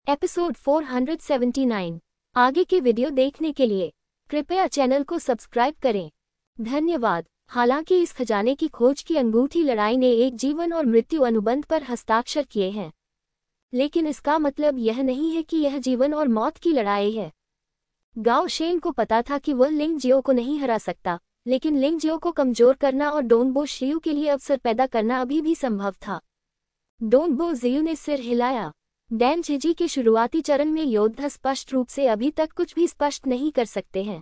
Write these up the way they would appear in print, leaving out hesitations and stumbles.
Episode 479। आगे के video देखने के लिए कृपया चैनल को सब्सक्राइब करें। धन्यवाद। हालांकि इस खजाने की खोज की अंगूठी लड़ाई ने एक जीवन और मृत्यु अनुबंध पर हस्ताक्षर किए हैं, लेकिन इसका मतलब यह नहीं है कि यह जीवन और मौत की लड़ाई है। गाओ शेन को पता था कि वह लिंग जियो को नहीं हरा सकता, लेकिन लिंग जियो को कमजोर करना और डोनबो शियू के लिए अवसर पैदा करना अभी भी संभव था। डोनबो जियू ने सिर हिलाया। डैन झिझी के शुरुआती चरण में योद्धा स्पष्ट रूप से अभी तक कुछ भी स्पष्ट नहीं कर सकते हैं,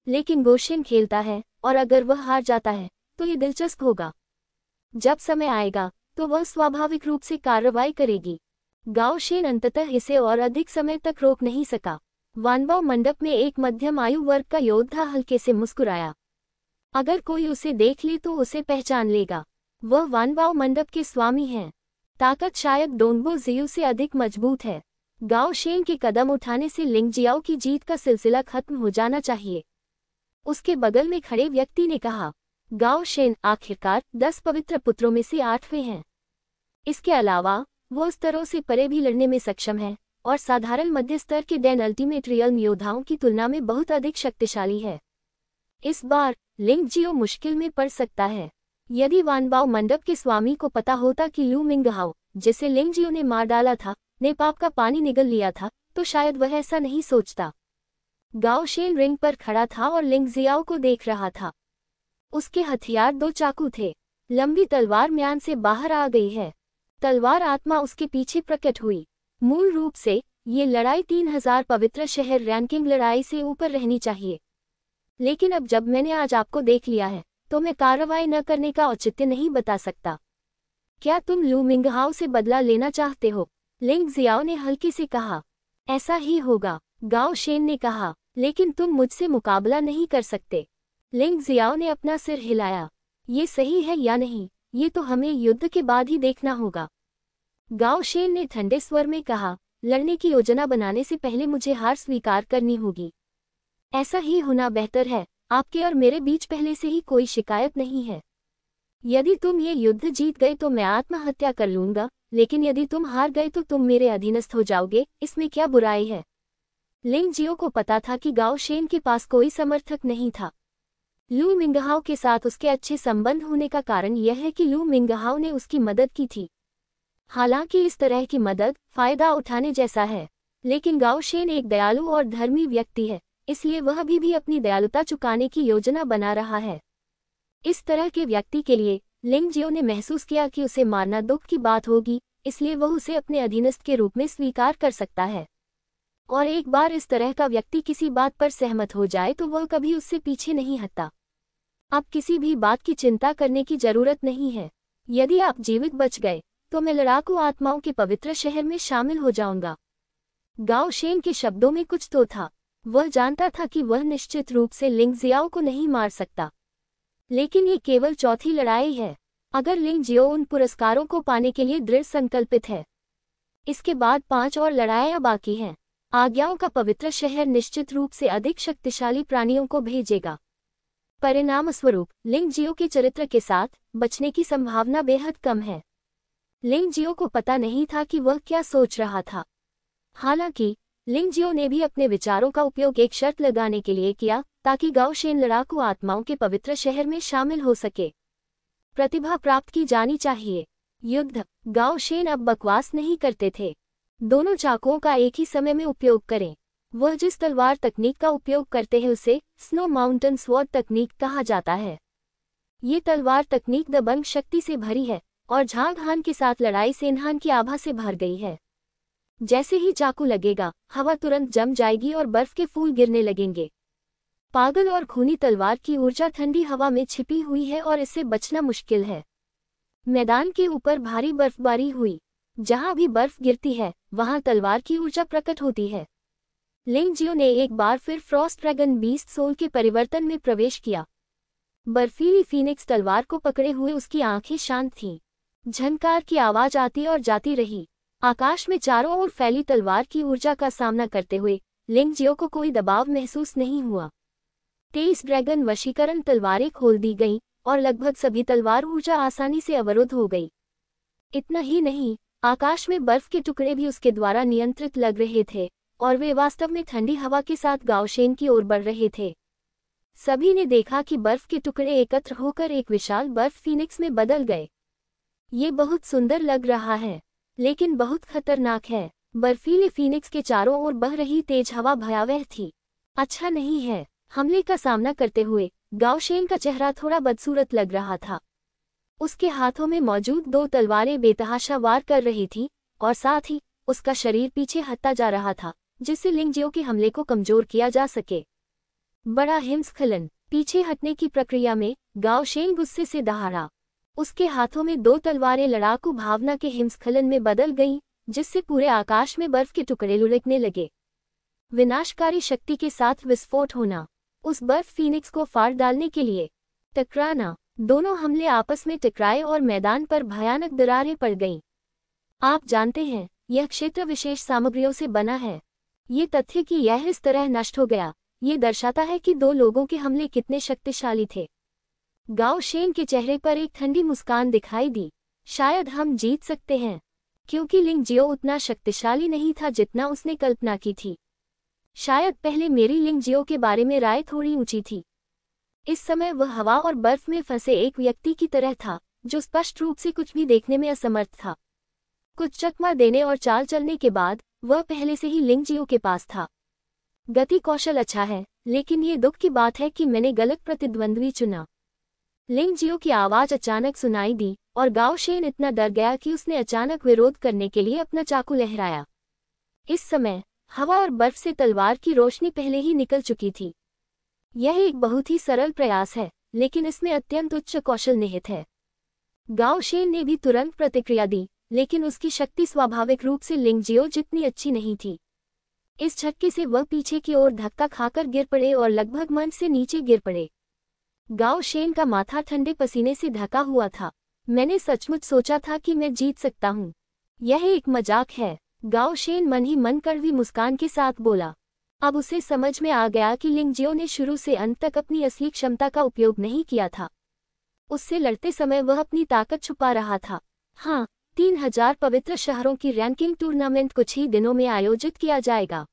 लेकिन गोशेन खेलता है और अगर वह हार जाता है तो ये दिलचस्प होगा। जब समय आएगा तो वह स्वाभाविक रूप से कार्रवाई करेगी। गाओ शेन अंततः इसे और अधिक समय तक रोक नहीं सका। वानबाओ मंडप में एक मध्यम आयु वर्ग का योद्धा हल्के से मुस्कुराया। अगर कोई उसे देख ले तो उसे पहचान लेगा। वह वानबाओ मंडप के स्वामी हैं। ताकत शायद डोनबो जियू से अधिक मजबूत है। गाओ शेन के कदम उठाने से लिंग जियाओ की जीत का सिलसिला खत्म हो जाना चाहिए। उसके बगल में खड़े व्यक्ति ने कहा, गाओ शेन आखिरकार 10 पवित्र पुत्रों में से 8वें हैं। इसके अलावा वो स्तरों से परे भी लड़ने में सक्षम है और साधारण मध्य स्तर के डैन अल्टीमेट रियल्म योद्धाओं की तुलना में बहुत अधिक शक्तिशाली है। इस बार लिंग जियो मुश्किल में पड़ सकता है। यदि वानबाओ मंडप के स्वामी को पता होता कि लू मिंगहाओ, जिसे लिंग जियो ने मार डाला था, ने पाप का पानी निगल लिया था, तो शायद वह ऐसा नहीं सोचता। गाओ शेन रिंग पर खड़ा था और लिंग जियाओ को देख रहा था। उसके हथियार 2 चाकू थे। लंबी तलवार म्यान से बाहर आ गई है। तलवार आत्मा उसके पीछे प्रकट हुई। मूल रूप से ये लड़ाई 3000 पवित्र शहर रैंकिंग लड़ाई से ऊपर रहनी चाहिए, लेकिन अब जब मैंने आज आपको देख लिया है तो मैं कार्रवाई न करने का औचित्य नहीं बता सकता। क्या तुम लू मिंगहाओ से बदला लेना चाहते हो? लिंग जियाओ ने हल्के से कहा। ऐसा ही होगा, गाओ शेन ने कहा, लेकिन तुम मुझसे मुकाबला नहीं कर सकते। लिंग जियाओ ने अपना सिर हिलाया। ये सही है या नहीं, ये तो हमें युद्ध के बाद ही देखना होगा। गाओ शेन ने ठंडे स्वर में कहा, लड़ने की योजना बनाने से पहले मुझे हार स्वीकार करनी होगी। ऐसा ही होना बेहतर है। आपके और मेरे बीच पहले से ही कोई शिकायत नहीं है। यदि तुम ये युद्ध जीत गए तो मैं आत्महत्या कर लूंगा, लेकिन यदि तुम हार गए तो तुम मेरे अधीनस्थ हो जाओगे। इसमें क्या बुराई है? लिंग जियो को पता था कि गाओ शेन के पास कोई समर्थक नहीं था। लू मिंगहाओ के साथ उसके अच्छे संबंध होने का कारण यह है कि लू मिंगहाओ ने उसकी मदद की थी। हालांकि इस तरह की मदद फायदा उठाने जैसा है, लेकिन गाओ शेन एक दयालु और धर्मी व्यक्ति है, इसलिए वह भी अपनी दयालुता चुकाने की योजना बना रहा है। इस तरह के व्यक्ति के लिए लिंग जियो ने महसूस किया कि उसे मारना दुख की बात होगी, इसलिए वह उसे अपने अधीनस्थ के रूप में स्वीकार कर सकता है। और एक बार इस तरह का व्यक्ति किसी बात पर सहमत हो जाए तो वह कभी उससे पीछे नहीं हटता। अब किसी भी बात की चिंता करने की जरूरत नहीं है। यदि आप जीवित बच गए तो मैं लड़ाकू आत्माओं के पवित्र शहर में शामिल हो जाऊंगा। गाओ शेन के शब्दों में कुछ तो था। वह जानता था कि वह निश्चित रूप से लिंग जियाओ को नहीं मार सकता, लेकिन ये केवल चौथी लड़ाई है। अगर लिंग जियो उन पुरस्कारों को पाने के लिए दृढ़ संकल्पित है, इसके बाद 5 और लड़ाइयां बाकी हैं। आज्ञाओं का पवित्र शहर निश्चित रूप से अधिक शक्तिशाली प्राणियों को भेजेगा। परिणामस्वरूप लिंग जियो के चरित्र के साथ बचने की संभावना बेहद कम है। लिंग जियो को पता नहीं था कि वह क्या सोच रहा था। हालांकि लिंग जियो ने भी अपने विचारों का उपयोग एक शर्त लगाने के लिए किया, ताकि गाओ शेन लड़ाकू आत्माओं के पवित्र शहर में शामिल हो सके। प्रतिभा प्राप्त की जानी चाहिए। युद्ध। गाओ शेन अब बकवास नहीं करते थे। दोनों चाकुओं का एक ही समय में उपयोग करें। वह जिस तलवार तकनीक का उपयोग करते हैं उसे स्नो माउंटेन स्वॉर्ड तकनीक कहा जाता है। ये तलवार तकनीक दबंग शक्ति से भरी है और झांग हान के साथ लड़ाई सेनहान की आभा से भर गई है। जैसे ही चाकू लगेगा, हवा तुरंत जम जाएगी और बर्फ के फूल गिरने लगेंगे। पागल और खूनी तलवार की ऊर्जा ठंडी हवा में छिपी हुई है और इससे बचना मुश्किल है। मैदान के ऊपर भारी बर्फबारी हुई। जहां भी बर्फ गिरती है वहां तलवार की ऊर्जा प्रकट होती है। लिंग जियो ने एक बार फिर फ्रॉस्ट ड्रैगन बीस्ट सोल के परिवर्तन में प्रवेश किया। बर्फीली फीनिक्स तलवार को पकड़े हुए उसकी आंखें शांत थीं। झनकार की आवाज आती और जाती रही। आकाश में चारों ओर फैली तलवार की ऊर्जा का सामना करते हुए लिंग जियो को कोई दबाव महसूस नहीं हुआ। 23 ड्रैगन वशीकरण तलवारें खोल दी गईं और लगभग सभी तलवार ऊर्जा आसानी से अवरुद्ध हो गई। इतना ही नहीं, आकाश में बर्फ के टुकड़े भी उसके द्वारा नियंत्रित लग रहे थे और वे वास्तव में ठंडी हवा के साथ गाओशेन की ओर बढ़ रहे थे। सभी ने देखा कि बर्फ के टुकड़े एकत्र होकर एक विशाल बर्फ फीनिक्स में बदल गए। ये बहुत सुंदर लग रहा है, लेकिन बहुत खतरनाक है। बर्फीले फीनिक्स के चारों ओर बह रही तेज हवा भयावह थी। अच्छा नहीं है। हमले का सामना करते हुए गाओशेन का चेहरा थोड़ा बदसूरत लग रहा था। उसके हाथों में मौजूद 2 तलवारें बेतहाशा वार कर रही थीं और साथ ही उसका शरीर पीछे हटता जा रहा था, जिससे लिंगजियो के हमले को कमजोर किया जा सके। बड़ा हिमस्खलन। पीछे हटने की प्रक्रिया में गाओशेन गुस्से से दहाड़ा। उसके हाथों में 2 तलवारें लड़ाकू भावना के हिमस्खलन में बदल गईं, जिससे पूरे आकाश में बर्फ के टुकड़े लुढ़कने लगे। विनाशकारी शक्ति के साथ विस्फोट होना, उस बर्फ फीनिक्स को फाड़ डालने के लिए टकराना। दोनों हमले आपस में टकराए और मैदान पर भयानक दरारें पड़ गईं। आप जानते हैं, यह क्षेत्र विशेष सामग्रियों से बना है। ये तथ्य कि यह इस तरह नष्ट हो गया, ये दर्शाता है कि 2 लोगों के हमले कितने शक्तिशाली थे। गाओशेन के चेहरे पर एक ठंडी मुस्कान दिखाई दी। शायद हम जीत सकते हैं, क्योंकि लिंगजियो उतना शक्तिशाली नहीं था जितना उसने कल्पना की थी। शायद पहले मेरी लिंगजियो के बारे में राय थोड़ी ऊंची थी। इस समय वह हवा और बर्फ में फंसे एक व्यक्ति की तरह था, जो स्पष्ट रूप से कुछ भी देखने में असमर्थ था। कुछ चकमा देने और चाल चलने के बाद वह पहले से ही लिंगजियो के पास था। गति कौशल अच्छा है, लेकिन ये दुख की बात है कि मैंने गलत प्रतिद्वंद्वी चुना। लिंगजियो की आवाज अचानक सुनाई दी और गाओशेन इतना डर गया कि उसने अचानक विरोध करने के लिए अपना चाकू लहराया। इस समय हवा और बर्फ से तलवार की रोशनी पहले ही निकल चुकी थी। यह एक बहुत ही सरल प्रयास है, लेकिन इसमें अत्यंत उच्च कौशल निहित है। गाओशेन ने भी तुरंत प्रतिक्रिया दी, लेकिन उसकी शक्ति स्वाभाविक रूप से लिंगजियो जितनी अच्छी नहीं थी। इस झटके से वह पीछे की ओर धक्का खाकर गिर पड़े और लगभग मंच से नीचे गिर पड़े। गाओशेन का माथा ठंडे पसीने से ढका हुआ था। मैंने सचमुच सोचा था कि मैं जीत सकता हूँ। यह एक मजाक है, गाओशेन मन ही मन कड़वी मुस्कान के साथ बोला। अब उसे समझ में आ गया कि लिंगजियो ने शुरू से अंत तक अपनी असली क्षमता का उपयोग नहीं किया था। उससे लड़ते समय वह अपनी ताकत छुपा रहा था। हाँ, 3000 पवित्र शहरों की रैंकिंग टूर्नामेंट कुछ ही दिनों में आयोजित किया जाएगा।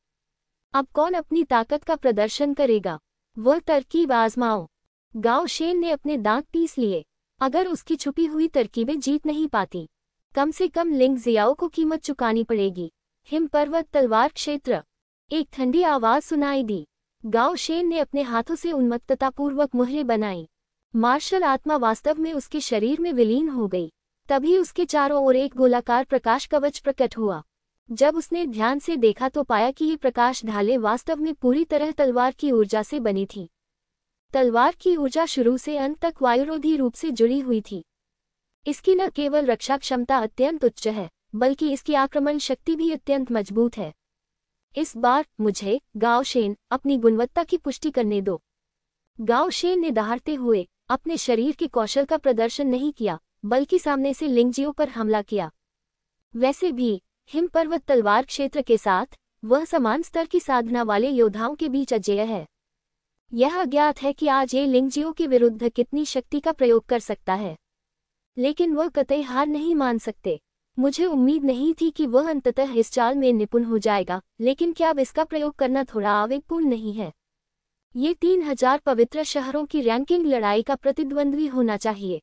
अब कौन अपनी ताकत का प्रदर्शन करेगा? वह तरकीब आजमाओ। गाओशेन ने अपने दांत पीस लिए। अगर उसकी छुपी हुई तरकीबें जीत नहीं पाती, कम से कम लिंगजियाओ को कीमत चुकानी पड़ेगी। हिम पर्वत तलवार क्षेत्र। एक ठंडी आवाज सुनाई दी। गाओशेन ने अपने हाथों से उन्मत्ततापूर्वक मुहरें बनाई। मार्शल आत्मा वास्तव में उसके शरीर में विलीन हो गई। तभी उसके चारों ओर एक गोलाकार प्रकाश कवच प्रकट हुआ। जब उसने ध्यान से देखा तो पाया कि ये प्रकाश ढालें वास्तव में पूरी तरह तलवार की ऊर्जा से बनी थी। तलवार की ऊर्जा शुरू से अंत तक वायुरोधी रूप से जुड़ी हुई थी। इसकी न केवल रक्षा क्षमता अत्यंत उच्च है, बल्कि इसकी आक्रमण शक्ति भी अत्यंत मजबूत है। इस बार मुझे, गाओशेन, अपनी गुणवत्ता की पुष्टि करने दो। गाओशेन ने दहाड़ते हुए अपने शरीर के कौशल का प्रदर्शन नहीं किया, बल्कि सामने से लिंगजियो पर हमला किया। वैसे भी हिम पर्वत तलवार क्षेत्र के साथ वह समान स्तर की साधना वाले योद्धाओं के बीच अजेय है। यह अज्ञात है कि आज ये लिंगजियो के विरुद्ध कितनी शक्ति का प्रयोग कर सकता है, लेकिन वह कतई हार नहीं मान सकते। मुझे उम्मीद नहीं थी कि वह अंततः इस चाल में निपुण हो जाएगा, लेकिन क्या अब इसका प्रयोग करना थोड़ा आवेगपूर्ण नहीं है? ये 3000 पवित्र शहरों की रैंकिंग लड़ाई का प्रतिद्वंद्वी होना चाहिए।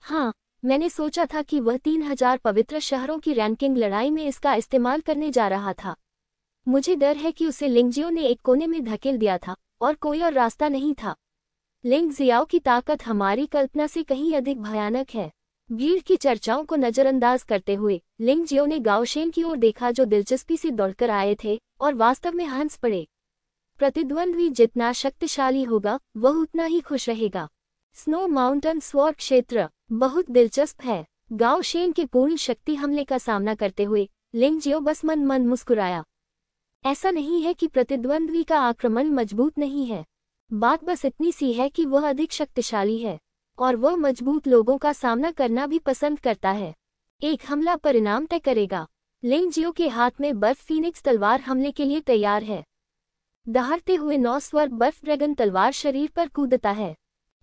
हाँ, मैंने सोचा था कि वह 3000 पवित्र शहरों की रैंकिंग लड़ाई में इसका इस्तेमाल करने जा रहा था। मुझे डर है कि उसे लिंगजियो ने एक कोने में धकेल दिया था और कोई और रास्ता नहीं था। लिंगजियाओ की ताकत हमारी कल्पना से कहीं अधिक भयानक है। भीड़ की चर्चाओं को नजरअंदाज करते हुए लिंगजियो ने गाओशेन की ओर देखा, जो दिलचस्पी से दौड़कर आए थे और वास्तव में हंस पड़े। प्रतिद्वंद्वी जितना शक्तिशाली होगा, वह उतना ही खुश रहेगा। स्नो माउंटेन स्वॉर्ड क्षेत्र बहुत दिलचस्प है। गाओशेन के पूर्ण शक्ति हमले का सामना करते हुए लिंगजियो बस मन मन मुस्कुराया। ऐसा नहीं है कि प्रतिद्वंद्वी का आक्रमण मजबूत नहीं है, बात बस इतनी सी है कि वह अधिक शक्तिशाली है और वह मजबूत लोगों का सामना करना भी पसंद करता है। एक हमला परिणाम तय करेगा। लिंगजियो के हाथ में बर्फ फीनिक्स तलवार हमले के लिए तैयार है। दहाड़ते हुए 9 स्वर बर्फ ड्रैगन तलवार शरीर पर कूदता है।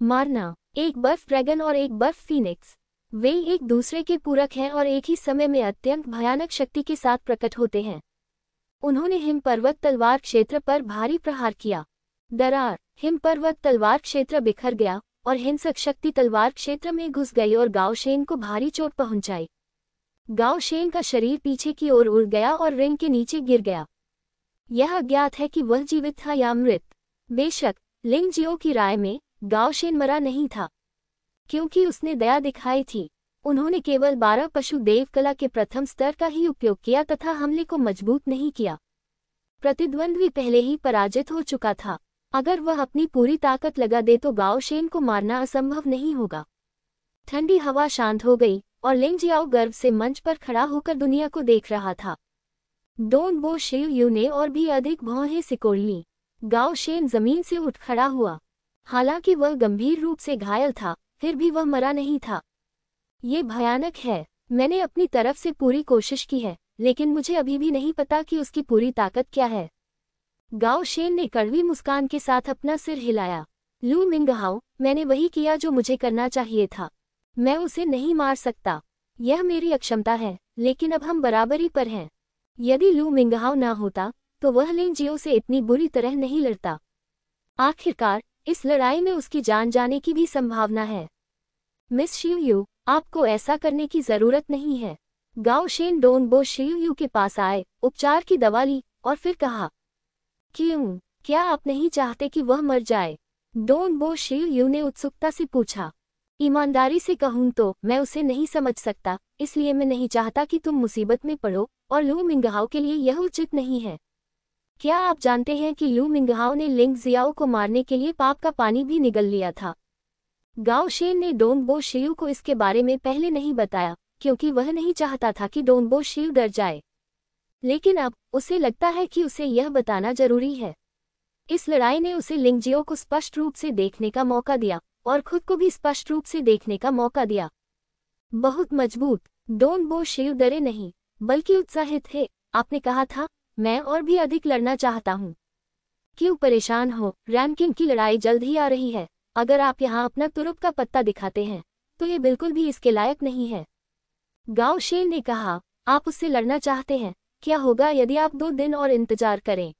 मारना। एक बर्फ ड्रैगन और एक बर्फ फीनिक्स। वे एक दूसरे के पूरक हैं और एक ही समय में अत्यंत भयानक शक्ति के साथ प्रकट होते हैं। उन्होंने हिम पर्वत तलवार क्षेत्र पर भारी प्रहार किया। दरार, हिम पर्वत तलवार क्षेत्र बिखर गया और हिंसक शक्ति तलवार क्षेत्र में घुस गई और गाओ शेन को भारी चोट पहुंचाई। गाओ शेन का शरीर पीछे की ओर उड़ गया और रिंग के नीचे गिर गया। यह अज्ञात है कि वह जीवित था या मृत। बेशक लिंग जियो की राय में गाओ शेन मरा नहीं था, क्योंकि उसने दया दिखाई थी। उन्होंने केवल 12 पशु देव कला के प्रथम स्तर का ही उपयोग किया तथा हमले को मजबूत नहीं किया। प्रतिद्वंद्वी पहले ही पराजित हो चुका था। अगर वह अपनी पूरी ताकत लगा दे तो गाओ शेन को मारना असंभव नहीं होगा। ठंडी हवा शांत हो गई और लिंग जियाओ गर्व से मंच पर खड़ा होकर दुनिया को देख रहा था। डोन बो शिव यू ने और भी अधिक भौहें सिकोड़ ली। गाओ शेन जमीन से उठ खड़ा हुआ। हालांकि वह गंभीर रूप से घायल था, फिर भी वह मरा नहीं था। ये भयानक है। मैंने अपनी तरफ से पूरी कोशिश की है, लेकिन मुझे अभी भी नहीं पता कि उसकी पूरी ताकत क्या है। गाओ शेन ने कड़वी मुस्कान के साथ अपना सिर हिलाया। लू मिंगहाओ, मैंने वही किया जो मुझे करना चाहिए था। मैं उसे नहीं मार सकता। यह मेरी अक्षमता है, लेकिन अब हम बराबरी पर हैं। यदि लू मिंगहाओ ना होता तो वह लिंग जियो से इतनी बुरी तरह नहीं लड़ता। आखिरकार इस लड़ाई में उसकी जान जाने की भी संभावना है। मिस शिव यू, आपको ऐसा करने की जरूरत नहीं है। गाओ शेन डोन बो शिव यू के पास आए, उपचार की दवा ली और फिर कहा, क्यों, क्या आप नहीं चाहते कि वह मर जाए? डोन बो शिव यू ने उत्सुकता से पूछा। ईमानदारी से कहूं तो मैं उसे नहीं समझ सकता, इसलिए मैं नहीं चाहता कि तुम मुसीबत में पड़ो, और लू मिंगहाओ के लिए यह उचित नहीं है। क्या आप जानते हैं कि लू मिंगहाओ ने लिंग जियाओ को मारने के लिए पाप का पानी भी निगल लिया था? गाओ शेन ने डोन बो शिव को इसके बारे में पहले नहीं बताया, क्योंकि वह नहीं चाहता था कि डोन बो शिव डर जाए। लेकिन अब उसे लगता है कि उसे यह बताना जरूरी है। इस लड़ाई ने उसे लिंग जियो को स्पष्ट रूप से देखने का मौका दिया और खुद को भी स्पष्ट रूप से देखने का मौका दिया। बहुत मजबूत। डोन बो शिव डरे नहीं, बल्कि उत्साहित थे। आपने कहा था, मैं और भी अधिक लड़ना चाहता हूँ। क्यों परेशान हो? रैंकिंग की लड़ाई जल्द ही आ रही है। अगर आप यहाँ अपना तुरुप का पत्ता दिखाते हैं तो ये बिल्कुल भी इसके लायक नहीं है। गाओ शेन ने कहा, आप उससे लड़ना चाहते हैं? क्या होगा यदि आप 2 दिन और इंतजार करें?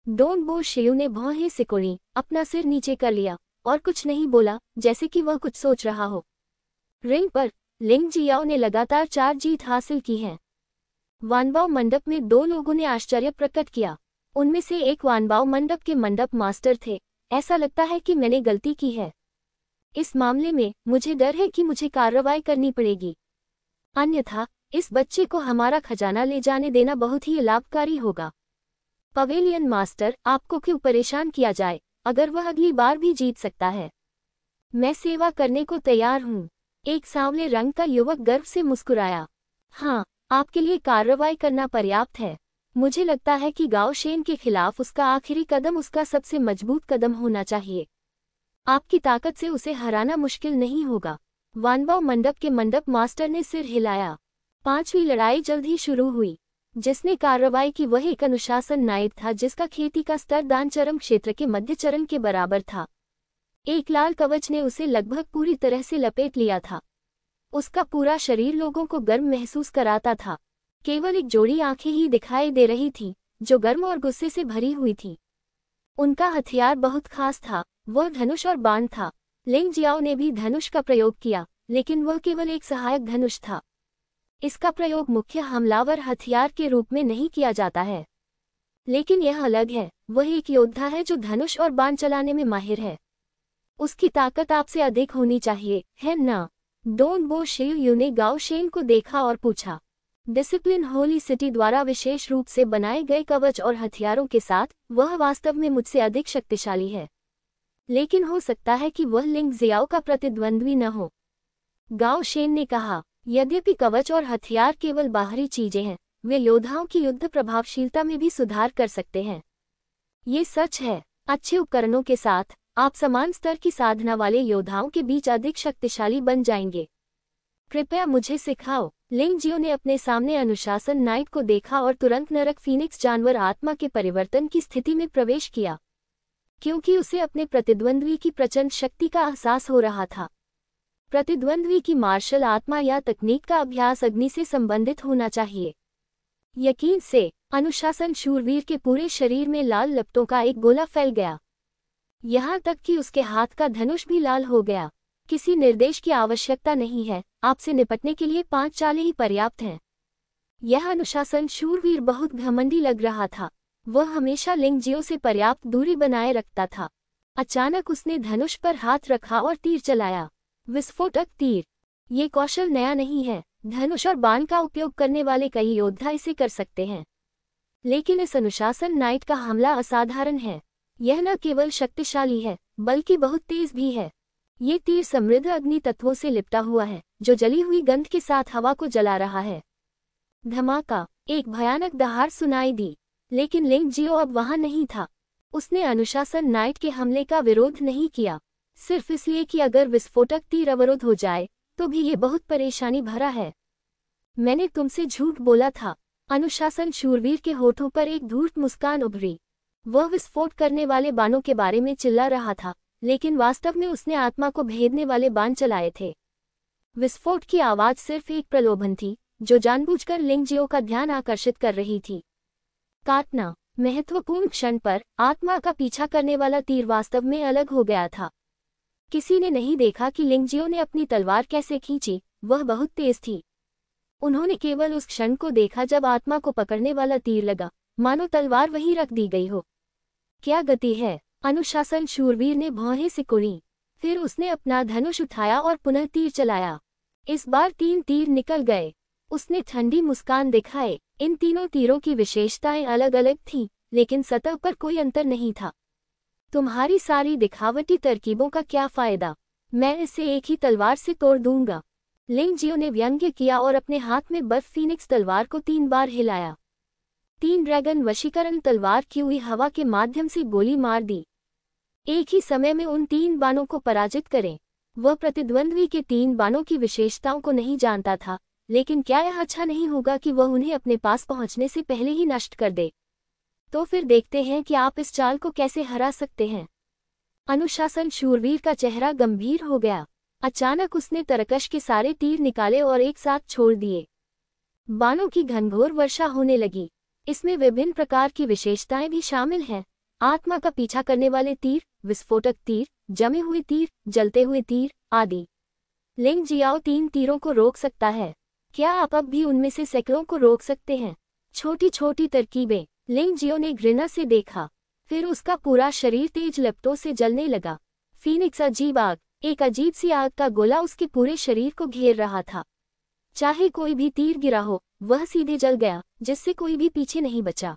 डोन बो शिव ने भौहें सिकोड़ी, अपना सिर नीचे कर लिया और कुछ नहीं बोला, जैसे कि वह कुछ सोच रहा हो। रिंग पर लिंग जियाओ ने लगातार 4 जीत हासिल की हैं। वानबाओ मंडप में 2 लोगों ने आश्चर्य प्रकट किया। उनमें से एक वानबाओ मंडप के मंडप मास्टर थे। ऐसा लगता है कि मैंने गलती की है। इस मामले में मुझे डर है कि मुझे कार्रवाई करनी पड़ेगी, अन्यथा इस बच्चे को हमारा खजाना ले जाने देना बहुत ही लाभकारी होगा। पवेलियन मास्टर, आपको क्यों परेशान किया जाए? अगर वह अगली बार भी जीत सकता है, मैं सेवा करने को तैयार हूँ। एक सांवले रंग का युवक गर्व से मुस्कुराया। हाँ, आपके लिए कार्रवाई करना पर्याप्त है। मुझे लगता है कि गाओ शेन के खिलाफ उसका आखिरी कदम उसका सबसे मजबूत कदम होना चाहिए। आपकी ताकत से उसे हराना मुश्किल नहीं होगा। वानबाओ मंडप के मंडप मास्टर ने सिर हिलाया। 5वीं लड़ाई जल्द ही शुरू हुई। जिसने कार्रवाई की वह एक अनुशासन नायक था जिसका खेती का स्तर दान चरम क्षेत्र के मध्य चरण के बराबर था। एक लाल कवच ने उसे लगभग पूरी तरह से लपेट लिया था। उसका पूरा शरीर लोगों को गर्म महसूस कराता था। केवल एक जोड़ी आंखें ही दिखाई दे रही थीं, जो गर्म और गुस्से से भरी हुई थी। उनका हथियार बहुत खास था, वह धनुष और बाण था। लिंग जियाओ ने भी धनुष का प्रयोग किया, लेकिन वह केवल एक सहायक धनुष था। इसका प्रयोग मुख्य हमलावर हथियार के रूप में नहीं किया जाता है। लेकिन यह अलग है, वह एक योद्धा है जो धनुष और बाण चलाने में माहिर है। उसकी ताकत आपसे अधिक होनी चाहिए, है ना? डोन बो शिव यू ने गाओ शेन को देखा और पूछा। डिसिप्लिन होली सिटी द्वारा विशेष रूप से बनाए गए कवच और हथियारों के साथ वह वास्तव में मुझसे अधिक शक्तिशाली है, लेकिन हो सकता है कि वह लिंग जियाओ का प्रतिद्वंद्वी न हो। गाओ शेन ने कहा, यद्यपि कवच और हथियार केवल बाहरी चीजें हैं, वे योद्धाओं की युद्ध प्रभावशीलता में भी सुधार कर सकते हैं। ये सच है। अच्छे उपकरणों के साथ आप समान स्तर की साधना वाले योद्धाओं के बीच अधिक शक्तिशाली बन जाएंगे। कृपया मुझे सिखाओ। लिंग जियो ने अपने सामने अनुशासन नाइट को देखा और तुरंत नरक फीनिक्स जानवर आत्मा के परिवर्तन की स्थिति में प्रवेश किया, क्योंकि उसे अपने प्रतिद्वंद्वी की प्रचंड शक्ति का एहसास हो रहा था। प्रतिद्वंद्वी की मार्शल आत्मा या तकनीक का अभ्यास अग्नि से संबंधित होना चाहिए। यकीन से अनुशासन शूरवीर के पूरे शरीर में लाल लपटों का एक गोला फैल गया, यहाँ तक कि उसके हाथ का धनुष भी लाल हो गया। किसी निर्देश की आवश्यकता नहीं है, आपसे निपटने के लिए 5 चालें ही पर्याप्त हैं। यह अनुशासन शूरवीर बहुत घमंडी लग रहा था। वह हमेशा लिंगजियो से पर्याप्त दूरी बनाए रखता था। अचानक उसने धनुष पर हाथ रखा और तीर चलाया। विस्फोटक तीर। ये कौशल नया नहीं है। धनुष और बाण का उपयोग करने वाले कई योद्धा इसे कर सकते हैं, लेकिन इस अनुशासन नाइट का हमला असाधारण है। यह न केवल शक्तिशाली है, बल्कि बहुत तेज भी है। ये तीर समृद्ध अग्नि तत्वों से लिपटा हुआ है, जो जली हुई गंध के साथ हवा को जला रहा है। धमाका। एक भयानक दहाड़ सुनाई दी, लेकिन लिंगजियो अब वहां नहीं था। उसने अनुशासन नाइट के हमले का विरोध नहीं किया, सिर्फ इसलिए कि अगर विस्फोटक तीर अवरुद्ध हो जाए तो भी ये बहुत परेशानी भरा है। मैंने तुमसे झूठ बोला था। अनुशासन शूरवीर के होठों पर एक धूर्त मुस्कान उभरी। वह विस्फोट करने वाले बाणों के बारे में चिल्ला रहा था, लेकिन वास्तव में उसने आत्मा को भेदने वाले बाण चलाए थे। विस्फोट की आवाज सिर्फ एक प्रलोभन थी, जो जानबूझकर लिंगजियो का ध्यान आकर्षित कर रही थी। काटना। महत्वपूर्ण क्षण पर आत्मा का पीछा करने वाला तीर वास्तव में अलग हो गया था। किसी ने नहीं देखा कि लिंगजियो ने अपनी तलवार कैसे खींची, वह बहुत तेज थी। उन्होंने केवल उस क्षण को देखा जब आत्मा को पकड़ने वाला तीर लगा, मानो तलवार वहीं रख दी गई हो। क्या गति है! अनुशासन शूरवीर ने भौहें सिकुड़ी। फिर उसने अपना धनुष उठाया और पुनः तीर चलाया। इस बार 3 तीर निकल गए। उसने ठंडी मुस्कान दिखाए। इन तीनों तीरों की विशेषताएं अलग अलग थीं, लेकिन सतह पर कोई अंतर नहीं था। तुम्हारी सारी दिखावटी तरकीबों का क्या फायदा? मैं इसे एक ही तलवार से तोड़ दूंगा। लिंगजियो ने व्यंग्य किया और अपने हाथ में बर्फ फीनिक्स तलवार को 3 बार हिलाया। 3 ड्रैगन वशीकरण तलवार की हुई हवा के माध्यम से गोली मार दी। एक ही समय में उन 3 बाणों को पराजित करें। वह प्रतिद्वंद्वी के 3 बाणों की विशेषताओं को नहीं जानता था, लेकिन क्या यह अच्छा नहीं होगा कि वह उन्हें अपने पास पहुंचने से पहले ही नष्ट कर दे? तो फिर देखते हैं कि आप इस चाल को कैसे हरा सकते हैं। अनुशासन शूरवीर का चेहरा गंभीर हो गया। अचानक उसने तरकश के सारे तीर निकाले और एक साथ छोड़ दिए। बाणों की घनघोर वर्षा होने लगी। इसमें विभिन्न प्रकार की विशेषताएं भी शामिल हैं। आत्मा का पीछा करने वाले तीर, विस्फोटक तीर, जमे हुए तीर, जलते हुए तीर आदि। लिंगजियो 3 तीरों को रोक सकता है। क्या आप अब भी उनमें से सैकड़ों को रोक सकते हैं? छोटी छोटी तरकीबें। लिंगजियो ने घृणा से देखा। फिर उसका पूरा शरीर तेज लपटों से जलने लगा। फीनिक्स अजीब आग। एक अजीब सी आग का गोला उसके पूरे शरीर को घेर रहा था। चाहे कोई भी तीर गिरा हो, वह सीधे जल गया, जिससे कोई भी पीछे नहीं बचा।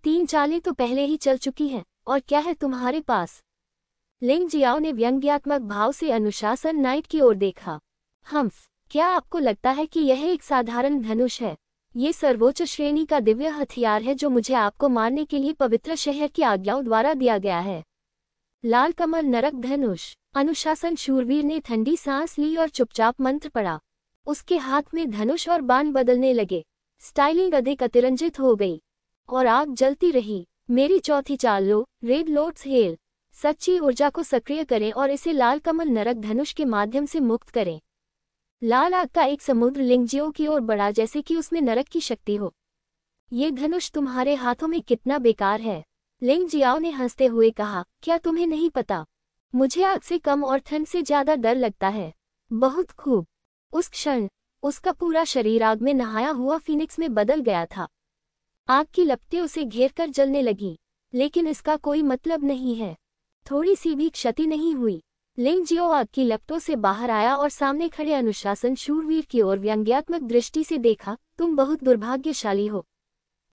3 चालें तो पहले ही चल चुकी हैं, और क्या है तुम्हारे पास? लिंगजियो ने व्यंग्यात्मक भाव से अनुशासन नाइट की ओर देखा। क्या आपको लगता है कि यह एक साधारण धनुष है? ये सर्वोच्च श्रेणी का दिव्य हथियार है जो मुझे आपको मारने के लिए पवित्र शहर की आज्ञाओं द्वारा दिया गया है। लाल कमल नरक धनुष। अनुशासन शूरवीर ने ठंडी सांस ली और चुपचाप मंत्र पढ़ा। उसके हाथ में धनुष और बाण बदलने लगे। स्टाइलिंग अधिक अतिरंजित हो गई और आग जलती रही। मेरी चौथी चाल लो, रेड लॉर्ड्स हेल। सच्ची ऊर्जा को सक्रिय करें और इसे लाल कमल नरक धनुष के माध्यम से मुक्त करें। लाल आग का एक समुद्र लिंगजियो की ओर बढ़ा, जैसे कि उसमें नरक की शक्ति हो। ये धनुष तुम्हारे हाथों में कितना बेकार है। लिंगजियो ने हंसते हुए कहा, क्या तुम्हें नहीं पता? मुझे आग से कम और ठंड से ज्यादा डर लगता है। बहुत खूब। उस क्षण उसका पूरा शरीर आग में नहाया हुआ फीनिक्स में बदल गया था। आग की लपटें उसे घेरकर जलने लगी, लेकिन इसका कोई मतलब नहीं है। थोड़ी सी भी क्षति नहीं हुई। लिंगजियो आग की लपटों से बाहर आया और सामने खड़े अनुशासन शूरवीर की ओर व्यंग्यात्मक दृष्टि से देखा। तुम बहुत दुर्भाग्यशाली हो।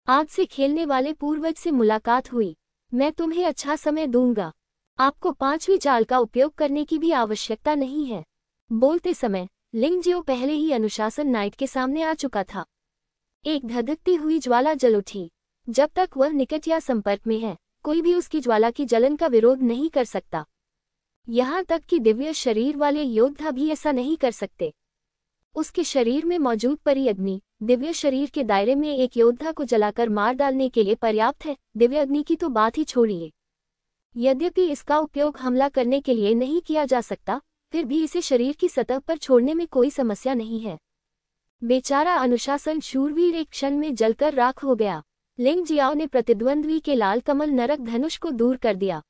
आग से खेलने वाले पूर्वज से मुलाकात हुई। मैं तुम्हें अच्छा समय दूंगा। आपको 5वीं चाल का उपयोग करने की भी आवश्यकता नहीं है। बोलते समय लिंगजियो पहले ही अनुशासन नाइट के सामने आ चुका था। एक धधकती हुई ज्वाला जल उठी। जब तक वह निकट या संपर्क में है, कोई भी उसकी ज्वाला की जलन का विरोध नहीं कर सकता। यहाँ तक कि दिव्य शरीर वाले योद्धा भी ऐसा नहीं कर सकते। उसके शरीर में मौजूद परी अग्नि दिव्य शरीर के दायरे में एक योद्धा को जलाकर मार डालने के लिए पर्याप्त है। दिव्य अग्नि की तो बात ही छोड़िए। यद्यपि इसका उपयोग हमला करने के लिए नहीं किया जा सकता, फिर भी इसे शरीर की सतह पर छोड़ने में कोई समस्या नहीं है। बेचारा अनुशासन शूरवीर एक क्षण में जलकर राख हो गया। लिंग जियाओ ने प्रतिद्वंद्वी के लाल कमल नरक धनुष को दूर कर दिया।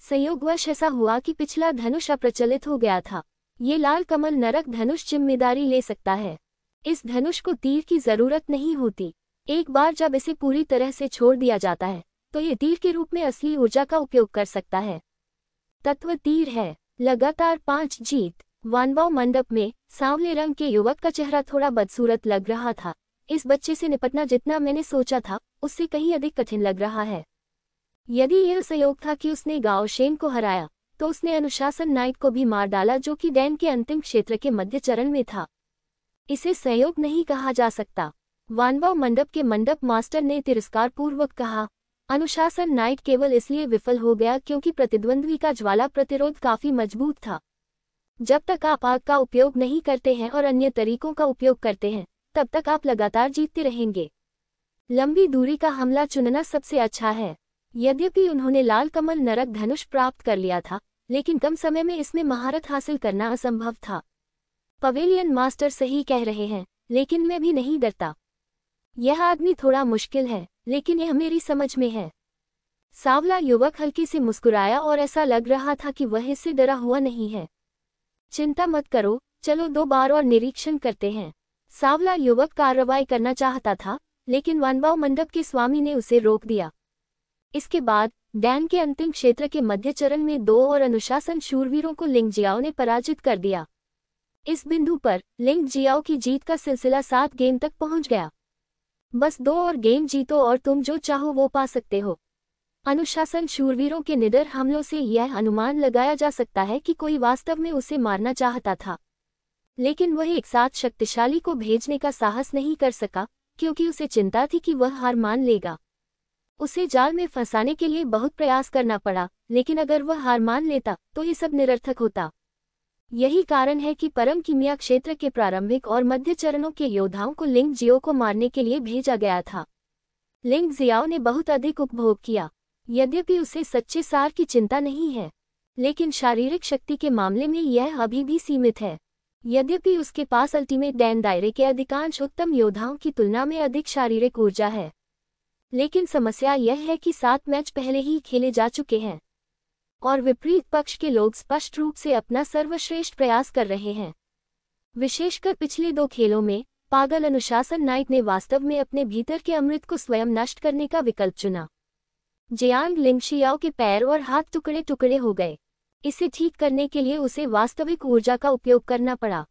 संयोगवश ऐसा हुआ कि पिछला धनुष अप्रचलित हो गया था। ये लाल कमल नरक धनुष जिम्मेदारी ले सकता है। इस धनुष को तीर की जरूरत नहीं होती। एक बार जब इसे पूरी तरह से छोड़ दिया जाता है तो ये तीर के रूप में असली ऊर्जा का उपयोग कर सकता है। तत्व तीर है। लगातार 5 जीत। वानबाओ मंडप में सांवले रंग के युवक का चेहरा थोड़ा बदसूरत लग रहा था। इस बच्चे से निपटना जितना मैंने सोचा था उससे कहीं अधिक कठिन लग रहा है। यदि यह संयोग था कि उसने गाओ शेन को हराया तो उसने अनुशासन नाइट को भी मार डाला जो कि डैन के अंतिम क्षेत्र के मध्य चरण में था। इसे संयोग नहीं कहा जा सकता। वानबाओ मंडप के मंडप मास्टर ने तिरस्कारपूर्वक कहा, अनुशासन नाइट केवल इसलिए विफल हो गया क्योंकि प्रतिद्वंद्वी का ज्वाला प्रतिरोध काफी मजबूत था। जब तक आप आग का उपयोग नहीं करते हैं और अन्य तरीकों का उपयोग करते हैं तब तक आप लगातार जीतते रहेंगे। लंबी दूरी का हमला चुनना सबसे अच्छा है। यद्यपि उन्होंने लाल कमल नरक धनुष प्राप्त कर लिया था लेकिन कम समय में इसमें महारत हासिल करना असंभव था। पवेलियन मास्टर सही कह रहे हैं, लेकिन मैं भी नहीं डरता। यह आदमी थोड़ा मुश्किल है लेकिन यह मेरी समझ में है। सांवला युवक हल्की से मुस्कुराया और ऐसा लग रहा था कि वह इससे डरा हुआ नहीं है। चिंता मत करो, चलो 2 बार और निरीक्षण करते हैं। सांवला युवक कार्रवाई करना चाहता था लेकिन वानबाओ मंडप के स्वामी ने उसे रोक दिया। इसके बाद डैन के अंतिम क्षेत्र के मध्य चरण में 2 और अनुशासन शूरवीरों को लिंग जियाओ ने पराजित कर दिया। इस बिंदु पर लिंग जियाओ की जीत का सिलसिला 7 गेम तक पहुंच गया। बस 2 और गेम जीतो और तुम जो चाहो वो पा सकते हो। अनुशासन शूरवीरों के निडर हमलों से यह अनुमान लगाया जा सकता है कि कोई वास्तव में उसे मारना चाहता था, लेकिन वह एक साथ शक्तिशाली को भेजने का साहस नहीं कर सका क्योंकि उसे चिंता थी कि वह हार मान लेगा। उसे जाल में फंसाने के लिए बहुत प्रयास करना पड़ा, लेकिन अगर वह हार मान लेता तो ये सब निरर्थक होता। यही कारण है कि परम कीमिया क्षेत्र के प्रारंभिक और मध्य चरणों के योद्धाओं को लिंग जियो को मारने के लिए भेजा गया था। लिंग जियाओ ने बहुत अधिक उपभोग किया। यद्यपि उसे सच्चे सार की चिंता नहीं है, लेकिन शारीरिक शक्ति के मामले में यह अभी भी सीमित है। यद्यपि उसके पास अल्टीमेट डैन दायरे के अधिकांश उत्तम योद्धाओं की तुलना में अधिक शारीरिक ऊर्जा है, लेकिन समस्या यह है कि 7 मैच पहले ही खेले जा चुके हैं और विपरीत पक्ष के लोग स्पष्ट रूप से अपना सर्वश्रेष्ठ प्रयास कर रहे हैं। विशेषकर पिछले 2 खेलों में पागल अनुशासन नाइट ने वास्तव में अपने भीतर के अमृत को स्वयं नष्ट करने का विकल्प चुना। जियांग लिंगशियाओ के पैर और हाथ टुकड़े टुकड़े हो गए। इसे ठीक करने के लिए उसे वास्तविक ऊर्जा का उपयोग करना पड़ा।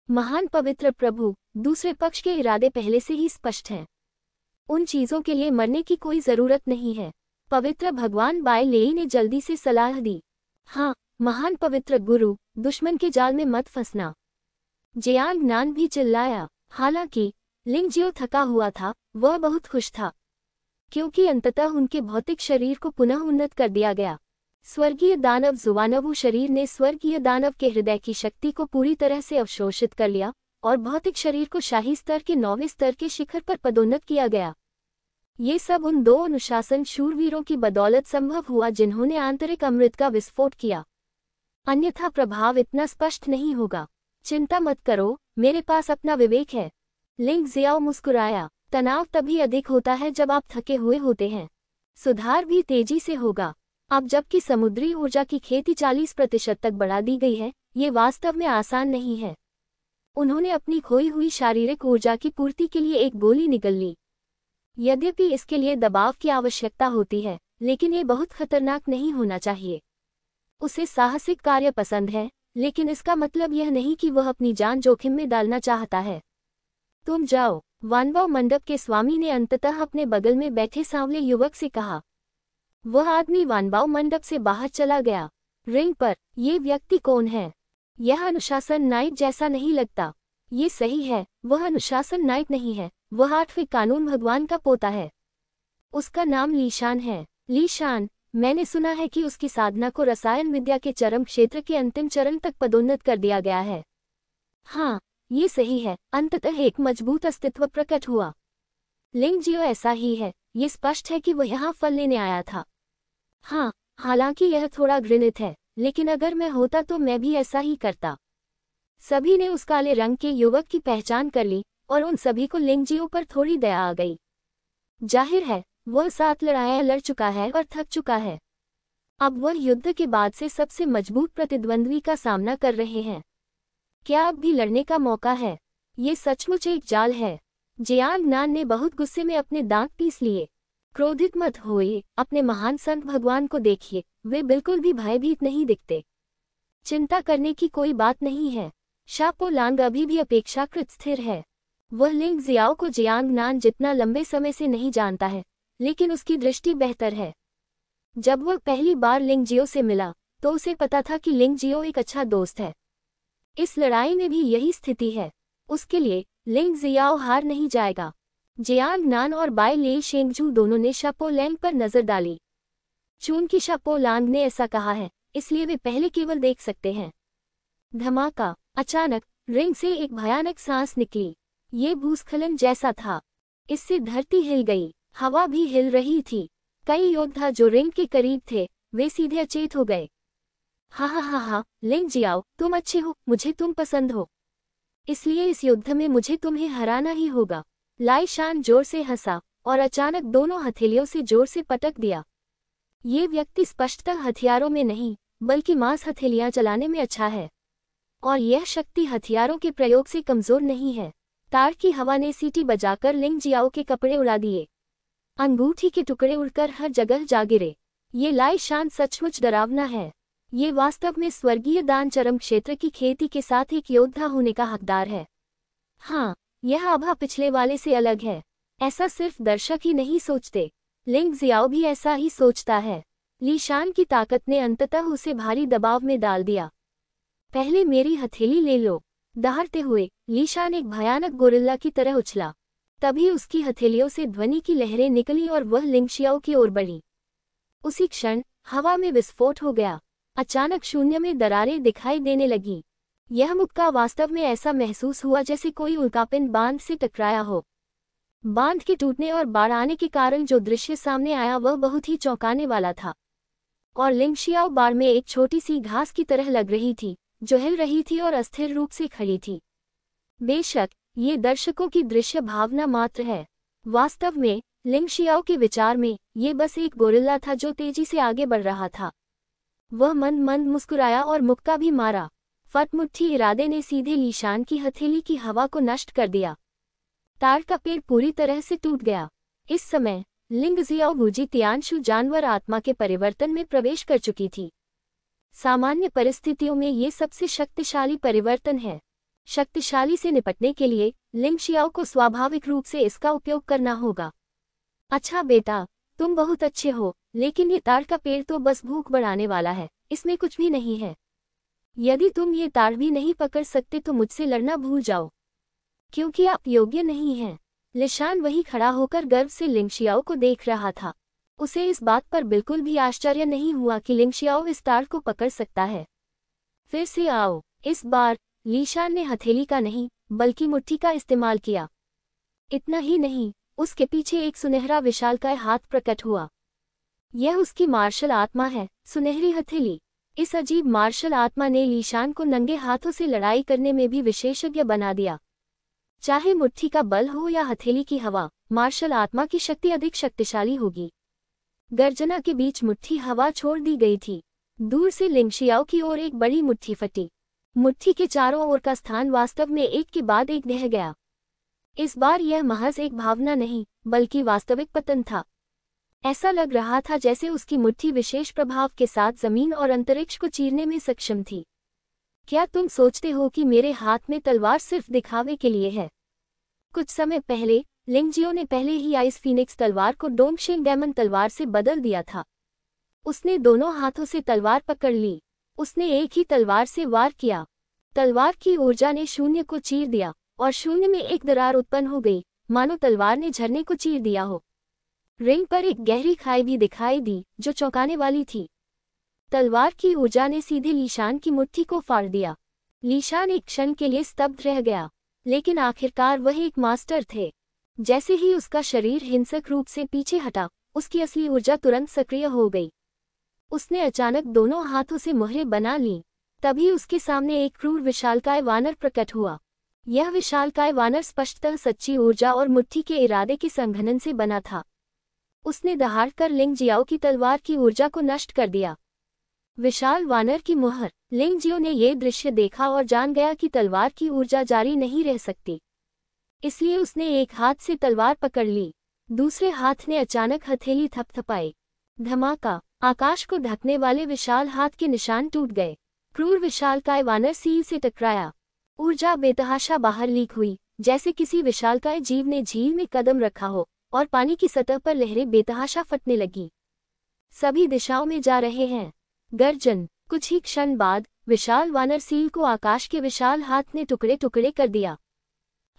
महान पवित्र प्रभु, दूसरे पक्ष के इरादे पहले से ही स्पष्ट हैं। उन चीजों के लिए मरने की कोई जरूरत नहीं है। पवित्र भगवान बाय लेई ने जल्दी से सलाह दी। हाँ, महान पवित्र गुरु, दुश्मन के जाल में मत फंसना। जियांग नान भी चिल्लाया। हालांकि लिंग जियो थका हुआ था, वह बहुत खुश था क्योंकि अंततः उनके भौतिक शरीर को पुनः उन्नत कर दिया गया। स्वर्गीय दानव जुवानवु शरीर ने स्वर्गीय दानव के हृदय की शक्ति को पूरी तरह से अवशोषित कर लिया और भौतिक शरीर को शाही स्तर के 9वें स्तर के शिखर पर पदोन्नत किया गया। ये सब उन 2 अनुशासन शूरवीरों की बदौलत संभव हुआ जिन्होंने आंतरिक अमृत का विस्फोट किया, अन्यथा प्रभाव इतना स्पष्ट नहीं होगा। चिंता मत करो, मेरे पास अपना विवेक है। लिंग जियाओ मुस्कुराया। तनाव तभी अधिक होता है जब आप थके हुए होते हैं। सुधार भी तेजी से होगा। अब जबकि समुद्री ऊर्जा की खेती 40% तक बढ़ा दी गई है, ये वास्तव में आसान नहीं है। उन्होंने अपनी खोई हुई शारीरिक ऊर्जा की पूर्ति के लिए एक गोली निगल ली। यद्यपि इसके लिए दबाव की आवश्यकता होती है, लेकिन ये बहुत खतरनाक नहीं होना चाहिए। उसे साहसिक कार्य पसंद है, लेकिन इसका मतलब यह नहीं कि वह अपनी जान जोखिम में डालना चाहता है। तुम जाओ, वानबाओ मंडप के स्वामी ने अंततः अपने बगल में बैठे सांवले युवक से कहा। वह आदमी वानबाओ मंडप से बाहर चला गया। रिंग पर, ये व्यक्ति कौन है? यह अनुशासन नाइट जैसा नहीं लगता। ये सही है, वह अनुशासन नाइट नहीं है, वह 8वें कानून भगवान का पोता है। उसका नाम लीशान है। लीशान, मैंने सुना है कि उसकी साधना को रसायन विद्या के चरम क्षेत्र के अंतिम चरण तक पदोन्नत कर दिया गया है। हाँ, ये सही है। अंततः एक मजबूत अस्तित्व प्रकट हुआ। लिंग जियो ऐसा ही है। ये स्पष्ट है कि वह यहाँ फल लेने आया था। हाँ, हालांकि यह थोड़ा घृणित है, लेकिन अगर मैं होता तो मैं भी ऐसा ही करता। सभी ने उस काले रंग के युवक की पहचान कर ली और उन सभी को लिंगजियो पर थोड़ी दया आ गई। जाहिर है वह 7 लड़ाइयां लड़ चुका है और थक चुका है। अब वह युद्ध के बाद से सबसे मजबूत प्रतिद्वंद्वी का सामना कर रहे हैं। क्या अब भी लड़ने का मौका है? ये सचमुच एक जाल है। जियांग नान ने बहुत गुस्से में अपने दांत पीस लिए। क्रोधित मत होइए, अपने महान संत भगवान को देखिए, वे बिल्कुल भी भयभीत नहीं दिखते। चिंता करने की कोई बात नहीं है। शापो लांग अभी भी अपेक्षाकृत स्थिर है। वह लिंग जियाओ को जियांग नान जितना लंबे समय से नहीं जानता है, लेकिन उसकी दृष्टि बेहतर है। जब वह पहली बार लिंग जियो से मिला तो उसे पता था कि लिंग जियो एक अच्छा दोस्त है। इस लड़ाई में भी यही स्थिति है। उसके लिए लिंग जियाओ हार नहीं जाएगा। जियांग नान और बाय ले शेंगजू दोनों ने शापो लैंग पर नजर डाली। चूंकि शापो लांग ने ऐसा कहा है, इसलिए वे पहले केवल देख सकते हैं। धमाका! अचानक रिंग से एक भयानक सांस निकली। ये भूस्खलन जैसा था। इससे धरती हिल गई, हवा भी हिल रही थी। कई योद्धा जो रिंग के करीब थे वे सीधे अचेत हो गए। हा, लिंग जियाओ, तुम अच्छे हो, मुझे तुम पसंद हो, इसलिए इस युद्ध में मुझे तुम्हें हराना ही होगा। लाई शान जोर से हंसा और अचानक दोनों हथेलियों से जोर से पटक दिया। ये व्यक्ति स्पष्टतः हथियारों में नहीं बल्कि मांस हथेलियां चलाने में अच्छा है, और यह शक्ति हथियारों के प्रयोग से कमजोर नहीं है। तार की हवा ने सीटी बजाकर लिंग जियाओ के कपड़े उड़ा दिए। अंगूठी के टुकड़े उड़कर हर जगह जा गिरे। ये लाई शान सचमुच डरावना है। ये वास्तव में स्वर्गीय दान चरम क्षेत्र की खेती के साथ एक योद्धा होने का हकदार है। हाँ, यह आभा पिछले वाले से अलग है। ऐसा सिर्फ दर्शक ही नहीं सोचते, लिंग जियाओ भी ऐसा ही सोचता है। लीशान की ताकत ने अंततः उसे भारी दबाव में डाल दिया। पहले मेरी हथेली ले लो। दहाड़ते हुए लीशान एक भयानक गोरिल्ला की तरह उछला। तभी उसकी हथेलियों से ध्वनि की लहरें निकली और वह लिंग जियाओ की ओर बढ़ी। उसी क्षण हवा में विस्फोट हो गया। अचानक शून्य में दरारें दिखाई देने लगीं। यह मुक्का वास्तव में ऐसा महसूस हुआ जैसे कोई उल्कापिंड बांध से टकराया हो। बांध के टूटने और बाढ़ आने के कारण जो दृश्य सामने आया वह बहुत ही चौंकाने वाला था। और लिंग जियाओ बाढ़ में एक छोटी सी घास की तरह लग रही थी, जो हिल रही थी और अस्थिर रूप से खड़ी थी। बेशक ये दर्शकों की दृश्य भावना मात्र है। वास्तव में लिंग जियाओ के विचार में ये बस एक गोरिल्ला था जो तेजी से आगे बढ़ रहा था। वह मंद मंद मुस्कुराया और मुक्का भी मारा। फटमुट्ठी इरादे ने सीधे लीशान की हथेली की हवा को नष्ट कर दिया। तार का पेड़ पूरी तरह से टूट गया। इस समय लिंग जियाओ वूजी तियानशु जानवर आत्मा के परिवर्तन में प्रवेश कर चुकी थी। सामान्य परिस्थितियों में ये सबसे शक्तिशाली परिवर्तन है। शक्तिशाली से निपटने के लिए लिंग जियाओ को स्वाभाविक रूप से इसका उपयोग करना होगा। अच्छा बेटा, तुम बहुत अच्छे हो, लेकिन ये ताड़ का पेड़ तो बस भूख बढ़ाने वाला है, इसमें कुछ भी नहीं है। यदि तुम ये ताड़ भी नहीं पकड़ सकते तो मुझसे लड़ना भूल जाओ, क्योंकि आप योग्य नहीं हैं। लिशान वहीं खड़ा होकर गर्व से लिंग जियाओ को देख रहा था। उसे इस बात पर बिल्कुल भी आश्चर्य नहीं हुआ कि लिंग जियाओ इस ताड़ को पकड़ सकता है। फिर से आओ। इस बार लीशान ने हथेली का नहीं बल्कि मुट्ठी का इस्तेमाल किया। इतना ही नहीं, उसके पीछे एक सुनहरा विशालकाय हाथ प्रकट हुआ। यह उसकी मार्शल आत्मा है, सुनहरी हथेली। इस अजीब मार्शल आत्मा ने लीशान को नंगे हाथों से लड़ाई करने में भी विशेषज्ञ बना दिया। चाहे मुट्ठी का बल हो या हथेली की हवा, मार्शल आत्मा की शक्ति अधिक शक्तिशाली होगी। गर्जना के बीच मुट्ठी हवा छोड़ दी गई थी। दूर से लिंग जियाओ की ओर एक बड़ी मुट्ठी फटी। मुट्ठी के चारों ओर का स्थान वास्तव में एक के बाद एक ढह गया। इस बार यह महज एक भावना नहीं बल्कि वास्तविक पतन था। ऐसा लग रहा था जैसे उसकी मुट्ठी विशेष प्रभाव के साथ जमीन और अंतरिक्ष को चीरने में सक्षम थी। क्या तुम सोचते हो कि मेरे हाथ में तलवार सिर्फ दिखावे के लिए है? कुछ समय पहले लिंग जियो ने पहले ही आइस फीनिक्स तलवार को डोंगशेंग डेमन तलवार से बदल दिया था। उसने दोनों हाथों से तलवार पकड़ ली। उसने एक ही तलवार से वार किया। तलवार की ऊर्जा ने शून्य को चीर दिया और शून्य में एक दरार उत्पन्न हो गई, मानो तलवार ने झरने को चीर दिया हो। रिंग पर एक गहरी खाई भी दिखाई दी जो चौंकाने वाली थी। तलवार की ऊर्जा ने सीधे लीशान की मुट्ठी को फाड़ दिया। लीशान एक क्षण के लिए स्तब्ध रह गया, लेकिन आखिरकार वह एक मास्टर थे। जैसे ही उसका शरीर हिंसक रूप से पीछे हटा, उसकी असली ऊर्जा तुरंत सक्रिय हो गई। उसने अचानक दोनों हाथों से मुहरें बना लीं। तभी उसके सामने एक क्रूर विशालकाय वानर प्रकट हुआ। यह विशालकाय वानर स्पष्टतः सच्ची ऊर्जा और मुट्ठी के इरादे के संघनन से बना था। उसने दहाड़कर लिंग जियाओ की तलवार की ऊर्जा को नष्ट कर दिया। विशाल वानर की मुहर। लिंग जियो ने यह दृश्य देखा और जान गया कि तलवार की ऊर्जा जारी नहीं रह सकती। इसलिए उसने एक हाथ से तलवार पकड़ ली, दूसरे हाथ ने अचानक हथेली थपथपाई। धमाका! आकाश को ढकने वाले विशाल हाथ के निशान टूट गए। क्रूर विशालकाय वानर सील से टकराया। ऊर्जा बेतहाशा बाहर लीक हुई, जैसे किसी विशालकाय जीव ने झील में कदम रखा हो और पानी की सतह पर लहरें बेतहाशा फटने लगी। सभी दिशाओं में जा रहे हैं। गर्जन! कुछ ही क्षण बाद विशाल वानर सील को आकाश के विशाल हाथ ने टुकड़े टुकड़े कर दिया।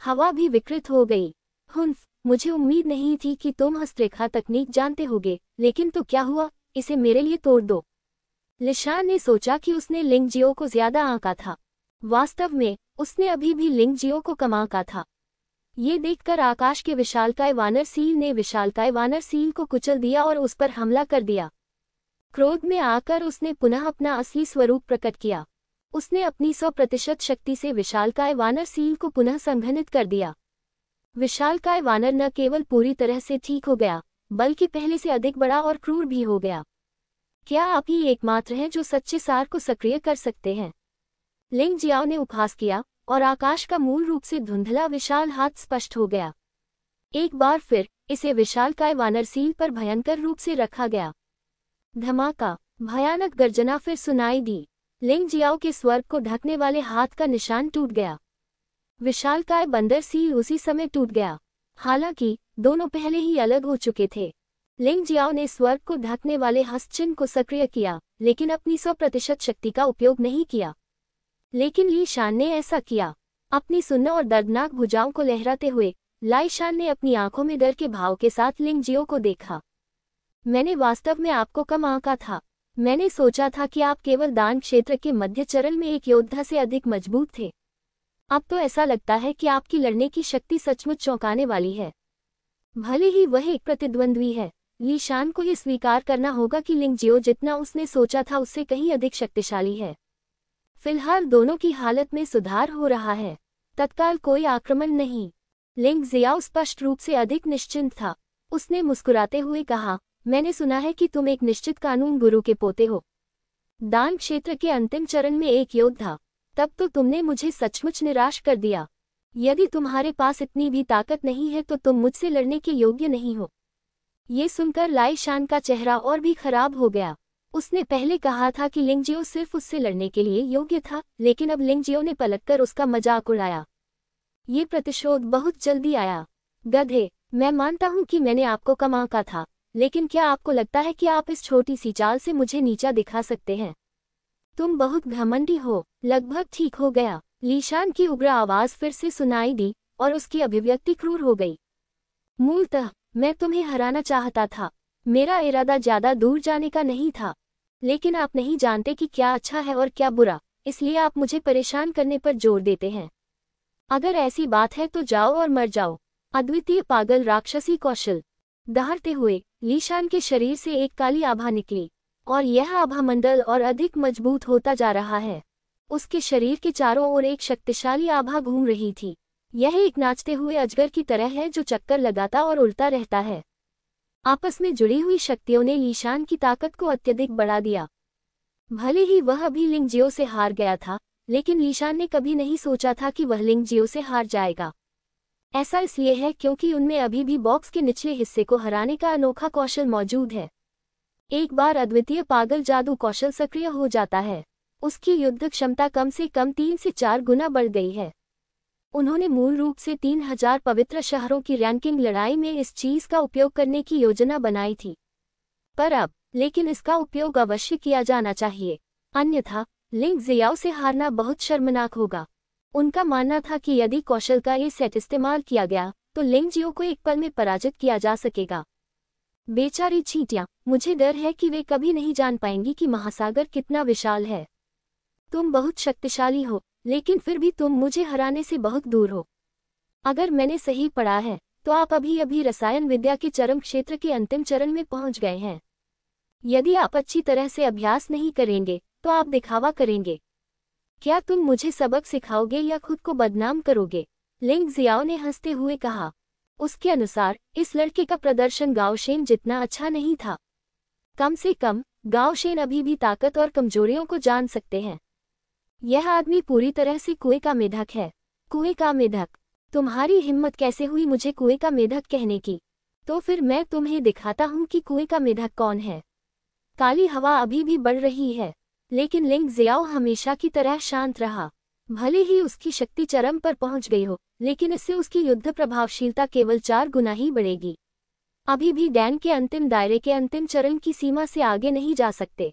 हवा भी विकृत हो गई। हुन्फ! मुझे उम्मीद नहीं थी कि तुम हस्तरेखा तकनीक जानते होगे, लेकिन तो क्या हुआ, इसे मेरे लिए तोड़ दो। लिशान ने सोचा कि उसने लिंग जियो को ज्यादा आंका था। वास्तव में उसने अभी भी लिंग जियो को कम आंका था। ये देखकर आकाश के विशालकाय वानर सील ने विशालकाय वानर सील को कुचल दिया और उस पर हमला कर दिया। क्रोध में आकर उसने पुनः अपना असली स्वरूप प्रकट किया। उसने अपनी 100% शक्ति से विशालकाय वानर सील को पुनः संघनित कर दिया। विशालकाय वानर न केवल पूरी तरह से ठीक हो गया, बल्कि पहले से अधिक बड़ा और क्रूर भी हो गया। क्या आप ही एकमात्र हैं जो सच्चे सार को सक्रिय कर सकते हैं? लिंग जियाओ ने उपहास किया और आकाश का मूल रूप से धुंधला विशाल हाथ स्पष्ट हो गया। एक बार फिर इसे विशालकाय वानर सील पर भयंकर रूप से रखा गया। धमाका! भयानक गर्जना फिर सुनाई दी। लिंग जियाओ के स्वर्ग को ढकने वाले हाथ का निशान टूट गया। विशालकाय बंदर सील उसी समय टूट गया। हालांकि दोनों पहले ही अलग हो चुके थे। लिंग जियाओ ने स्वर्ग को ढकने वाले हस्तचिन्ह को सक्रिय किया, लेकिन अपनी 100% शक्ति का उपयोग नहीं किया। लेकिन ली शान ने ऐसा किया। अपनी सुन्न और दर्दनाक भुजाओं को लहराते हुए लाई शान ने अपनी आंखों में डर के भाव के साथ लिंग जियो को देखा। मैंने वास्तव में आपको कम आंका था। मैंने सोचा था कि आप केवल दान क्षेत्र के मध्य चरण में एक योद्धा से अधिक मजबूत थे। अब तो ऐसा लगता है कि आपकी लड़ने की शक्ति सचमुच चौंकाने वाली है। भले ही वह एक प्रतिद्वंद्वी है, ली शान को ये स्वीकार करना होगा कि लिंग जियो जितना उसने सोचा था उससे कहीं अधिक शक्तिशाली है। फिलहाल दोनों की हालत में सुधार हो रहा है। तत्काल कोई आक्रमण नहीं। लिंग जियाओ स्पष्ट रूप से अधिक निश्चिंत था। उसने मुस्कुराते हुए कहा, मैंने सुना है कि तुम एक निश्चित कानून गुरु के पोते हो। दान क्षेत्र के अंतिम चरण में एक योद्धा। तब तो तुमने मुझे सचमुच निराश कर दिया। यदि तुम्हारे पास इतनी भी ताकत नहीं है तो तुम मुझसे लड़ने के योग्य नहीं हो। ये सुनकर लाई शान का चेहरा और भी खराब हो गया। उसने पहले कहा था कि लिंग जियो सिर्फ उससे लड़ने के लिए योग्य था, लेकिन अब लिंग जियो ने पलटकर उसका मजाक उड़ाया। ये प्रतिशोध बहुत जल्दी आया। गधे! मैं मानता हूं कि मैंने आपको कम आंका था, लेकिन क्या आपको लगता है कि आप इस छोटी सी चाल से मुझे नीचा दिखा सकते हैं? तुम बहुत घमंडी हो। लगभग ठीक हो गया। लीशान की उग्र आवाज फिर से सुनाई दी और उसकी अभिव्यक्ति क्रूर हो गई। मूलतः मैं तुम्हें हराना चाहता था। मेरा इरादा ज्यादा दूर जाने का नहीं था, लेकिन आप नहीं जानते कि क्या अच्छा है और क्या बुरा, इसलिए आप मुझे परेशान करने पर जोर देते हैं। अगर ऐसी बात है तो जाओ और मर जाओ। अद्वितीय पागल राक्षसी कौशल। दहाड़ते हुए लीशान के शरीर से एक काली आभा निकली और यह आभा मंडल और अधिक मजबूत होता जा रहा है। उसके शरीर के चारों ओर एक शक्तिशाली आभा घूम रही थी। यह एक नाचते हुए अजगर की तरह है जो चक्कर लगाता और उल्टा रहता है। आपस में जुड़ी हुई शक्तियों ने लीशान की ताकत को अत्यधिक बढ़ा दिया। भले ही वह अभी लिंग जियो से हार गया था, लेकिन लीशान ने कभी नहीं सोचा था कि वह लिंग जियो से हार जाएगा। ऐसा इसलिए है क्योंकि उनमें अभी भी बॉक्स के निचले हिस्से को हराने का अनोखा कौशल मौजूद है। एक बार अद्वितीय पागल जादू कौशल सक्रिय हो जाता है, उसकी युद्ध क्षमता कम से कम 3 से 4 गुना बढ़ गई है। उन्होंने मूल रूप से 3000 पवित्र शहरों की रैंकिंग लड़ाई में इस चीज का उपयोग करने की योजना बनाई थी। पर अब लेकिन इसका उपयोग अवश्य किया जाना चाहिए, अन्यथा लिंग जियाओ से हारना बहुत शर्मनाक होगा। उनका मानना था कि यदि कौशल का ये सेट इस्तेमाल किया गया तो लिंग जियो को एक पल में पराजित किया जा सकेगा। बेचारी चींटियां, मुझे डर है कि वे कभी नहीं जान पाएंगी कि महासागर कितना विशाल है। तुम बहुत शक्तिशाली हो, लेकिन फिर भी तुम मुझे हराने से बहुत दूर हो। अगर मैंने सही पढ़ा है तो आप अभी अभी रसायन विद्या के चरम क्षेत्र के अंतिम चरण में पहुंच गए हैं। यदि आप अच्छी तरह से अभ्यास नहीं करेंगे तो आप दिखावा करेंगे। क्या तुम मुझे सबक सिखाओगे या खुद को बदनाम करोगे? लिंग जियाओ ने हंसते हुए कहा। उसके अनुसार इस लड़के का प्रदर्शन गाओ शेन जितना अच्छा नहीं था। कम से कम गाओ शेन अभी भी ताकत और कमजोरियों को जान सकते हैं। यह आदमी पूरी तरह से कुएं का मेढक है। कुएं का मेढक? तुम्हारी हिम्मत कैसे हुई मुझे कुएं का मेढक कहने की? तो फिर मैं तुम्हें दिखाता हूं कि कुएं का मेढक कौन है। काली हवा अभी भी बढ़ रही है, लेकिन लिंग जियाओ हमेशा की तरह शांत रहा। भले ही उसकी शक्ति चरम पर पहुंच गई हो, लेकिन इससे उसकी युद्ध प्रभावशीलता केवल 4 गुना ही बढ़ेगी। अभी भी डैन के अंतिम दायरे के अंतिम चरण की सीमा से आगे नहीं जा सकते।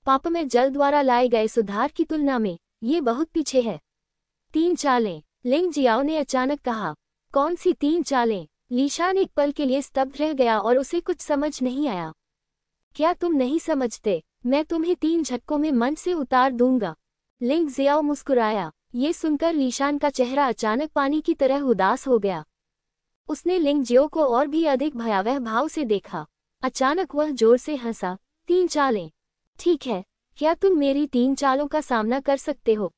पाप में जल द्वारा लाए गए सुधार की तुलना में ये बहुत पीछे है। 3 चालें, लिंग जियाओ ने अचानक कहा। कौन सी 3 चालें? लीशान एक पल के लिए स्तब्ध रह गया और उसे कुछ समझ नहीं आया। क्या तुम नहीं समझते? मैं तुम्हें 3 झटकों में मंच से उतार दूंगा। लिंग जियाओ मुस्कुराया। ये सुनकर लीशान का चेहरा अचानक पानी की तरह उदास हो गया। उसने लिंग जियो को और भी अधिक भयावह भाव से देखा। अचानक वह जोर से हंसा। 3 चालें? ठीक है, क्या तुम मेरी 3 चालों का सामना कर सकते हो?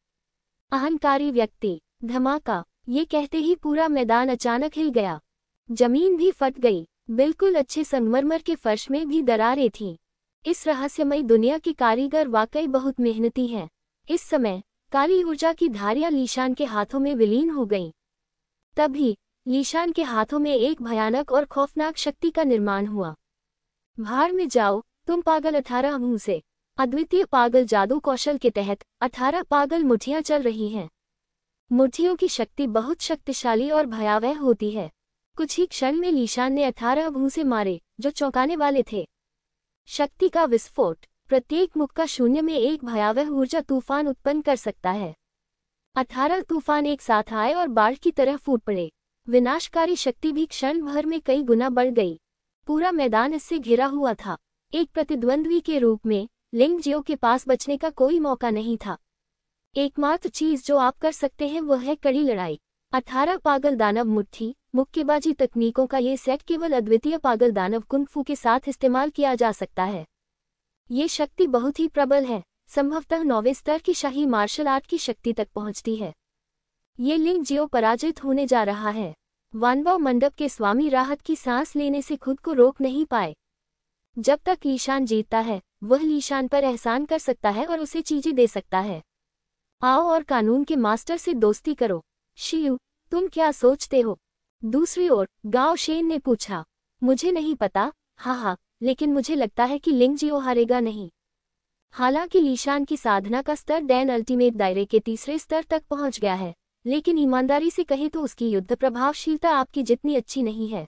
अहंकारी व्यक्ति। धमाका। ये कहते ही पूरा मैदान अचानक हिल गया। जमीन भी फट गई। बिल्कुल अच्छे संगमरमर के फर्श में भी दरारें थीं। इस रहस्यमयी दुनिया के कारीगर वाकई बहुत मेहनती हैं। इस समय काली ऊर्जा की धारियां लीशान के हाथों में विलीन हो गईं। तभी लीशान के हाथों में एक भयानक और खौफनाक शक्ति का निर्माण हुआ। भाड़ में जाओ तुम पागल 18 मुंह से। अद्वितीय पागल जादू कौशल के तहत 18 पागल मुठियां चल रही हैं। मुठियों की शक्ति बहुत शक्तिशाली और भयावह होती है। कुछ ही क्षण में लीशान ने 18 भूसे मारे जो चौंकाने वाले थे। शक्ति का विस्फोट। प्रत्येक मुख का शून्य में एक भयावह ऊर्जा तूफान उत्पन्न कर सकता है। 18 तूफान एक साथ आए और बाढ़ की तरह फूट पड़े। विनाशकारी शक्ति भी क्षण भर में कई गुना बढ़ गई। पूरा मैदान इससे घिरा हुआ था। एक प्रतिद्वंद्वी के रूप में लिंग जियो के पास बचने का कोई मौका नहीं था। एकमात्र चीज जो आप कर सकते हैं वह है कड़ी लड़ाई। 18 पागल दानव मुट्ठी मुक्केबाजी तकनीकों का ये सेट केवल अद्वितीय पागल दानव कुंग-फू के साथ इस्तेमाल किया जा सकता है। ये शक्ति बहुत ही प्रबल है, संभवतः 9वें स्तर की शाही मार्शल आर्ट की शक्ति तक पहुंचती है। ये लिंग जियो पराजित होने जा रहा है। वानबाओ मंडप के स्वामी राहत की सांस लेने से खुद को रोक नहीं पाए। जब तक लीशान जीतता है वह लीशान पर एहसान कर सकता है और उसे चीजें दे सकता है। आओ और कानून के मास्टर से दोस्ती करो। शियू, तुम क्या सोचते हो? दूसरी ओर गाओ शेन ने पूछा। मुझे नहीं पता, हाँ, लेकिन मुझे लगता है कि लिंग जियो हारेगा नहीं। हालांकि लीशान की साधना का स्तर डैन अल्टीमेट दायरे के 3रे स्तर तक पहुंच गया है, लेकिन ईमानदारी से कहें तो उसकी युद्ध प्रभावशीलता आपकी जितनी अच्छी नहीं है।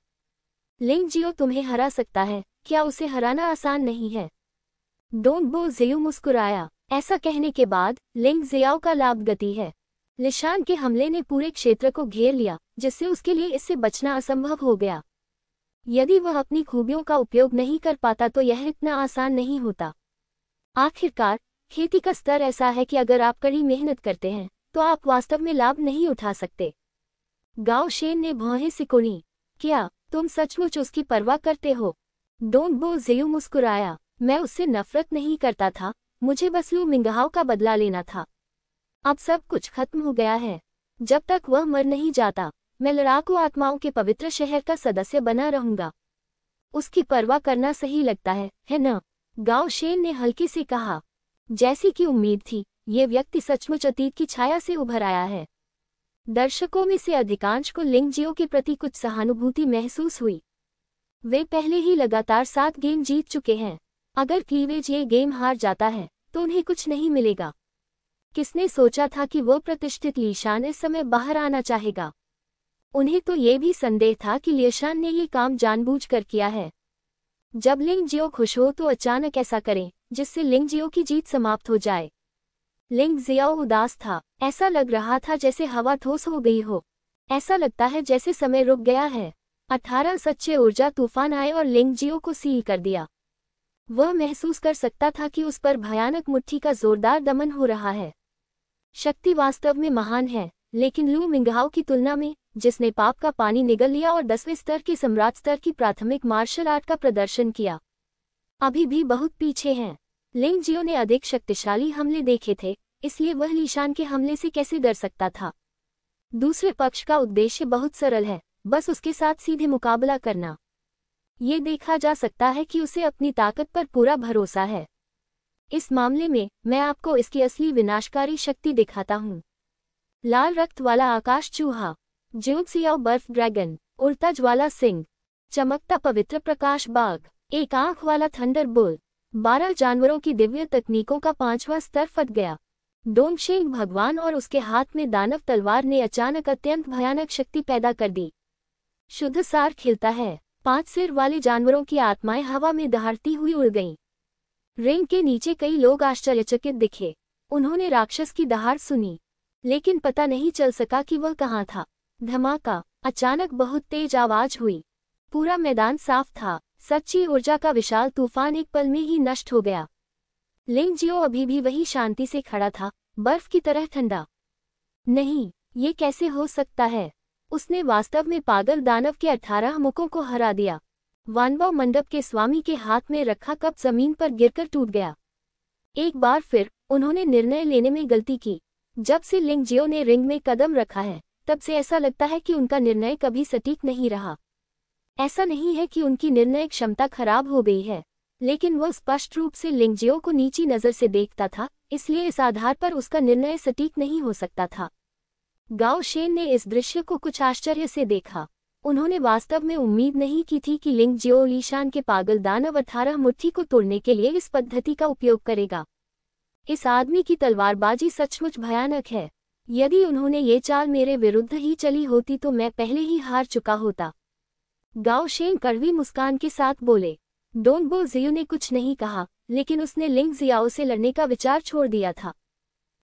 लिंग जियो तुम्हें हरा सकता है, क्या उसे हराना आसान नहीं है? डोंग बो जियो मुस्कुराया। ऐसा कहने के बाद लिंग जियाओ का लाभ गति है। लीशान के हमले ने पूरे क्षेत्र को घेर लिया, जिससे उसके लिए इससे बचना असंभव हो गया। यदि वह अपनी खूबियों का उपयोग नहीं कर पाता तो यह इतना आसान नहीं होता। आखिरकार खेती का स्तर ऐसा है कि अगर आप कड़ी मेहनत करते हैं तो आप वास्तव में लाभ नहीं उठा सकते। गाओ शेन ने भौहें सिकोड़ी। क्या तुम सचमुच उसकी परवाह करते हो? डोंग बो जियो मुस्कुराया। मैं उससे नफरत नहीं करता था, मुझे बस लू मिंगहाओ का बदला लेना था। अब सब कुछ खत्म हो गया है। जब तक वह मर नहीं जाता मैं लड़ाकू आत्माओं के पवित्र शहर का सदस्य बना रहूंगा। उसकी परवाह करना सही लगता है न? गाओ शेन ने हल्के से कहा। जैसी कि उम्मीद थी, ये व्यक्ति सचमुच अतीत की छाया से उभर आया है। दर्शकों में से अधिकांश को लिंग जियो के प्रति कुछ सहानुभूति महसूस हुई। वे पहले ही लगातार 7 गेम जीत चुके हैं। अगर क्लीवेज ये गेम हार जाता है तो उन्हें कुछ नहीं मिलेगा। किसने सोचा था कि वो प्रतिष्ठित लीशान इस समय बाहर आना चाहेगा? उन्हें तो ये भी संदेह था कि लीशान ने ये काम जानबूझकर किया है। जब लिंग जियो खुश हो तो अचानक ऐसा करें जिससे लिंग जियो की जीत समाप्त हो जाए। लिंग जियाओ उदास था। ऐसा लग रहा था जैसे हवा ठोस हो गई हो। ऐसा लगता है जैसे समय रुक गया है। 18 सच्चे ऊर्जा तूफान आए और लिंग जियो को सील कर दिया। वह महसूस कर सकता था कि उस पर भयानक मुट्ठी का जोरदार दमन हो रहा है। शक्ति वास्तव में महान है, लेकिन लू मिंगहाओ की तुलना में, जिसने पाप का पानी निगल लिया और 10वें स्तर के सम्राट स्तर की प्राथमिक मार्शल आर्ट का प्रदर्शन किया, अभी भी बहुत पीछे हैं। लिंग जियो ने अधिक शक्तिशाली हमले देखे थे, इसलिए वह लीशान के हमले से कैसे डर सकता था। दूसरे पक्ष का उद्देश्य बहुत सरल है, बस उसके साथ सीधे मुकाबला करना। ये देखा जा सकता है कि उसे अपनी ताकत पर पूरा भरोसा है। इस मामले में मैं आपको इसकी असली विनाशकारी शक्ति दिखाता हूँ। लाल रक्त वाला आकाश चूहा, ज्योत्सियाओ बर्फ ड्रैगन, उड़ता ज्वाला सिंह, चमकता पवित्र प्रकाश बाघ, एक आंख वाला थंडर बुल। 12 जानवरों की दिव्य तकनीकों का 5वां स्तर फट गया। डोंगशेंग भगवान और उसके हाथ में दानव तलवार ने अचानक अत्यंत भयानक शक्ति पैदा कर दी। शुद्ध सार खिलता है। 5 सिर वाले जानवरों की आत्माएं हवा में दहाड़ती हुई उड़ गईं। रिंग के नीचे कई लोग आश्चर्यचकित दिखे। उन्होंने राक्षस की दहाड़ सुनी, लेकिन पता नहीं चल सका कि वह कहाँ था। धमाका! अचानक बहुत तेज आवाज हुई। पूरा मैदान साफ था। सच्ची ऊर्जा का विशाल तूफान एक पल में ही नष्ट हो गया। लिंग जियो अभी भी वही शांति से खड़ा था, बर्फ की तरह ठंडा। नहीं, ये कैसे हो सकता है? उसने वास्तव में पागल दानव के 18 मुखों को हरा दिया। वानबाओ मंडप के स्वामी के हाथ में रखा कप जमीन पर गिरकर टूट गया। एक बार फिर उन्होंने निर्णय लेने में गलती की। जब से लिंग जियो ने रिंग में कदम रखा है, तब से ऐसा लगता है कि उनका निर्णय कभी सटीक नहीं रहा। ऐसा नहीं है कि उनकी निर्णय क्षमता खराब हो गई है, लेकिन वह स्पष्ट रूप से लिंग जियो को नीची नज़र से देखता था, इसलिए इस आधार पर उसका निर्णय सटीक नहीं हो सकता था। गाओ शेन ने इस दृश्य को कुछ आश्चर्य से देखा। उन्होंने वास्तव में उम्मीद नहीं की थी कि लिंग जियो लीशान के पागल दानव 18 मुट्ठी को तोड़ने के लिए इस पद्धति का उपयोग करेगा। इस आदमी की तलवारबाजी सचमुच भयानक है। यदि उन्होंने ये चाल मेरे विरुद्ध ही चली होती तो मैं पहले ही हार चुका होता। गाओ शेन कड़वी मुस्कान के साथ बोले। डोंगबो जियो ने कुछ नहीं कहा, लेकिन उसने लिंग जियाओ से लड़ने का विचार छोड़ दिया था।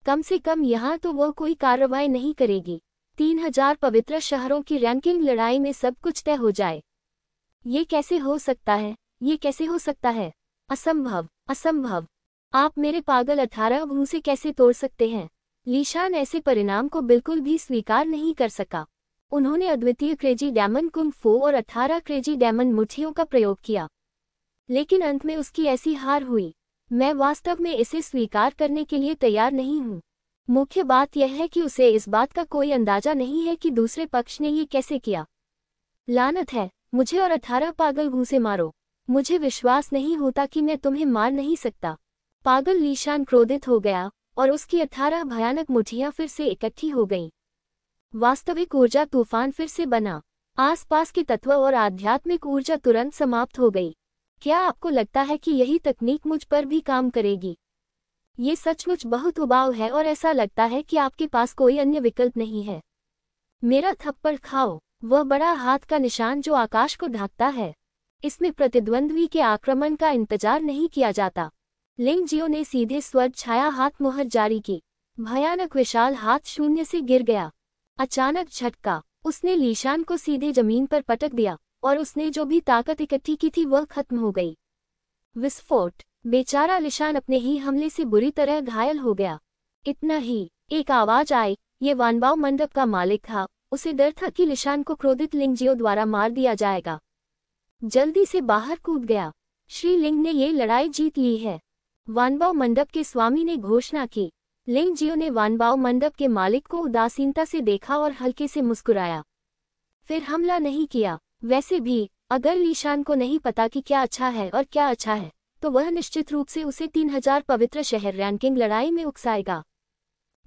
कम से कम यहाँ तो वह कोई कार्रवाई नहीं करेगी। 3000 पवित्र शहरों की रैंकिंग लड़ाई में सब कुछ तय हो जाए। ये कैसे हो सकता है? ये कैसे हो सकता है? असंभव, असंभव। आप मेरे पागल 18 भूसे कैसे तोड़ सकते हैं? लीशान ऐसे परिणाम को बिल्कुल भी स्वीकार नहीं कर सका। उन्होंने अद्वितीय क्रेजी डायमंड कुंग फू और 18 क्रेजी डायमंड मुट्ठियों का प्रयोग किया, लेकिन अंत में उसकी ऐसी हार हुई। मैं वास्तव में इसे स्वीकार करने के लिए तैयार नहीं हूँ। मुख्य बात यह है कि उसे इस बात का कोई अंदाजा नहीं है कि दूसरे पक्ष ने ये कैसे किया। लानत है, मुझे और 18 पागल भूसे मारो। मुझे विश्वास नहीं होता कि मैं तुम्हें मार नहीं सकता। पागल लीशान क्रोधित हो गया और उसकी 18 भयानक मुट्ठियां फिर से इकट्ठी हो गईं। वास्तविक ऊर्जा तूफान फिर से बना। आसपास के तत्व और आध्यात्मिक ऊर्जा तुरंत समाप्त हो गई। क्या आपको लगता है कि यही तकनीक मुझ पर भी काम करेगी? ये सचमुच बहुत उबाऊ है और ऐसा लगता है कि आपके पास कोई अन्य विकल्प नहीं है। मेरा थप्पड़ खाओ, वह बड़ा हाथ का निशान जो आकाश को ढकता है। इसमें प्रतिद्वंद्वी के आक्रमण का इंतजार नहीं किया जाता। लिंग जियो ने सीधे स्वर्ग छाया हाथ मुहर जारी की। भयानक विशाल हाथ शून्य से गिर गया। अचानक झटका, उसने लीशान को सीधे जमीन पर पटक दिया और उसने जो भी ताकत इकट्ठी की थी वह खत्म हो गई। विस्फोट! बेचारा लीशान अपने ही हमले से बुरी तरह घायल हो गया। इतना ही, एक आवाज आई। ये वानबाओ मंडप का मालिक था। उसे डर था कि लीशान को क्रोधित लिंग जियो द्वारा मार दिया जाएगा। जल्दी से बाहर कूद गया। श्री लिंग ने ये लड़ाई जीत ली है, वानबाओ मंडप के स्वामी ने घोषणा की। लिंग जियो ने वानबाओ मंडप के मालिक को उदासीनता से देखा और हल्के से मुस्कुराया। फिर हमला नहीं किया। वैसे भी अगर लीशान को नहीं पता कि क्या अच्छा है और क्या अच्छा है, तो वह निश्चित रूप से उसे 3000 पवित्र शहर रैंकिंग लड़ाई में उकसाएगा।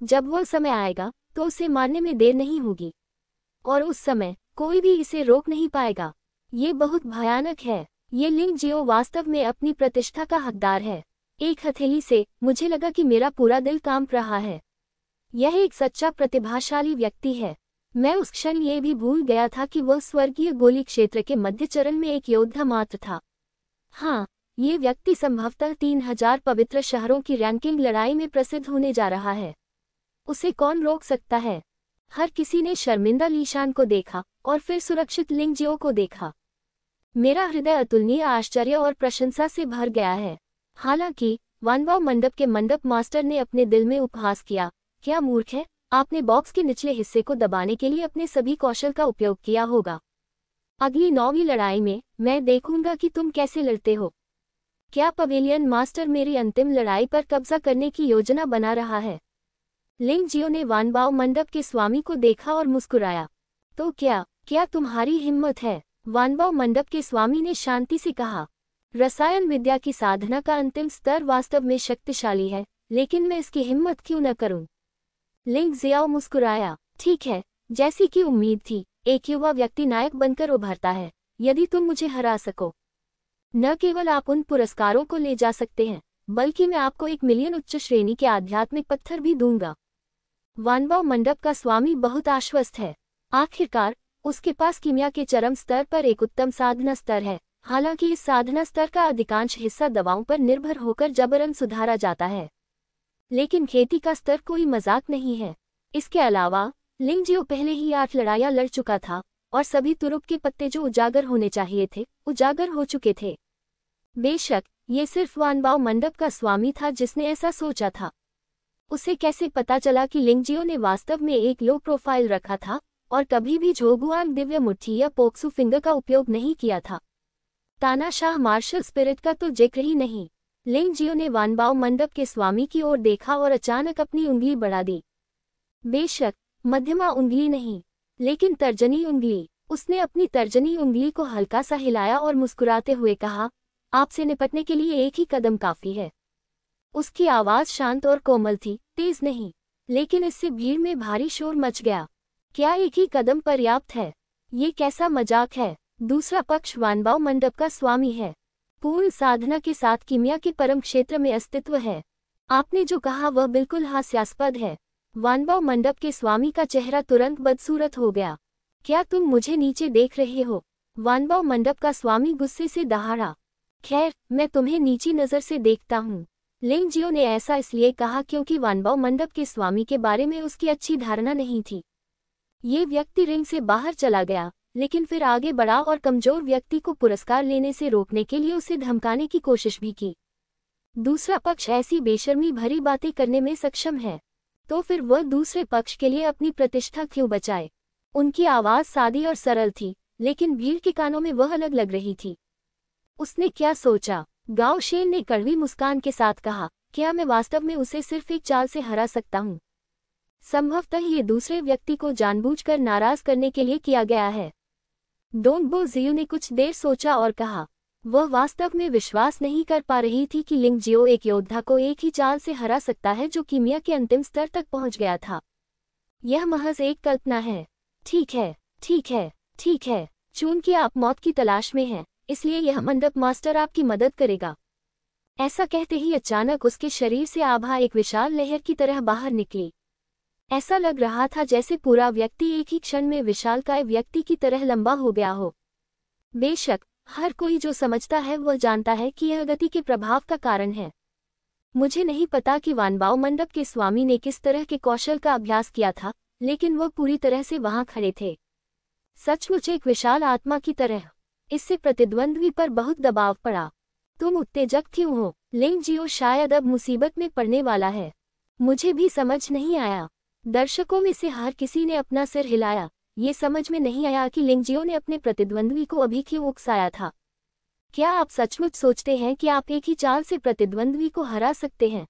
जब वह समय आएगा तो उसे मारने में देर नहीं होगी, और उस समय कोई भी इसे रोक नहीं पाएगा। ये बहुत भयानक है। ये लिंग जियो वास्तव में अपनी प्रतिष्ठा का हकदार है। एक हथेली से मुझे लगा कि मेरा पूरा दिल कांप रहा है। यह एक सच्चा प्रतिभाशाली व्यक्ति है। मैं उस क्षण ये भी भूल गया था कि वह स्वर्गीय गोली क्षेत्र के मध्य चरण में एक योद्धा मात्र था। हाँ, ये व्यक्ति संभवतः 3000 पवित्र शहरों की रैंकिंग लड़ाई में प्रसिद्ध होने जा रहा है। उसे कौन रोक सकता है? हर किसी ने शर्मिंदा लीशान को देखा और फिर सुरक्षित लिंग जियो को देखा। मेरा हृदय अतुलनीय आश्चर्य और प्रशंसा से भर गया है। हालांकि वानबाओ मंडप के मंडप मास्टर ने अपने दिल में उपहास किया, क्या मूर्ख है, आपने बॉक्स के निचले हिस्से को दबाने के लिए अपने सभी कौशल का उपयोग किया होगा। अगली 9वीं लड़ाई में मैं देखूंगा कि तुम कैसे लड़ते हो। क्या पवेलियन मास्टर मेरी अंतिम लड़ाई पर कब्जा करने की योजना बना रहा है? लिंग जियो ने वानबाओ मंडप के स्वामी को देखा और मुस्कुराया। तो क्या तुम्हारी हिम्मत है? वानबाओ मंडप के स्वामी ने शांति से कहा। रसायन विद्या की साधना का अंतिम स्तर वास्तव में शक्तिशाली है, लेकिन मैं इसकी हिम्मत क्यों न करूं? लिंग जियाओ मुस्कुराया। ठीक है, जैसी कि उम्मीद थी, एक युवा व्यक्ति नायक बनकर उभरता है। यदि तुम मुझे हरा सको, न केवल आप उन पुरस्कारों को ले जा सकते हैं, बल्कि मैं आपको 1 मिलियन उच्च श्रेणी के आध्यात्मिक पत्थर भी दूंगा। वानबाओ मंडप का स्वामी बहुत आश्वस्त है। आखिरकार उसके पास कीमिया के चरम स्तर पर एक उत्तम साधना स्तर है। हालांकि इस साधना स्तर का अधिकांश हिस्सा दवाओं पर निर्भर होकर जबरन सुधारा जाता है, लेकिन खेती का स्तर कोई मजाक नहीं है। इसके अलावा लिंग जियो पहले ही 8 लड़ाइयां लड़ चुका था और सभी तुरुप के पत्ते जो उजागर होने चाहिए थे, उजागर हो चुके थे। बेशक ये सिर्फ वानबाओ मंडप का स्वामी था जिसने ऐसा सोचा था। उसे कैसे पता चला कि लिंग जियो ने वास्तव में एक लो प्रोफाइल रखा था और कभी भी झोगुआंग दिव्य मुट्ठी या पोक्सू फिंगर का उपयोग नहीं किया था? तानाशाह मार्शल स्पिरिट का तो जिक्र ही नहीं। लिंग जियो ने वानबाओ मंडप के स्वामी की ओर देखा और अचानक अपनी उंगली बढ़ा दी। बेशक मध्यमा उंगली नहीं, लेकिन तर्जनी उंगली। उसने अपनी तर्जनी उंगली को हल्का सा हिलाया और मुस्कुराते हुए कहा, आपसे निपटने के लिए एक ही कदम काफी है। उसकी आवाज शांत और कोमल थी, तेज नहीं, लेकिन इससे भीड़ में भारी शोर मच गया। क्या एक ही कदम पर्याप्त है? ये कैसा मजाक है? दूसरा पक्ष वानबाओ मंडप का स्वामी है। पूर्ण साधना के साथ कीमिया के परम क्षेत्र में अस्तित्व है। आपने जो कहा वह बिल्कुल हास्यास्पद है। वानबाओ मंडप के स्वामी का चेहरा तुरंत बदसूरत हो गया। क्या तुम मुझे नीचे देख रहे हो? वानबाओ मंडप का स्वामी गुस्से से दहाड़ा। खैर, मैं तुम्हें नीची नजर से देखता हूँ। लिंग जियो ने ऐसा इसलिए कहा क्योंकि वानबाओ मंडप के स्वामी के बारे में उसकी अच्छी धारणा नहीं थी। ये व्यक्ति रिंग से बाहर चला गया, लेकिन फिर आगे बढ़ा और कमजोर व्यक्ति को पुरस्कार लेने से रोकने के लिए उसे धमकाने की कोशिश भी की। दूसरा पक्ष ऐसी बेशर्मी भरी बातें करने में सक्षम है, तो फिर वह दूसरे पक्ष के लिए अपनी प्रतिष्ठा क्यों बचाए? उनकी आवाज सादी और सरल थी, लेकिन भीड़ के कानों में वह अलग लग रही थी। उसने क्या सोचा? गाओ शेन ने कड़वी मुस्कान के साथ कहा, क्या मैं वास्तव में उसे सिर्फ एक चाल से हरा सकता हूँ? संभवतः ये दूसरे व्यक्ति को जानबूझकर नाराज करने के लिए किया गया है। डोंगबो जियो ने कुछ देर सोचा और कहा, वह वास्तव में विश्वास नहीं कर पा रही थी कि लिंग जियो एक योद्धा को एक ही चाल से हरा सकता है जो कीमिया के अंतिम स्तर तक पहुंच गया था। यह महज एक कल्पना है। ठीक है, ठीक है, ठीक है। चूंकि आप मौत की तलाश में हैं, इसलिए यह मंडप मास्टर आपकी मदद करेगा। ऐसा कहते ही अचानक उसके शरीर से आभा एक विशाल लहर की तरह बाहर निकली। ऐसा लग रहा था जैसे पूरा व्यक्ति एक ही क्षण में विशालकाय व्यक्ति की तरह लंबा हो गया हो। बेशक हर कोई जो समझता है वह जानता है कि यह गति के प्रभाव का कारण है। मुझे नहीं पता कि वानबाओ मंडप के स्वामी ने किस तरह के कौशल का अभ्यास किया था, लेकिन वह पूरी तरह से वहां खड़े थे, सचमुच एक विशाल आत्मा की तरह। इससे प्रतिद्वंद्वी पर बहुत दबाव पड़ा। तुम उत्तेजक क्यों हो? लिंग जियो शायद अब मुसीबत में पड़ने वाला है। मुझे भी समझ नहीं आया। दर्शकों में से हर किसी ने अपना सिर हिलाया। ये समझ में नहीं आया कि लिंग जियो ने अपने प्रतिद्वंद्वी को अभी क्यों उकसाया था। क्या आप सचमुच सोचते हैं कि आप एक ही चाल से प्रतिद्वंद्वी को हरा सकते हैं?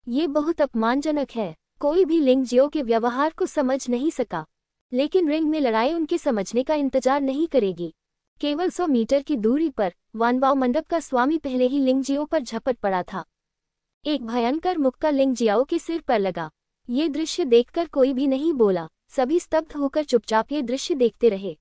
ये बहुत अपमानजनक है। कोई भी लिंग जियो के व्यवहार को समझ नहीं सका, लेकिन रिंग में लड़ाई उनके समझने का इंतजार नहीं करेगी। केवल 100 मीटर की दूरी पर वानबाओ मंडप का स्वामी पहले ही लिंग जियो पर झपट पड़ा था। एक भयंकर मुक्का लिंग जियाओ के सिर पर लगा। ये दृश्य देखकर कोई भी नहीं बोला। सभी स्तब्ध होकर चुपचाप ये दृश्य देखते रहे।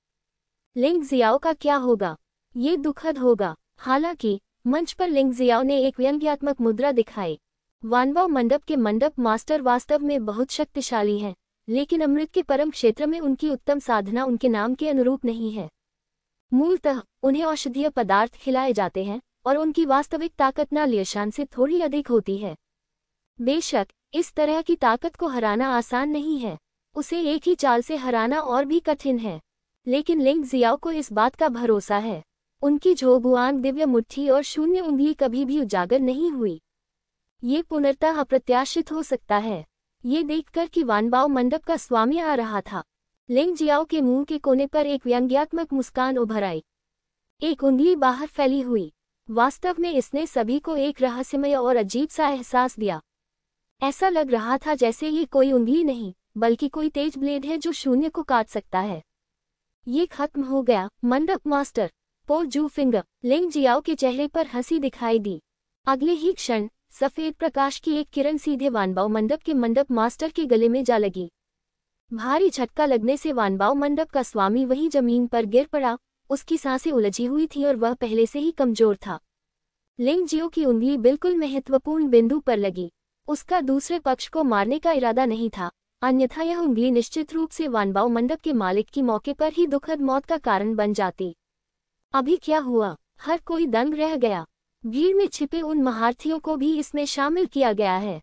लिंग जियाओ का क्या होगा? ये दुखद होगा। हालांकि मंच पर लिंग जियाओ ने एक व्यंग्यात्मक मुद्रा दिखाई। वानबाओ मंडप के मंडप मास्टर वास्तव में बहुत शक्तिशाली हैं, लेकिन अमृत के परम क्षेत्र में उनकी उत्तम साधना उनके नाम के अनुरूप नहीं है। मूलतः उन्हें औषधीय पदार्थ खिलाए जाते हैं और उनकी वास्तविक ताकत नालियशान से थोड़ी अधिक होती है। बेशक इस तरह की ताकत को हराना आसान नहीं है, उसे एक ही चाल से हराना और भी कठिन है। लेकिन लिंग जियाओ को इस बात का भरोसा है। उनकी झोगुआंग दिव्य मुट्ठी और शून्य उंगली कभी भी उजागर नहीं हुई। ये पुनर्तः अप्रत्याशित हो सकता है। ये देखकर कि वानबाओ मंडप का स्वामी आ रहा था, लिंग जियाओ के मुंह के कोने पर एक व्यंग्यात्मक मुस्कान उभर आई। एक उंगली बाहर फैली हुई। वास्तव में इसने सभी को एक रहस्यमय और अजीब सा एहसास दिया। ऐसा लग रहा था जैसे ये कोई उंगली नहीं, बल्कि कोई तेज ब्लेड है जो शून्य को काट सकता है। ये खत्म हो गया, मंडप मास्टर। पो जू फिंगर। लिंग जियाओ के चेहरे पर हंसी दिखाई दी। अगले ही क्षण सफेद प्रकाश की एक किरण सीधे वानबाओ मंडप के मंडप मास्टर के गले में जा लगी। भारी झटका लगने से वानबाओ मंडप का स्वामी वहीं जमीन पर गिर पड़ा। उसकी सांसें उलझी हुई थी और वह पहले से ही कमजोर था। लिंग जियो की उंगली बिल्कुल महत्वपूर्ण बिंदु पर लगी। उसका दूसरे पक्ष को मारने का इरादा नहीं था, अन्यथा यह उंगली निश्चित रूप से वानबाओ मंडप के मालिक की मौके पर ही दुखद मौत का कारण बन जाती। अभी क्या हुआ? हर कोई दंग रह गया। भीड़ में छिपे उन महारथियों को भी इसमें शामिल किया गया है।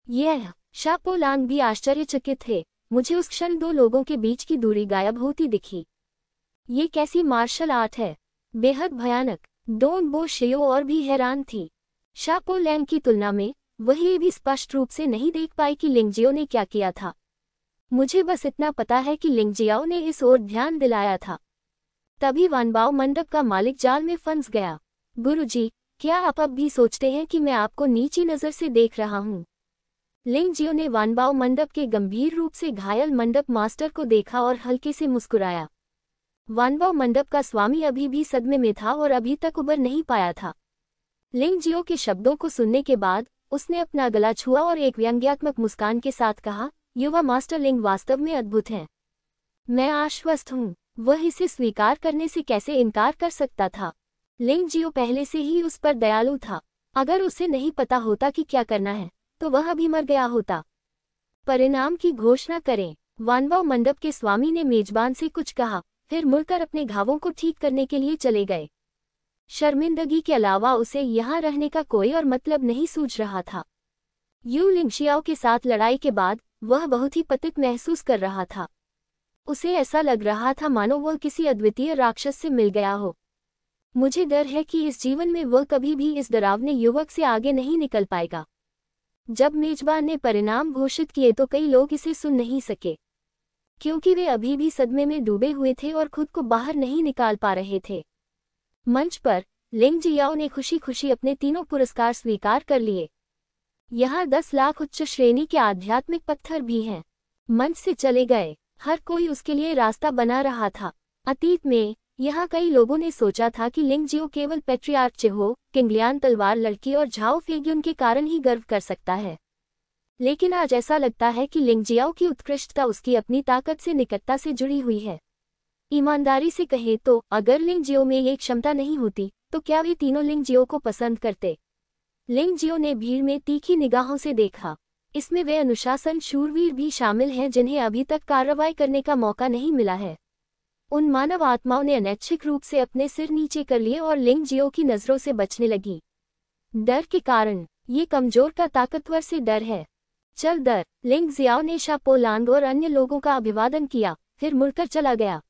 यह शापो लांग भी आश्चर्यचकित थे। मुझे उस क्षण दो लोगों के बीच की दूरी गायब होती दिखी। ये कैसी मार्शल आर्ट है? बेहद भयानक। डोन बो शियो और भी हैरान थी। शापो लैंग की तुलना में वह ये भी स्पष्ट रूप से नहीं देख पाई कि लिंगजियो ने क्या किया था। मुझे बस इतना पता है कि लिंगजियाओ ने इस ओर ध्यान दिलाया था। तभी वानबाओ मंडप का मालिक जाल में फंस गया। गुरुजी, क्या आप अब भी सोचते हैं कि मैं आपको नीची नज़र से देख रहा हूँ? लिंगजियो ने वानबाओ मंडप के गंभीर रूप से घायल मंडप मास्टर को देखा और हल्के से मुस्कुराया। वानबाओ मंडप का स्वामी अभी भी सदमे में था और अभी तक उबर नहीं पाया था। लिंगजियो के शब्दों को सुनने के बाद उसने अपना गला छुआ और एक व्यंग्यात्मक मुस्कान के साथ कहा, युवा मास्टर लिंग वास्तव में अद्भुत हैं। मैं आश्वस्त हूँ। वह इसे स्वीकार करने से कैसे इनकार कर सकता था? लिंगजियो पहले से ही उस पर दयालु था। अगर उसे नहीं पता होता कि क्या करना है, तो वह भी मर गया होता। परिणाम की घोषणा करें। वानबाओ मंडप के स्वामी ने मेजबान से कुछ कहा, फिर मुड़कर अपने घावों को ठीक करने के लिए चले गए। शर्मिंदगी के अलावा उसे यहाँ रहने का कोई और मतलब नहीं सूझ रहा था। यू लिंगशियाओ के साथ लड़ाई के बाद वह बहुत ही पतित महसूस कर रहा था। उसे ऐसा लग रहा था मानो वह किसी अद्वितीय राक्षस से मिल गया हो। मुझे डर है कि इस जीवन में वह कभी भी इस डरावने युवक से आगे नहीं निकल पाएगा। जब मेजबान ने परिणाम घोषित किए तो कई लोग इसे सुन नहीं सके, क्योंकि वे अभी भी सदमे में डूबे हुए थे और खुद को बाहर नहीं निकाल पा रहे थे। मंच पर लिंगजियाओ ने खुशी खुशी अपने तीनों पुरस्कार स्वीकार कर लिए। यहाँ 10 लाख उच्च श्रेणी के आध्यात्मिक पत्थर भी हैं। मंच से चले गए। हर कोई उसके लिए रास्ता बना रहा था। अतीत में यहाँ कई लोगों ने सोचा था कि लिंगजियो केवल पैट्रियार्क चेहो, किंगलियान तलवार लड़की और झाओ फेग्युन के कारण ही गर्व कर सकता है। लेकिन आज ऐसा लगता है कि लिंगजियाओ की उत्कृष्टता उसकी अपनी ताकत से निकटता से जुड़ी हुई है। ईमानदारी से कहें तो अगर लिंगजियो में ये क्षमता नहीं होती तो क्या वे तीनों लिंगजियो को पसंद करते? लिंगजियो ने भीड़ में तीखी निगाहों से देखा। इसमें वे अनुशासन शूरवीर भी शामिल हैं जिन्हें अभी तक कार्रवाई करने का मौका नहीं मिला है। उन मानव आत्माओं ने अनैच्छिक रूप से अपने सिर नीचे कर लिए और लिंगजियो की नजरों से बचने लगी। डर के कारण। ये कमजोर का ताकतवर से डर है। चल दर। लिंगजियाओ ने शापो लांग और अन्य लोगों का अभिवादन किया, फिर मुड़कर चला गया।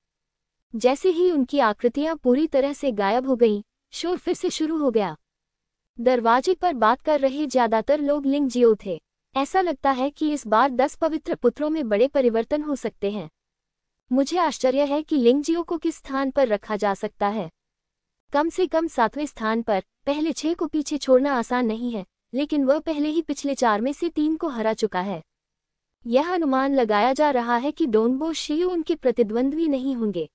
जैसे ही उनकी आकृतियां पूरी तरह से गायब हो गईं, शोर फिर से शुरू हो गया। दरवाजे पर बात कर रहे ज्यादातर लोग लिंगजियो थे। ऐसा लगता है कि इस बार 10 पवित्र पुत्रों में बड़े परिवर्तन हो सकते हैं। मुझे आश्चर्य है कि लिंगजियो को किस स्थान पर रखा जा सकता है। कम से कम 7वें स्थान पर। पहले 6 को पीछे छोड़ना आसान नहीं है, लेकिन वह पहले ही पिछले 4 में से 3 को हरा चुका है। यह अनुमान लगाया जा रहा है कि डोनबो शियो उनके प्रतिद्वंद्वी नहीं होंगे।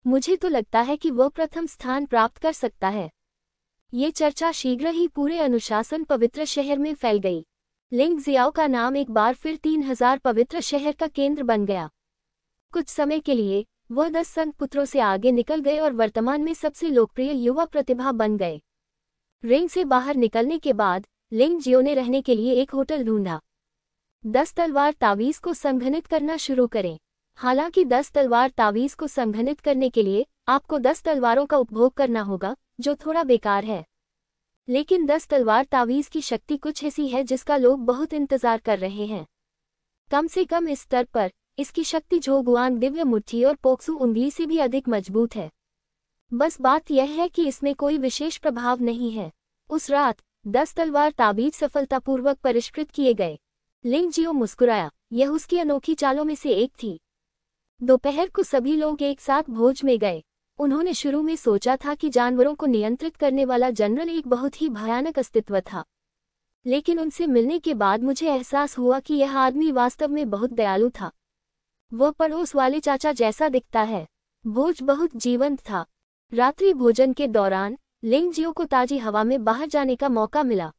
मुझे तो लगता है कि वह प्रथम स्थान प्राप्त कर सकता है। ये चर्चा शीघ्र ही पूरे अनुशासन पवित्र शहर में फैल गई। लिंगजियाओ का नाम एक बार फिर 3000 पवित्र शहर का केंद्र बन गया। कुछ समय के लिए वह 10 संत पुत्रों से आगे निकल गए और वर्तमान में सबसे लोकप्रिय युवा प्रतिभा बन गए। रिंग से बाहर निकलने के बाद लिंगजियो ने रहने के लिए एक होटल ढूंढा। 10 तलवार तावीज़ को संघनित करना शुरू करें। हालांकि 10 तलवार तावीज़ को संघनित करने के लिए आपको 10 तलवारों का उपभोग करना होगा, जो थोड़ा बेकार है। लेकिन 10 तलवार तावीज़ की शक्ति कुछ ऐसी है जिसका लोग बहुत इंतजार कर रहे हैं। कम से कम इस स्तर पर इसकी शक्ति झोगुआंग दिव्य मुट्ठी और पोक्सू उंगली से भी अधिक मजबूत है। बस बात यह है कि इसमें कोई विशेष प्रभाव नहीं है। उस रात 10 तलवार ताबीज सफलतापूर्वक परिष्कृत किए गए। लिंगजियो मुस्कुराया। यह उसकी अनोखी चालों में से एक थी। दोपहर को सभी लोग एक साथ भोज में गए। उन्होंने शुरू में सोचा था कि जानवरों को नियंत्रित करने वाला जनरल एक बहुत ही भयानक अस्तित्व था, लेकिन उनसे मिलने के बाद मुझे एहसास हुआ कि यह आदमी वास्तव में बहुत दयालु था। वह पड़ोस वाले चाचा जैसा दिखता है। भोज बहुत जीवंत था। रात्रि भोजन के दौरान लिंगजियो को ताजी हवा में बाहर जाने का मौका मिला।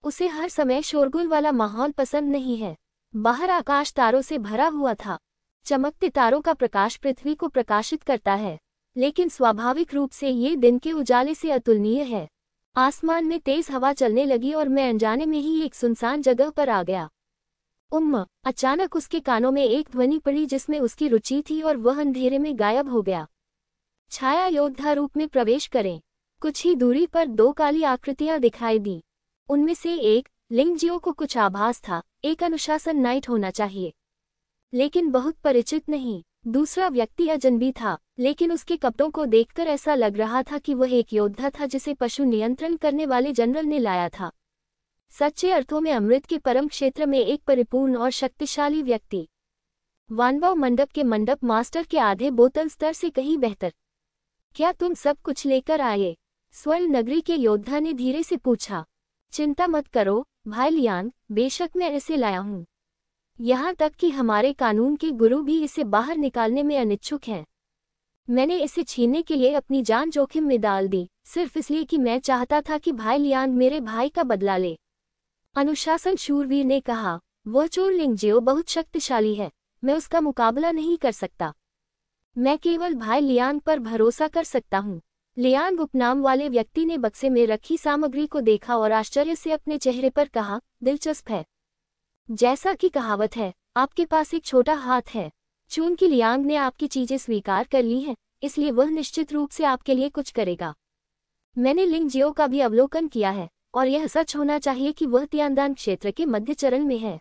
उसे हर समय शोरगुल वाला माहौल पसंद नहीं है। बाहर आकाश तारों से भरा हुआ था। चमकते तारों का प्रकाश पृथ्वी को प्रकाशित करता है, लेकिन स्वाभाविक रूप से ये दिन के उजाले से अतुलनीय है। आसमान में तेज हवा चलने लगी और मैं अनजाने में ही एक सुनसान जगह पर आ गया। अचानक उसके कानों में एक ध्वनि पड़ी जिसमें उसकी रुचि थी और वह अंधेरे में गायब हो गया। छाया योद्धा रूप में प्रवेश करें। कुछ ही दूरी पर दो काली आकृतियां दिखाई दी। उनमें से एक लिंगजियो को कुछ आभास था, एक अनुशासन नाइट होना चाहिए, लेकिन बहुत परिचित नहीं। दूसरा व्यक्ति अजनबी था, लेकिन उसके कपड़ों को देखकर ऐसा लग रहा था कि वह एक योद्धा था जिसे पशु नियंत्रण करने वाले जनरल ने लाया था। सच्चे अर्थों में अमृत के परम क्षेत्र में एक परिपूर्ण और शक्तिशाली व्यक्ति। वानवाव मंडप के मंडप मास्टर के आधे बोतल स्तर से कहीं बेहतर। क्या तुम सब कुछ लेकर आए? स्वर्ण नगरी के योद्धा ने धीरे से पूछा। चिंता मत करो भाई लियांग, बेशक मैं इसे लाया हूँ। यहाँ तक कि हमारे कानून के गुरु भी इसे बाहर निकालने में अनिच्छुक हैं। मैंने इसे छीनने के लिए अपनी जान जोखिम में डाल दी, सिर्फ इसलिए कि मैं चाहता था कि भाई लियांग मेरे भाई का बदला ले। अनुशासन शूरवीर ने कहा। वह चोर लिंगजियो बहुत शक्तिशाली है, मैं उसका मुकाबला नहीं कर सकता। मैं केवल भाई लियांग पर भरोसा कर सकता हूँ। लियांग उपनाम वाले व्यक्ति ने बक्से में रखी सामग्री को देखा और आश्चर्य से अपने चेहरे पर कहा, दिलचस्प है। जैसा कि कहावत है, आपके पास एक छोटा हाथ है। चूंकि लियांग ने आपकी चीजें स्वीकार कर ली हैं, इसलिए वह निश्चित रूप से आपके लिए कुछ करेगा। मैंने लिंगजियो का भी अवलोकन किया है, और यह सच होना चाहिए कि वह तियानदान क्षेत्र के मध्य चरण में है।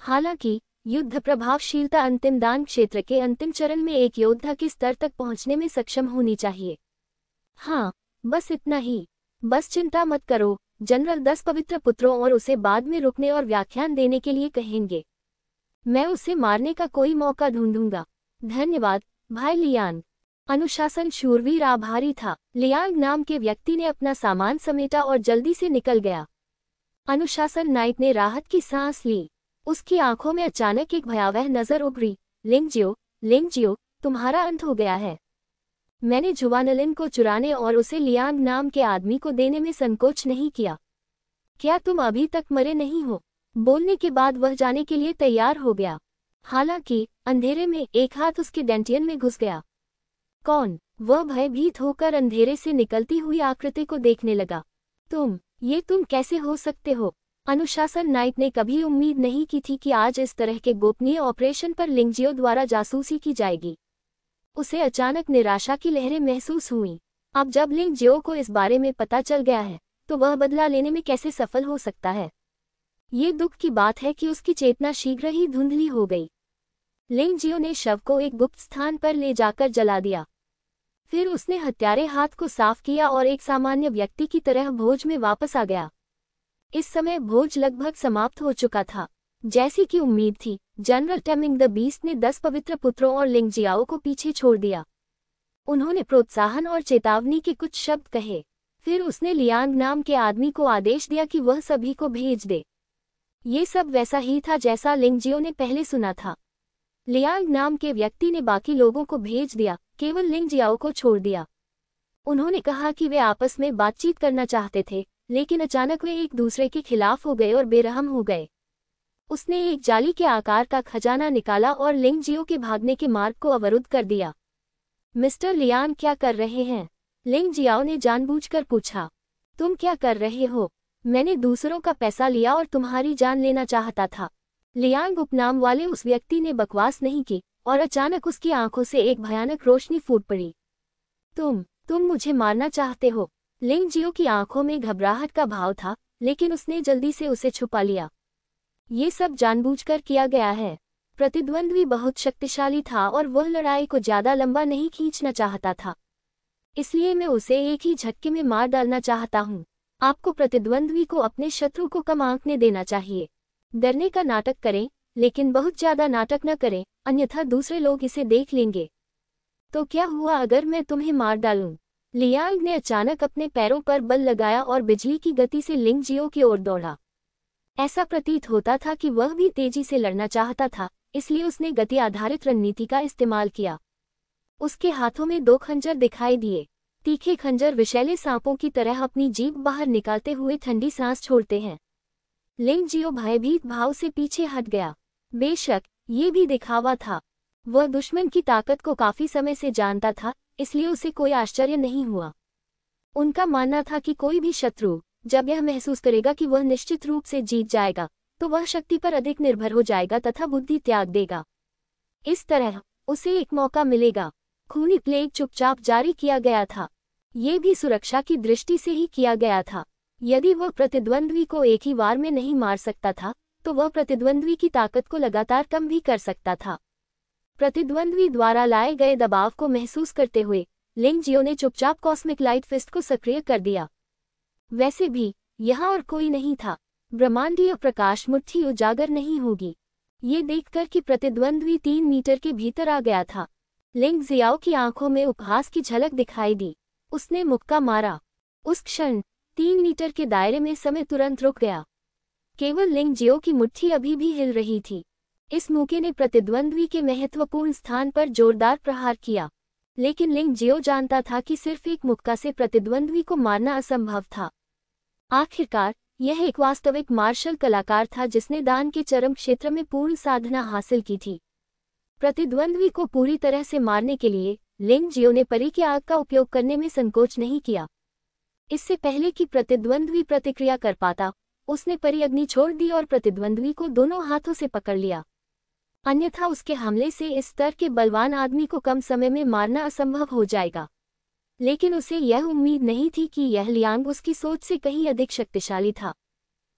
हालांकि युद्ध प्रभावशीलता अंतिम दान क्षेत्र के अंतिम चरण में एक योद्धा के स्तर तक पहुंचने में सक्षम होनी चाहिए। हाँ, बस इतना ही। बस चिंता मत करो, जनरल 10 पवित्र पुत्रों और उसे बाद में रुकने और व्याख्यान देने के लिए कहेंगे। मैं उसे मारने का कोई मौका ढूंढूंगा। धन्यवाद भाई लियांग। अनुशासन शूरवीर आभारी था। लियांग नाम के व्यक्ति ने अपना सामान समेटा और जल्दी से निकल गया। अनुशासन नाइट ने राहत की सांस ली। उसकी आंखों में अचानक एक भयावह नजर उभरी। लिंगजियो, तुम्हारा अंत हो गया है। मैंने जुवानलिन को चुराने और उसे लियांग नाम के आदमी को देने में संकोच नहीं किया। क्या तुम अभी तक मरे नहीं हो? बोलने के बाद वह जाने के लिए तैयार हो गया। हालांकि अंधेरे में एक हाथ उसके डेंटियन में घुस गया। कौन? वह भयभीत होकर अंधेरे से निकलती हुई आकृति को देखने लगा। तुम कैसे हो सकते हो? अनुशासन नाइट ने कभी उम्मीद नहीं की थी कि आज इस तरह के गोपनीय ऑपरेशन पर लिंगजियो द्वारा जासूसी की जाएगी। उसे अचानक निराशा की लहरें महसूस हुईं। अब जब लिंगजियो को इस बारे में पता चल गया है, तो वह बदला लेने में कैसे सफल हो सकता है? ये दुख की बात है कि उसकी चेतना शीघ्र ही धुंधली हो गई। लिंगजियो ने शव को एक गुप्त स्थान पर ले जाकर जला दिया। फिर उसने हत्यारे हाथ को साफ किया और एक सामान्य व्यक्ति की तरह भोज में वापस आ गया। इस समय भोज लगभग समाप्त हो चुका था। जैसी कि उम्मीद थी, जनरल टेमिंग द बीस्ट ने 10 पवित्र पुत्रों और लिंगजियाओ को पीछे छोड़ दिया। उन्होंने प्रोत्साहन और चेतावनी के कुछ शब्द कहे। फिर उसने लियांग नाम के आदमी को आदेश दिया कि वह सभी को भेज दे। ये सब वैसा ही था जैसा लिंगजियो ने पहले सुना था। लियांग नाम के व्यक्ति ने बाकी लोगों को भेज दिया, केवल लिंगजियाओ को छोड़ दिया। उन्होंने कहा कि वे आपस में बातचीत करना चाहते थे, लेकिन अचानक वे एक दूसरे के खिलाफ हो गए और बेरहम हो गए। उसने एक जाली के आकार का खजाना निकाला और लिंगजियो के भागने के मार्ग को अवरुद्ध कर दिया। मिस्टर लियांग क्या कर रहे हैं? लिंगजियाओ ने जानबूझकर पूछा। तुम क्या कर रहे हो? मैंने दूसरों का पैसा लिया और तुम्हारी जान लेना चाहता था। लियांग उपनाम वाले उस व्यक्ति ने बकवास नहीं की, और अचानक उसकी आंखों से एक भयानक रोशनी फूट पड़ी। तुम मुझे मारना चाहते हो? लिंगजियो की आंखों में घबराहट का भाव था, लेकिन उसने जल्दी से उसे छुपा लिया। ये सब जानबूझकर किया गया है। प्रतिद्वंद्वी बहुत शक्तिशाली था और वह लड़ाई को ज्यादा लंबा नहीं खींचना चाहता था, इसलिए मैं उसे एक ही झटके में मार डालना चाहता हूँ। आपको प्रतिद्वंद्वी को अपने शत्रु को कम आंकने देना चाहिए। डरने का नाटक करें, लेकिन बहुत ज्यादा नाटक न करें, अन्यथा दूसरे लोग इसे देख लेंगे। तो क्या हुआ अगर मैं तुम्हें मार डालूं? लियांग ने अचानक अपने पैरों पर बल लगाया और बिजली की गति से लिंग जियो की ओर दौड़ा। ऐसा प्रतीत होता था कि वह भी तेजी से लड़ना चाहता था, इसलिए उसने गति आधारित रणनीति का इस्तेमाल किया। उसके हाथों में 2 खंजर दिखाई दिए। तीखे खंजर विषैले सांपों की तरह अपनी जीभ बाहर निकालते हुए ठंडी सांस छोड़ते हैं। लिंग जियो भयभीत भाव से पीछे हट गया। बेशक ये भी दिखावा था। वह दुश्मन की ताकत को काफी समय से जानता था, इसलिए उसे कोई आश्चर्य नहीं हुआ। उनका मानना था कि कोई भी शत्रु जब यह महसूस करेगा कि वह निश्चित रूप से जीत जाएगा, तो वह शक्ति पर अधिक निर्भर हो जाएगा तथा बुद्धि त्याग देगा। इस तरह उसे एक मौका मिलेगा। खूनी प्लेग चुपचाप जारी किया गया था। ये भी सुरक्षा की दृष्टि से ही किया गया था। यदि वह प्रतिद्वंद्वी को एक ही वार में नहीं मार सकता था, तो वह प्रतिद्वंद्वी की ताकत को लगातार कम भी कर सकता था। प्रतिद्वंद्वी द्वारा लाए गए दबाव को महसूस करते हुए लिंग जियो ने चुपचाप कॉस्मिक लाइट फिस्ट को सक्रिय कर दिया। वैसे भी यहाँ और कोई नहीं था। ब्रह्मांडीय प्रकाश मुट्ठी उजागर नहीं होगी। ये देखकर कि प्रतिद्वंद्वी 3 मीटर के भीतर आ गया था, लिंग जियाओ की आंखों में उपहास की झलक दिखाई दी। उसने मुक्का मारा। उस क्षण 3 मीटर के दायरे में समय तुरंत रुक गया। केवल लिंग जियो की मुट्ठी अभी भी हिल रही थी। इस मुक्के ने प्रतिद्वंद्वी के महत्वपूर्ण स्थान पर जोरदार प्रहार किया, लेकिन लिंग जियो जानता था कि सिर्फ एक मुक्का से प्रतिद्वंद्वी को मारना असंभव था। आखिरकार यह एक वास्तविक मार्शल कलाकार था जिसने दान के चरम क्षेत्र में पूर्ण साधना हासिल की थी। प्रतिद्वंद्वी को पूरी तरह से मारने के लिए लिंग जियो ने परी की आग का उपयोग करने में संकोच नहीं किया। इससे पहले कि प्रतिद्वंद्वी प्रतिक्रिया कर पाता, उसने परी अग्नि छोड़ दी और प्रतिद्वंद्वी को दोनों हाथों से पकड़ लिया। अन्यथा उसके हमले से इस स्तर के बलवान आदमी को कम समय में मारना असंभव हो जाएगा। लेकिन उसे यह उम्मीद नहीं थी कि यह लियांग उसकी सोच से कहीं अधिक शक्तिशाली था।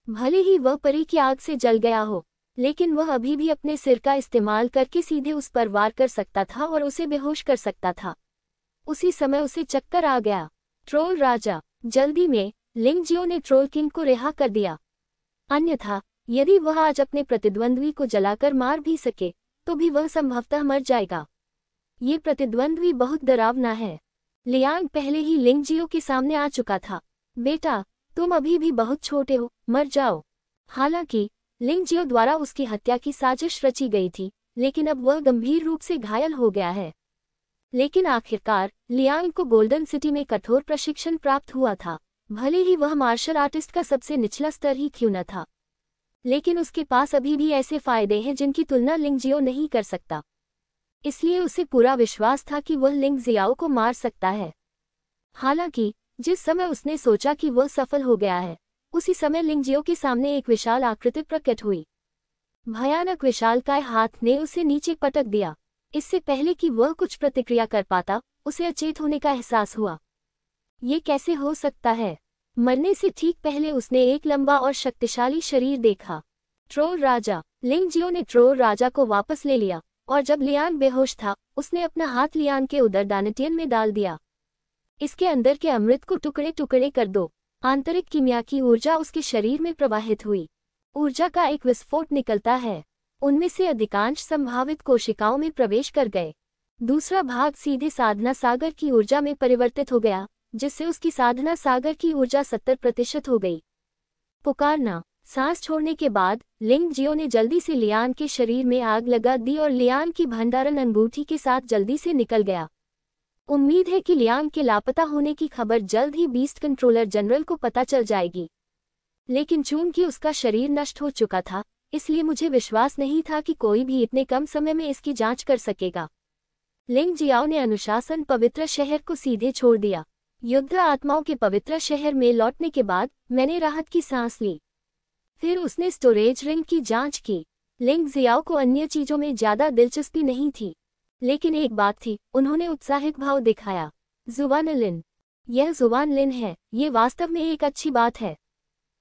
भले ही वह परी की आग से जल गया हो, लेकिन वह अभी भी अपने सिर का इस्तेमाल करके सीधे उस पर वार कर सकता था और उसे बेहोश कर सकता था। उसी समय उसे चक्कर आ गया। ट्रोल राजा। जल्दी में लिंग जियो ने ट्रोल किंग को रिहा कर दिया। अन्यथा यदि वह आज अपने प्रतिद्वंद्वी को जलाकर मार भी सके, तो भी वह संभवतः मर जाएगा। ये प्रतिद्वंद्वी बहुत डरावना है। लियांग पहले ही लिंग जियो के सामने आ चुका था। बेटा, तुम अभी भी बहुत छोटे हो, मर जाओ। हालांकि लिंग जियो द्वारा उसकी हत्या की साजिश रची गई थी, लेकिन अब वह गंभीर रूप से घायल हो गया है। लेकिन आखिरकार लियांग को गोल्डन सिटी में कठोर प्रशिक्षण प्राप्त हुआ था। भले ही वह मार्शल आर्टिस्ट का सबसे निचला स्तर ही क्यों न था, लेकिन उसके पास अभी भी ऐसे फायदे हैं जिनकी तुलना लिंग जियो नहीं कर सकता। इसलिए उसे पूरा विश्वास था कि वह लिंग जियाओ को मार सकता है। हालांकि जिस समय उसने सोचा कि वह सफल हो गया है, उसी समय लिंग जियो के सामने एक विशाल आकृति प्रकट हुई। भयानक विशालकाय हाथ ने उसे नीचे पटक दिया। इससे पहले कि वह कुछ प्रतिक्रिया कर पाता, उसे अचेत होने का एहसास हुआ। ये कैसे हो सकता है? मरने से ठीक पहले उसने एक लंबा और शक्तिशाली शरीर देखा। ट्रोल राजा। लिंग जियो ने ट्रोल राजा को वापस ले लिया, और जब लियांग बेहोश था, उसने अपना हाथ लियांग के उदर दानटियन में डाल दिया। इसके अंदर के अमृत को टुकड़े टुकड़े कर दो। आंतरिक कीमिया की ऊर्जा उसके शरीर में प्रवाहित हुई। ऊर्जा का एक विस्फोट निकलता है। उनमें से अधिकांश संभावित कोशिकाओं में प्रवेश कर गए। दूसरा भाग सीधे साधना सागर की ऊर्जा में परिवर्तित हो गया, जिससे उसकी साधना सागर की ऊर्जा 70% हो गई। पुकारना। सांस छोड़ने के बाद लिंग जियो ने जल्दी से लियांग के शरीर में आग लगा दी और लियांग की भंडारण अंगूठी के साथ जल्दी से निकल गया। उम्मीद है कि लियांग के लापता होने की खबर जल्द ही बीस्ट कंट्रोलर जनरल को पता चल जाएगी। लेकिन चूंकि उसका शरीर नष्ट हो चुका था, इसलिए मुझे विश्वास नहीं था कि कोई भी इतने कम समय में इसकी जांच कर सकेगा। लिंग जियाओ ने अनुशासन पवित्र शहर को सीधे छोड़ दिया। युद्ध आत्माओं के पवित्र शहर में लौटने के बाद मैंने राहत की सांस ली। फिर उसने स्टोरेज रिंग की जांच की। लिंग जियाओ को अन्य चीजों में ज्यादा दिलचस्पी नहीं थी, लेकिन एक बात थी, उन्होंने उत्साहित भाव दिखाया। जुवान लिन। यह जुवान लिन है। ये वास्तव में एक अच्छी बात है।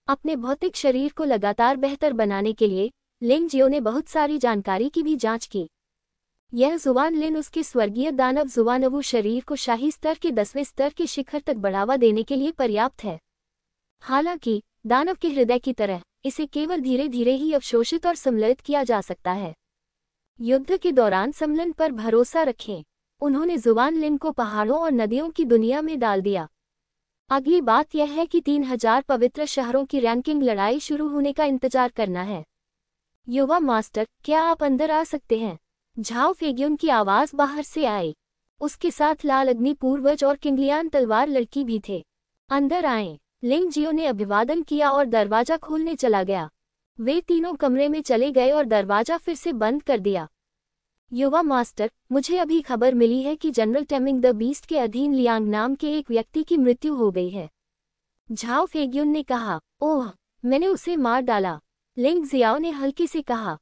अपने भौतिक शरीर को लगातार बेहतर बनाने के लिए लिंग जियो ने बहुत सारी जानकारी की भी जांच की। यह जुवान लिन उसके स्वर्गीय दानव जुवानवु शरीर को शाही स्तर के 10वें स्तर के शिखर तक बढ़ावा देने के लिए पर्याप्त है। हालांकि दानव के हृदय की तरह इसे केवल धीरे धीरे ही अवशोषित और सम्मिलित किया जा सकता है। युद्ध के दौरान सम्मिलन पर भरोसा रखें। उन्होंने जुबान लिन को पहाड़ों और नदियों की दुनिया में डाल दिया। अगली बात यह है कि 3000 पवित्र शहरों की रैंकिंग लड़ाई शुरू होने का इंतजार करना है। युवा मास्टर, क्या आप अंदर आ सकते हैं? झाओ फेग्यून की आवाज बाहर से आई। उसके साथ लाल अग्नि पूर्वज और किंगलियान तलवार लड़की भी थे। अंदर आएं। लिंग जियो ने अभिवादन किया और दरवाजा खोलने चला गया। वे तीनों कमरे में चले गए और दरवाजा फिर से बंद कर दिया। युवा मास्टर, मुझे अभी खबर मिली है कि जनरल टेमिंग द बीस्ट के अधीन लियांग नाम के एक व्यक्ति की मृत्यु हो गई है। झाओ फेग्यून ने कहा, ओह, मैंने उसे मार डाला। लिंग जियाओ ने हल्के से कहा।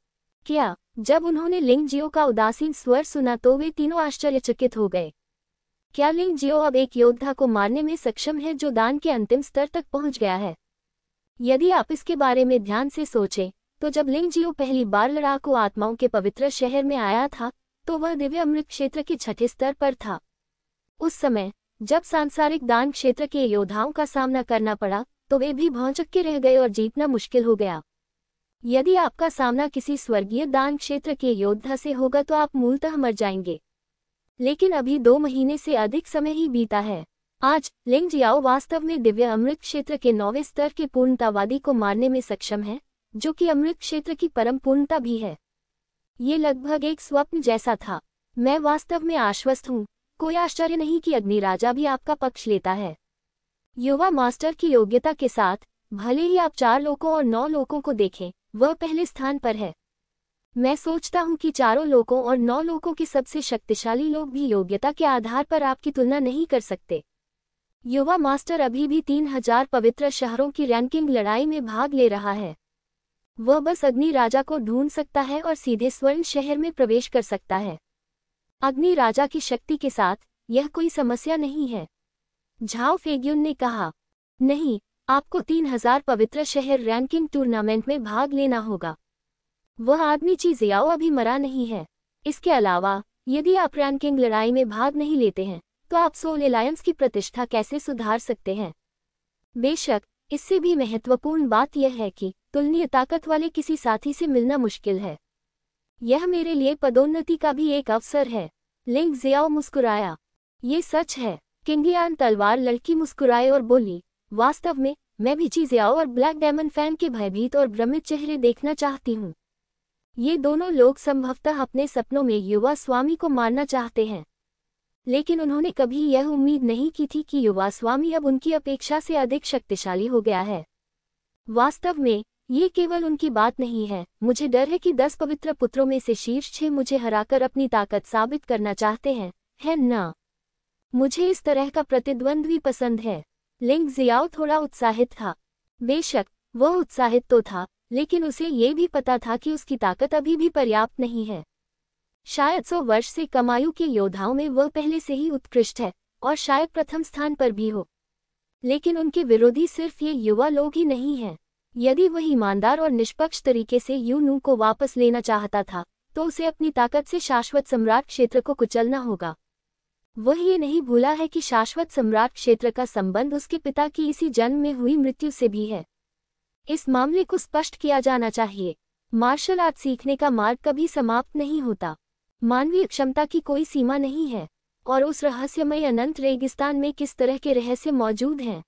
क्या? जब उन्होंने लिंग जियो का उदासीन स्वर सुना तो वे तीनों आश्चर्यचकित हो गए। क्या लिंग जियो अब एक योद्धा को मारने में सक्षम है जो दान के अंतिम स्तर तक पहुंच गया है? यदि आप इसके बारे में ध्यान से सोचें, तो जब लिंग जियो पहली बार लड़ाकू आत्माओं के पवित्र शहर में आया था, तो वह दिव्य अमृत क्षेत्र के छठे स्तर पर था। उस समय, जब सांसारिक दान क्षेत्र के योद्धाओं का सामना करना पड़ा, तो वे भी भौंचक्के रह गए और जीतना मुश्किल हो गया। यदि आपका सामना किसी स्वर्गीय दान क्षेत्र के योद्धा से होगा तो आप मूलतः मर जाएंगे। लेकिन अभी 2 महीने से अधिक समय ही बीता है। आज लिंग जियाओ वास्तव में दिव्य अमृत क्षेत्र के 9वें स्तर के पूर्णतावादी को मारने में सक्षम है, जो कि अमृत क्षेत्र की परम पूर्णता भी है। ये लगभग एक स्वप्न जैसा था। मैं वास्तव में आश्वस्त हूँ। कोई आश्चर्य नहीं कि अग्नि राजा भी आपका पक्ष लेता है। युवा मास्टर की योग्यता के साथ, भले ही आप 4 लोकों और 9 लोकों को देखें, वह पहले स्थान पर है। मैं सोचता हूं कि 4 लोकों और 9 लोकों के सबसे शक्तिशाली लोग भी योग्यता के आधार पर आपकी तुलना नहीं कर सकते। युवा मास्टर अभी भी 3000 पवित्र शहरों की रैंकिंग लड़ाई में भाग ले रहा है। वह बस अग्नि राजा को ढूंढ सकता है और सीधे स्वर्ण शहर में प्रवेश कर सकता है। अग्नि राजा की शक्ति के साथ यह कोई समस्या नहीं है। झाओ फेग्यून ने कहा, नहीं, आपको 3000 पवित्र शहर रैंकिंग टूर्नामेंट में भाग लेना होगा। वह आदमी ची जियाओ अभी मरा नहीं है। इसके अलावा, यदि आप रैंकिंग लड़ाई में भाग नहीं लेते हैं, तो आप सोल एलायंस की प्रतिष्ठा कैसे सुधार सकते हैं? बेशक, इससे भी महत्वपूर्ण बात यह है कि तुलनीय ताकत वाले किसी साथी से मिलना मुश्किल है। यह मेरे लिए पदोन्नति का भी एक अवसर है। लिंग जियाओ मुस्कुराया। ये सच है। किंगलियान तलवार लड़की मुस्कुराए और बोली, वास्तव में, मैं भी ची जियाओ और ब्लैक डायमंड फैन के भयभीत और भ्रमित चेहरे देखना चाहती हूँ। ये दोनों लोग संभवतः अपने सपनों में युवा स्वामी को मारना चाहते हैं, लेकिन उन्होंने कभी यह उम्मीद नहीं की थी कि युवा स्वामी अब उनकी अपेक्षा से अधिक शक्तिशाली हो गया है। वास्तव में, ये केवल उनकी बात नहीं है। मुझे डर है कि 10 पवित्र पुत्रों में से शीर्ष 6 मुझे हराकर अपनी ताकत साबित करना चाहते हैं, है ना? मुझे इस तरह का प्रतिद्वंद्वी पसंद है। लिंग जियाओ थोड़ा उत्साहित था। बेशक, वह उत्साहित तो था, लेकिन उसे ये भी पता था कि उसकी ताकत अभी भी पर्याप्त नहीं है। शायद 100 वर्ष से कम आयु के योद्धाओं में वह पहले से ही उत्कृष्ट है, और शायद प्रथम स्थान पर भी हो। लेकिन उनके विरोधी सिर्फ ये युवा लोग ही नहीं हैं। यदि वह ईमानदार और निष्पक्ष तरीके से यूनू को वापस लेना चाहता था, तो उसे अपनी ताकत से शाश्वत सम्राट क्षेत्र को कुचलना होगा। वह ये नहीं भूला है कि शाश्वत सम्राट क्षेत्र का संबंध उसके पिता की इसी जन्म में हुई मृत्यु से भी है। इस मामले को स्पष्ट किया जाना चाहिए। मार्शल आर्ट सीखने का मार्ग कभी समाप्त नहीं होता। मानवीय क्षमता की कोई सीमा नहीं है, और उस रहस्यमय अनंत रेगिस्तान में किस तरह के रहस्य मौजूद हैं।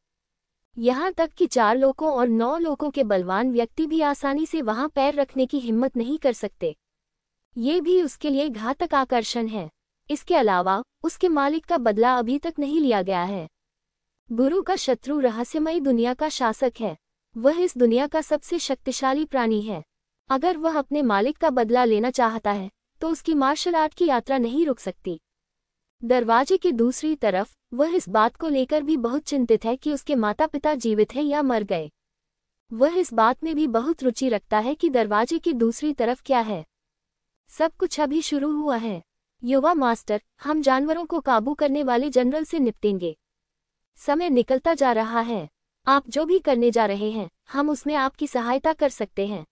यहाँ तक कि 4 लोकों और 9 लोकों के बलवान व्यक्ति भी आसानी से वहां पैर रखने की हिम्मत नहीं कर सकते। ये भी उसके लिए घातक आकर्षण है। इसके अलावा, उसके मालिक का बदला अभी तक नहीं लिया गया है। गुरु का शत्रु रहस्यमयी दुनिया का शासक है। वह इस दुनिया का सबसे शक्तिशाली प्राणी है। अगर वह अपने मालिक का बदला लेना चाहता है, तो उसकी मार्शल आर्ट की यात्रा नहीं रुक सकती। दरवाजे की दूसरी तरफ, वह इस बात को लेकर भी बहुत चिंतित है कि उसके माता पिता जीवित हैं या मर गए। वह इस बात में भी बहुत रुचि रखता है कि दरवाजे की दूसरी तरफ क्या है। सब कुछ अभी शुरू हुआ है। युवा मास्टर, हम जानवरों को काबू करने वाले जनरल से निपटेंगे। समय निकलता जा रहा है। आप जो भी करने जा रहे हैं, हम उसमें आपकी सहायता कर सकते हैं।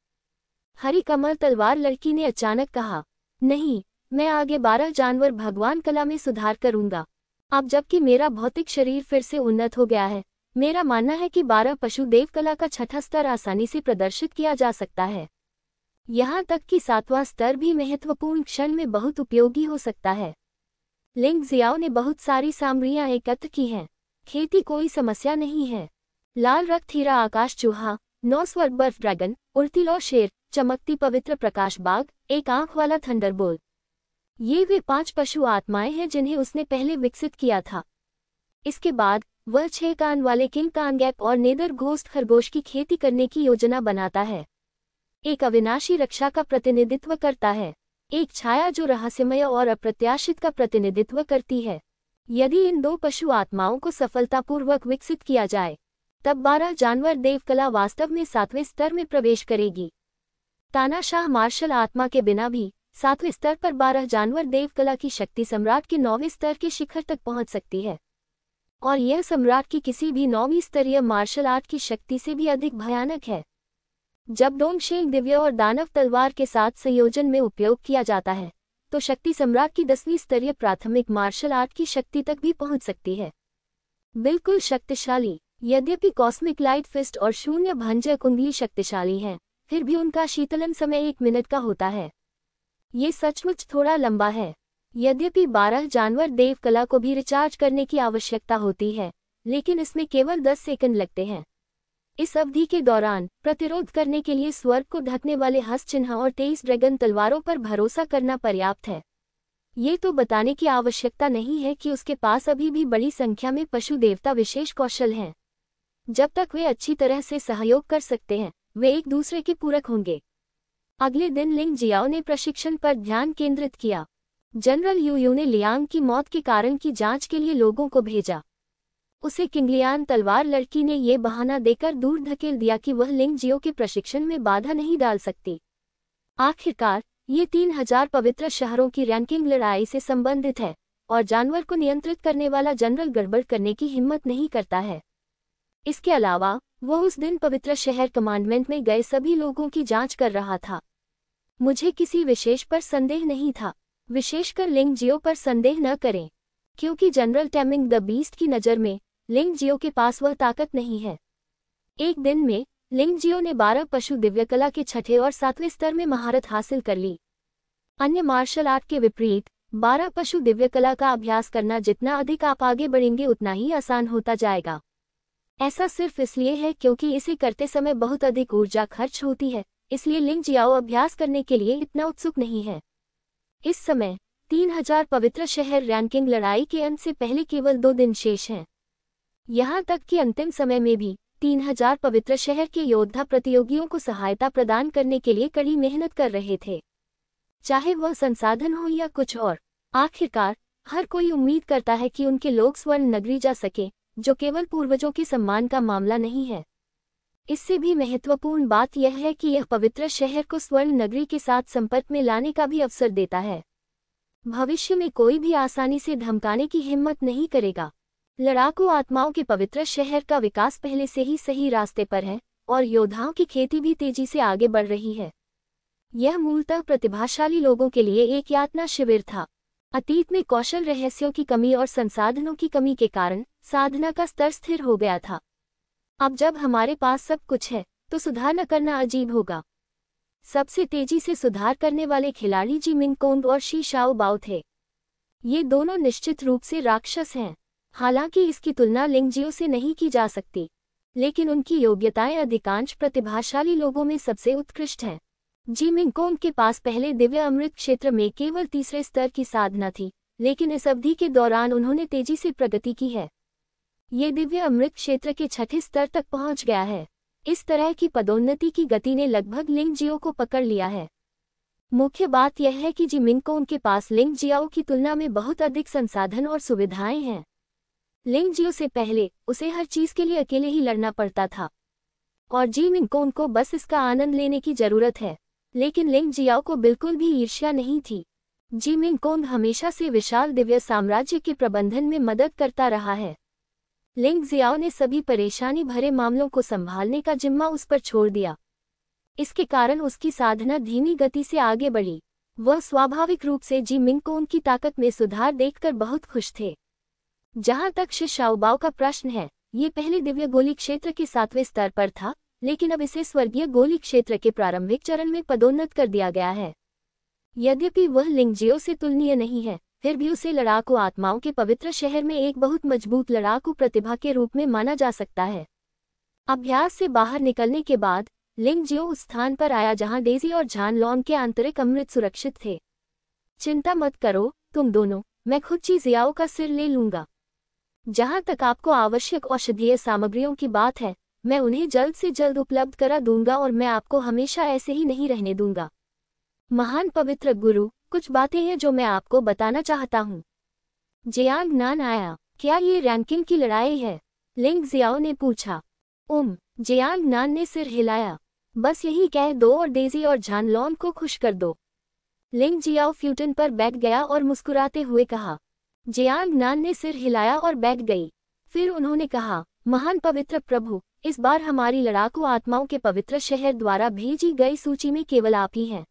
हरी कमर तलवार लड़की ने अचानक कहा, नहीं, मैं आगे 12 जानवर भगवान कला में सुधार करूंगा। अब जबकि मेरा भौतिक शरीर फिर से उन्नत हो गया है, मेरा मानना है कि 12 पशु देव कला का छठा स्तर आसानी से प्रदर्शित किया जा सकता है। यहाँ तक कि 7वां स्तर भी महत्वपूर्ण क्षण में बहुत उपयोगी हो सकता है। लिंग जियाओ ने बहुत सारी सामग्रियां एकत्र की हैं। खेती कोई समस्या नहीं है। लाल रक्त हीरा आकाश चूहा, 9 स्वर बर्फ ड्रैगन, उड़ती लौ शेर, चमकती पवित्र प्रकाश बाग, एक आंख वाला थंडरबोल्ट। ये वे 5 पशु आत्माएं हैं जिन्हें उसने पहले विकसित किया था। इसके बाद वह 6 कान वाले किंग कानगैप और नेदर घोस्ट खरगोश की खेती करने की योजना बनाता है। एक अविनाशी रक्षा का प्रतिनिधित्व करता है, एक छाया जो रहस्यमय और अप्रत्याशित का प्रतिनिधित्व करती है। यदि इन 2 पशु आत्माओं को सफलतापूर्वक विकसित किया जाए, तब 12 जानवर देवकला वास्तव में 7वें स्तर में प्रवेश करेगी। तानाशाह मार्शल आत्मा के बिना भी 7वें स्तर पर 12 जानवर देवकला की शक्ति सम्राट के 9वें स्तर के शिखर तक पहुंच सकती है, और यह सम्राट की किसी भी 9वीं स्तरीय मार्शल आर्ट की शक्ति से भी अधिक भयानक है। जब डोंगशेंग दिव्य और दानव तलवार के साथ संयोजन में उपयोग किया जाता है, तो शक्ति सम्राट की 10वीं स्तरीय प्राथमिक मार्शल आर्ट की शक्ति तक भी पहुंच सकती है। बिल्कुल शक्तिशाली। यद्यपि कॉस्मिक लाइट फिस्ट और शून्य भंजक उंगली शक्तिशाली हैं, फिर भी उनका शीतलन समय 1 मिनट का होता है। ये सचमुच थोड़ा लंबा है। यद्यपि 12 जानवर देवकला को भी रिचार्ज करने की आवश्यकता होती है, लेकिन इसमें केवल 10 सेकंड लगते हैं। इस अवधि के दौरान प्रतिरोध करने के लिए स्वर्ग को ढकने वाले हस्त चिन्ह और 23 ड्रैगन तलवारों पर भरोसा करना पर्याप्त है। ये तो बताने की आवश्यकता नहीं है कि उसके पास अभी भी बड़ी संख्या में पशु देवता विशेष कौशल हैं। जब तक वे अच्छी तरह से सहयोग कर सकते हैं, वे एक दूसरे के पूरक होंगे। अगले दिन लिंग जियाओ ने प्रशिक्षण पर ध्यान केंद्रित किया। जनरल यू ने लियांग की मौत के कारण की जांच के लिए लोगों को भेजा। उसे किंगलियान तलवार लड़की ने ये बहाना देकर दूर धकेल दिया कि वह लिंग जियो के प्रशिक्षण में बाधा नहीं डाल सकती। आखिरकार ये 3000 पवित्र शहरों की रैंकिंग लड़ाई से संबंधित है, और जानवर को नियंत्रित करने वाला जनरल गड़बड़ करने की हिम्मत नहीं करता है। इसके अलावा वह उस दिन पवित्र शहर कमांडमेंट में गए सभी लोगों की जांच कर रहा था। मुझे किसी विशेष पर संदेह नहीं था, विशेषकर लिंग जियो पर संदेह न करें, क्योंकि जनरल टेमिंग द बीस्ट की नज़र में लिंग जियो के पास वह ताकत नहीं है। एक दिन में लिंग जियो ने 12 पशु दिव्यकला के 6ठे और 7वें स्तर में महारत हासिल कर ली। अन्य मार्शल आर्ट के विपरीत 12 पशु दिव्यकला का अभ्यास करना जितना अधिक आप आगे बढ़ेंगे उतना ही आसान होता जाएगा। ऐसा सिर्फ इसलिए है क्योंकि इसे करते समय बहुत अधिक ऊर्जा खर्च होती है, इसलिए लिंग जियाओ अभ्यास करने के लिए इतना उत्सुक नहीं है। इस समय 3000 पवित्र शहर रैंकिंग लड़ाई के अंत से पहले केवल 2 दिन शेष हैं। यहाँ तक कि अंतिम समय में भी 3000 पवित्र शहर के योद्धा प्रतियोगियों को सहायता प्रदान करने के लिए कड़ी मेहनत कर रहे थे, चाहे वह संसाधन हो या कुछ और। आखिरकार हर कोई उम्मीद करता है कि उनके लोग स्वर्ण नगरी जा सके, जो केवल पूर्वजों के सम्मान का मामला नहीं है। इससे भी महत्वपूर्ण बात यह है कि यह पवित्र शहर को स्वर्ण नगरी के साथ संपर्क में लाने का भी अवसर देता है। भविष्य में कोई भी आसानी से धमकाने की हिम्मत नहीं करेगा। लड़ाकू आत्माओं के पवित्र शहर का विकास पहले से ही सही रास्ते पर है, और योद्धाओं की खेती भी तेजी से आगे बढ़ रही है। यह मूलतः प्रतिभाशाली लोगों के लिए एक यातना शिविर था। अतीत में कौशल रहस्यों की कमी और संसाधनों की कमी के कारण साधना का स्तर स्थिर हो गया था। अब जब हमारे पास सब कुछ है, तो सुधार न करना अजीब होगा। सबसे तेजी से सुधार करने वाले खिलाड़ी जी मिंग कोंग और शी शाओ बाओ थे। ये दोनों निश्चित रूप से राक्षस हैं। हालांकि इसकी तुलना लिंग जियो से नहीं की जा सकती, लेकिन उनकी योग्यताएं अधिकांश प्रतिभाशाली लोगों में सबसे उत्कृष्ट हैं। जी मिंग कोंग के पास पहले दिव्य अमृत क्षेत्र में केवल 3रे स्तर की साधना थी, लेकिन इस अवधि के दौरान उन्होंने तेजी से प्रगति की है। ये दिव्य अमृत क्षेत्र के 6ठे स्तर तक पहुंच गया है। इस तरह की पदोन्नति की गति ने लगभग लिंग जियो को पकड़ लिया है। मुख्य बात यह है कि जी मिंग कोंग के पास लिंग जियाओ की तुलना में बहुत अधिक संसाधन और सुविधाएं हैं। लिंग जियो से पहले उसे हर चीज के लिए अकेले ही लड़ना पड़ता था, और जी मिंग कोंग को बस इसका आनंद लेने की जरूरत है। लेकिन लिंग जियाओ को बिल्कुल भी ईर्ष्या नहीं थी। जी मिंग कोंग हमेशा से विशाल दिव्य साम्राज्य के प्रबंधन में मदद करता रहा है। लिंग जियाओ ने सभी परेशानी भरे मामलों को संभालने का जिम्मा उस पर छोड़ दिया। इसके कारण उसकी साधना धीमी गति से आगे बढ़ी। वह स्वाभाविक रूप से जी मिंग कोंग की ताकत में सुधार देखकर बहुत खुश थे। जहां तक शी शाओबाओ का प्रश्न है, ये पहले दिव्य गोली क्षेत्र के 7वें स्तर पर था, लेकिन अब इसे स्वर्गीय गोली क्षेत्र के प्रारंभिक चरण में पदोन्नत कर दिया गया है। यद्यपि वह लिंग जियो से तुलनीय नहीं है, फिर भी उसे लड़ाकू आत्माओं के पवित्र शहर में एक बहुत मजबूत लड़ाकू प्रतिभा के रूप में माना जा सकता है। अभ्यास से बाहर निकलने के बाद लिंग जियो उस स्थान पर आया जहां डेजी और झान लॉन्ग के आंतरिक अमृत सुरक्षित थे। चिंता मत करो तुम दोनों, मैं खुद ची जियाओ का सिर ले लूंगा। जहां तक आपको आवश्यक औषधीय सामग्रियों की बात है, मैं उन्हें जल्द से जल्द उपलब्ध करा दूंगा और मैं आपको हमेशा ऐसे ही नहीं रहने दूंगा। महान पवित्र गुरु, कुछ बातें हैं जो मैं आपको बताना चाहता हूँ। जियांग नान आया, क्या ये रैंकिंग की लड़ाई है? लिंग जियाओ ने पूछा। जियांग नान ने सिर हिलाया। बस यही कह दो और डेजी और झान लॉन्ग को खुश कर दो। लिंग जियाओ फ्यूटन पर बैठ गया और मुस्कुराते हुए कहा। जियांग नान ने सिर हिलाया और बैठ गई। फिर उन्होंने कहा, महान पवित्र प्रभु, इस बार हमारी लड़ाकू आत्माओं के पवित्र शहर द्वारा भेजी गई सूची में केवल आप ही हैं।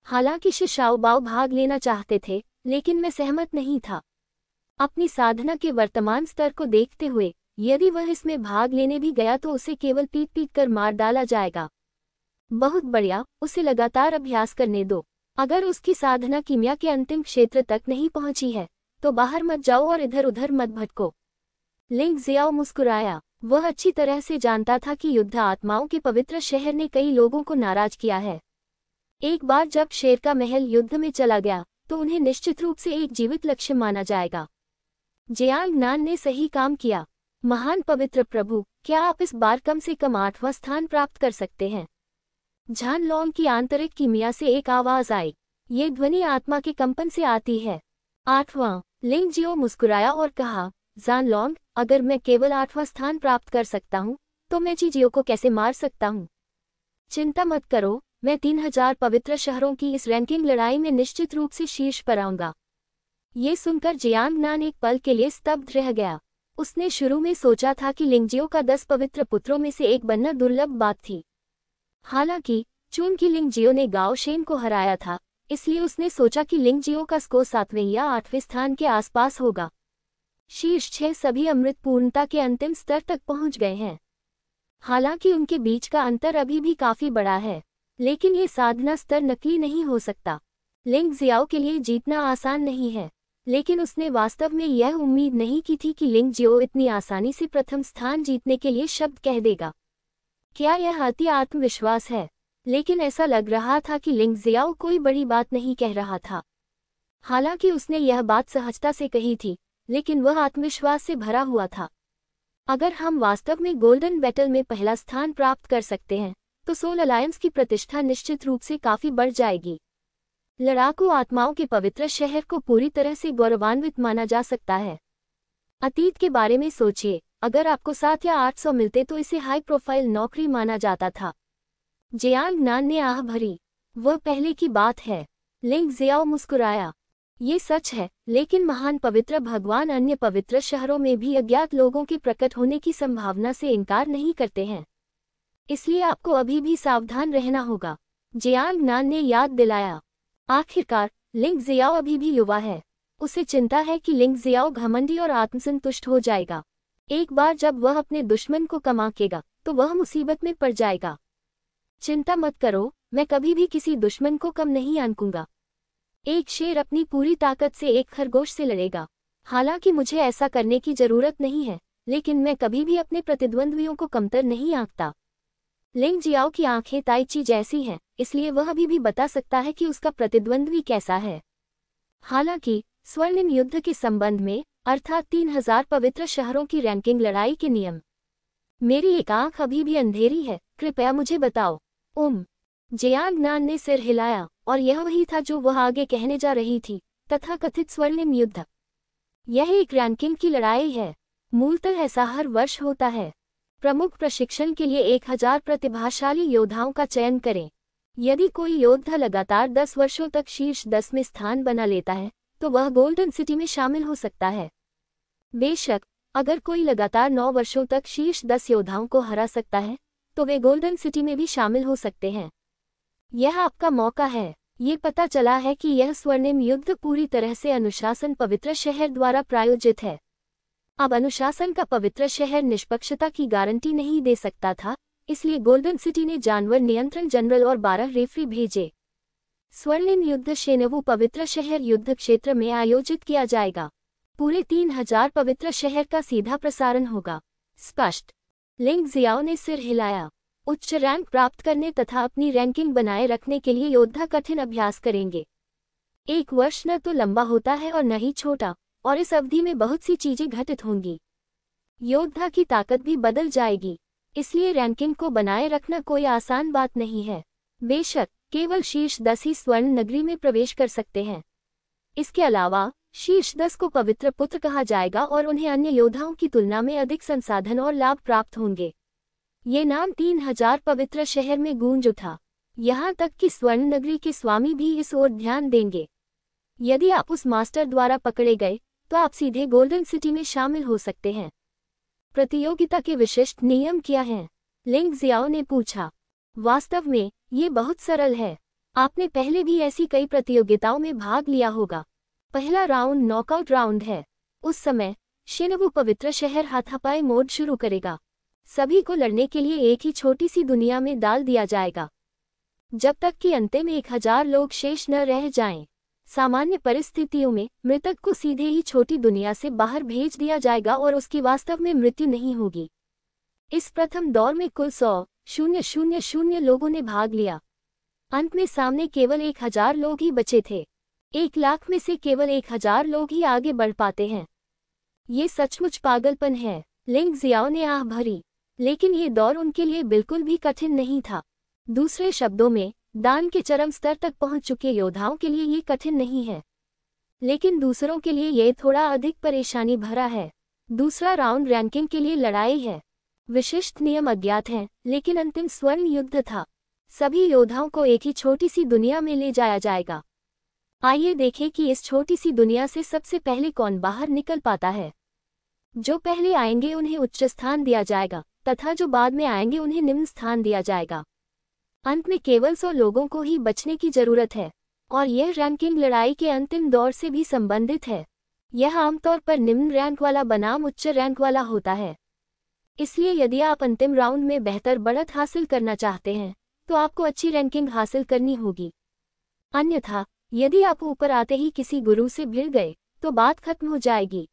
हालांकि शिशाओ बाओ भाग लेना चाहते थे, लेकिन मैं सहमत नहीं था। अपनी साधना के वर्तमान स्तर को देखते हुए, यदि वह इसमें भाग लेने भी गया तो उसे केवल पीट पीट कर मार डाला जाएगा। बहुत बढ़िया, उसे लगातार अभ्यास करने दो। अगर उसकी साधना कीमिया के अंतिम क्षेत्र तक नहीं पहुंची है, तो बाहर मत जाओ और इधर उधर मत भटको। लिंग जियाओ मुस्कुराया। वह अच्छी तरह से जानता था कि युद्ध आत्माओं के पवित्र शहर ने कई लोगों को नाराज किया है। एक बार जब शेर का महल युद्ध में चला गया, तो उन्हें निश्चित रूप से एक जीवित लक्ष्य माना जाएगा। जियांग नान ने सही काम किया। महान पवित्र प्रभु, क्या आप इस बार कम से कम 8वां स्थान प्राप्त कर सकते हैं? झान लॉन्ग की आंतरिक कीमिया से एक आवाज आई। ये ध्वनि आत्मा के कंपन से आती है। 8वां। लिंग जियो मुस्कुराया और कहा, झान लॉन्ग, अगर मैं केवल 8वां स्थान प्राप्त कर सकता हूँ, तो मैं ची जियो को कैसे मार सकता हूँ? चिंता मत करो, मैं 3000 पवित्र शहरों की इस रैंकिंग लड़ाई में निश्चित रूप से शीर्ष पर आऊंगा। ये सुनकर जियांग नान एक पल के लिए स्तब्ध रह गया। उसने शुरू में सोचा था कि लिंगजियो का 10 पवित्र पुत्रों में से एक बनना दुर्लभ बात थी। हालांकि चूंकि लिंगजियो ने गाओ शेन को हराया था, इसलिए उसने सोचा कि लिंगजियो का स्कोर 7वें या 8वें स्थान के आसपास होगा। शीर्ष 6 सभी अमृत पूर्णता के अंतिम स्तर तक पहुंच गए हैं। हालांकि उनके बीच का अंतर अभी भी काफी बड़ा है, लेकिन ये साधना स्तर नकली नहीं हो सकता। लिंग जियाओ के लिए जीतना आसान नहीं है, लेकिन उसने वास्तव में यह उम्मीद नहीं की थी कि लिंग जियो इतनी आसानी से प्रथम स्थान जीतने के लिए शब्द कह देगा। क्या यह अति आत्मविश्वास है? लेकिन ऐसा लग रहा था कि लिंग जियाओ कोई बड़ी बात नहीं कह रहा था। हालांकि उसने यह बात सहजता से कही थी, लेकिन वह आत्मविश्वास से भरा हुआ था। अगर हम वास्तव में गोल्डन बैटल में पहला स्थान प्राप्त कर सकते हैं, तो सोल अलायंस की प्रतिष्ठा निश्चित रूप से काफी बढ़ जाएगी। लड़ाकू आत्माओं के पवित्र शहर को पूरी तरह से गौरवान्वित माना जा सकता है। अतीत के बारे में सोचिए, अगर आपको 7 या 800 मिलते तो इसे हाई प्रोफाइल नौकरी माना जाता था। जियांग नान ने आह भरी। वह पहले की बात है। लिंग जियाओ मुस्कुराया। ये सच है, लेकिन महान पवित्र भगवान अन्य पवित्र शहरों में भी अज्ञात लोगों के प्रकट होने की संभावना से इनकार नहीं करते हैं। इसलिए आपको अभी भी सावधान रहना होगा, जियांग नान ने याद दिलाया। आखिरकार लिंग जियाओ अभी भी युवा है। उसे चिंता है कि लिंग जियाओ घमंडी और आत्मसंतुष्ट हो जाएगा। एक बार जब वह अपने दुश्मन को कमाकेगा, तो वह मुसीबत में पड़ जाएगा। चिंता मत करो, मैं कभी भी किसी दुश्मन को कम नहीं आंकूंगा। एक शेर अपनी पूरी ताकत से एक खरगोश से लड़ेगा। हालांकि मुझे ऐसा करने की जरूरत नहीं है, लेकिन मैं कभी भी अपने प्रतिद्वंद्वियों को कमतर नहीं आंकता। लिंग जियाओ की आंखें ताइची जैसी हैं, इसलिए वह अभी भी बता सकता है कि उसका प्रतिद्वंद्वी कैसा है। हालांकि स्वर्णिम युद्ध के संबंध में, अर्थात 3000 पवित्र शहरों की रैंकिंग लड़ाई के नियम, मेरी एक आंख अभी भी अंधेरी है, कृपया मुझे बताओ। जियांग नान ने सिर हिलाया, और यह वही था जो वह आगे कहने जा रही थी, तथाकथित स्वर्णिम युद्ध। यह एक रैंकिंग की लड़ाई है। मूलतः ऐसा हर वर्ष होता है। प्रमुख प्रशिक्षण के लिए 1000 प्रतिभाशाली योद्धाओं का चयन करें। यदि कोई योद्धा लगातार 10 वर्षों तक शीर्ष 10 में स्थान बना लेता है, तो वह गोल्डन सिटी में शामिल हो सकता है। बेशक, अगर कोई लगातार 9 वर्षों तक शीर्ष 10 योद्धाओं को हरा सकता है, तो वे गोल्डन सिटी में भी शामिल हो सकते हैं। यह आपका मौका है। ये पता चला है कि यह स्वर्णिम युद्ध पूरी तरह से अनुशासन पवित्र शहर द्वारा प्रायोजित है। अब अनुशासन का पवित्र शहर निष्पक्षता की गारंटी नहीं दे सकता था, इसलिए गोल्डन सिटी ने जानवर नियंत्रण जनरल और 12 रेफरी भेजे। स्वर्णिम युद्ध शेनवू पवित्र शहर युद्ध क्षेत्र में आयोजित किया जाएगा। पूरे 3000 पवित्र शहर का सीधा प्रसारण होगा। स्पष्ट। लिंग जियाओ ने सिर हिलाया। उच्च रैंक प्राप्त करने तथा अपनी रैंकिंग बनाए रखने के लिए योद्धा कठिन अभ्यास करेंगे। 1 वर्ष न तो लंबा होता है और न ही छोटा, और इस अवधि में बहुत सी चीजें घटित होंगी। योद्धा की ताकत भी बदल जाएगी, इसलिए रैंकिंग को बनाए रखना कोई आसान बात नहीं है। बेशक केवल शीर्ष 10 ही स्वर्ण नगरी में प्रवेश कर सकते हैं। इसके अलावा शीर्ष 10 को पवित्र पुत्र कहा जाएगा और उन्हें अन्य योद्धाओं की तुलना में अधिक संसाधन और लाभ प्राप्त होंगे। ये नाम 3000 पवित्र शहर में गूंज उठा, यहाँ तक कि स्वर्ण नगरी के स्वामी भी इस ओर ध्यान देंगे। यदि आप उस मास्टर द्वारा पकड़े गए तो आप सीधे गोल्डन सिटी में शामिल हो सकते हैं। प्रतियोगिता के विशिष्ट नियम क्या हैं? लिंग जियाओ ने पूछा। वास्तव में ये बहुत सरल है। आपने पहले भी ऐसी कई प्रतियोगिताओं में भाग लिया होगा। पहला राउंड नॉकआउट राउंड है। उस समय शेनवू पवित्र शहर हाथापाई मोड शुरू करेगा। सभी को लड़ने के लिए एक ही छोटी सी दुनिया में डाल दिया जाएगा, जब तक कि अंतिम 1000 लोग शेष न रह जाएं। सामान्य परिस्थितियों में मृतक को सीधे ही छोटी दुनिया से बाहर भेज दिया जाएगा और उसकी वास्तव में मृत्यु नहीं होगी। इस प्रथम दौर में कुल 100,000 लोगों ने भाग लिया। अंत में सामने केवल 1000 लोग ही बचे थे। 1 लाख में से केवल 1000 लोग ही आगे बढ़ पाते हैं। ये सचमुच पागलपन है। लिंग जियाओ ने आह भरी। लेकिन ये दौर उनके लिए बिल्कुल भी कठिन नहीं था। दूसरे शब्दों में, दान के चरम स्तर तक पहुंच चुके योद्धाओं के लिए ये कठिन नहीं है, लेकिन दूसरों के लिए ये थोड़ा अधिक परेशानी भरा है। दूसरा राउंड रैंकिंग के लिए लड़ाई है। विशिष्ट नियम अज्ञात हैं, लेकिन अंतिम स्वर्ण युद्ध था। सभी योद्धाओं को एक ही छोटी सी दुनिया में ले जाया जाएगा। आइए देखें कि इस छोटी सी दुनिया से सबसे पहले कौन बाहर निकल पाता है। जो पहले आएंगे उन्हें उच्च स्थान दिया जाएगा तथा जो बाद में आएंगे उन्हें निम्न स्थान दिया जाएगा। अंत में केवल 100 लोगों को ही बचने की जरूरत है, और यह रैंकिंग लड़ाई के अंतिम दौर से भी संबंधित है। यह आमतौर पर निम्न रैंक वाला बनाम उच्च रैंक वाला होता है। इसलिए यदि आप अंतिम राउंड में बेहतर बढ़त हासिल करना चाहते हैं तो आपको अच्छी रैंकिंग हासिल करनी होगी। अन्यथा यदि आप ऊपर आते ही किसी गुरु से भिड़ गए तो बात खत्म हो जाएगी।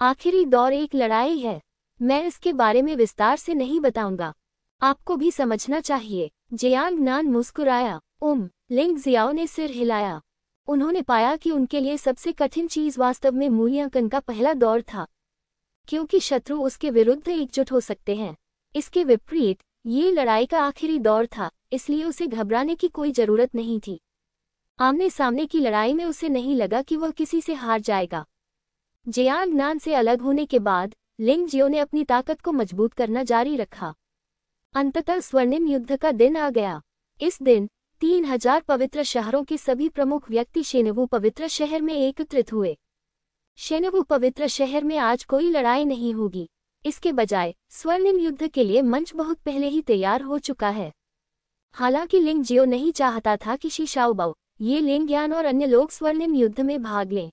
आखिरी दौर एक लड़ाई है। मैं इसके बारे में विस्तार से नहीं बताऊंगा, आपको भी समझना चाहिए। जियांग नान मुस्कुराया। लिंग जियाओ ने सिर हिलाया। उन्होंने पाया कि उनके लिए सबसे कठिन चीज वास्तव में मूल्यांकन का पहला दौर था, क्योंकि शत्रु उसके विरुद्ध एकजुट हो सकते हैं। इसके विपरीत ये लड़ाई का आखिरी दौर था, इसलिए उसे घबराने की कोई जरूरत नहीं थी। आमने सामने की लड़ाई में उसे नहीं लगा कि वह किसी से हार जाएगा। जियांग नान से अलग होने के बाद लिंग जियो ने अपनी ताकत को मजबूत करना जारी रखा। अंततः स्वर्णिम युद्ध का दिन आ गया। इस दिन 3000 पवित्र शहरों के सभी प्रमुख व्यक्ति शेनवू पवित्र शहर में एकत्रित हुए। शेनवू पवित्र शहर में आज कोई लड़ाई नहीं होगी। इसके बजाय स्वर्णिम युद्ध के लिए मंच बहुत पहले ही तैयार हो चुका है। हालांकि लिंग जियो नहीं चाहता था कि शी शाओबाओ, ये लिंगयान और अन्य लोग स्वर्णिम युद्ध में भाग लें,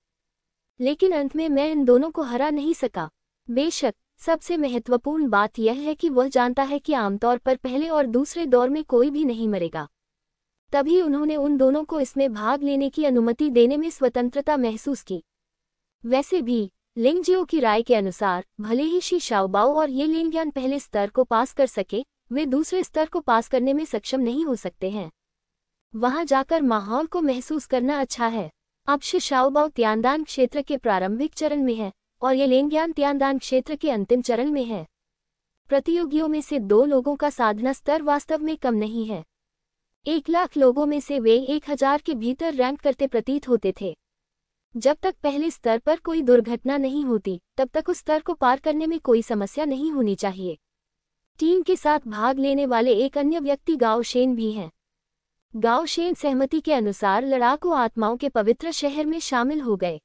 लेकिन अंत में मैं इन दोनों को हरा नहीं सका। बेशक सबसे महत्वपूर्ण बात यह है कि वह जानता है कि आमतौर पर पहले और दूसरे दौर में कोई भी नहीं मरेगा। तभी उन्होंने उन दोनों को इसमें भाग लेने की अनुमति देने में स्वतंत्रता महसूस की। वैसे भी लिंग जियो की राय के अनुसार भले ही शी शाओबाओ और ये लिंगयान पहले स्तर को पास कर सके, वे दूसरे स्तर को पास करने में सक्षम नहीं हो सकते हैं। वहां जाकर माहौल को महसूस करना अच्छा है। अब शी शाओबाओ तियानदान क्षेत्र के प्रारंभिक चरण में है और ये लिंगयान तियानदान क्षेत्र के अंतिम चरण में है। प्रतियोगियों में से 2 लोगों का साधना स्तर वास्तव में कम नहीं है। 1 लाख लोगों में से वे 1000 के भीतर रैंक करते प्रतीत होते थे। जब तक पहले स्तर पर कोई दुर्घटना नहीं होती, तब तक उस स्तर को पार करने में कोई समस्या नहीं होनी चाहिए। टीम के साथ भाग लेने वाले एक अन्य व्यक्ति गाओ शेन भी हैं। गाओ शेन सहमति के अनुसार लड़ाकू आत्माओं के पवित्र शहर में शामिल हो गए।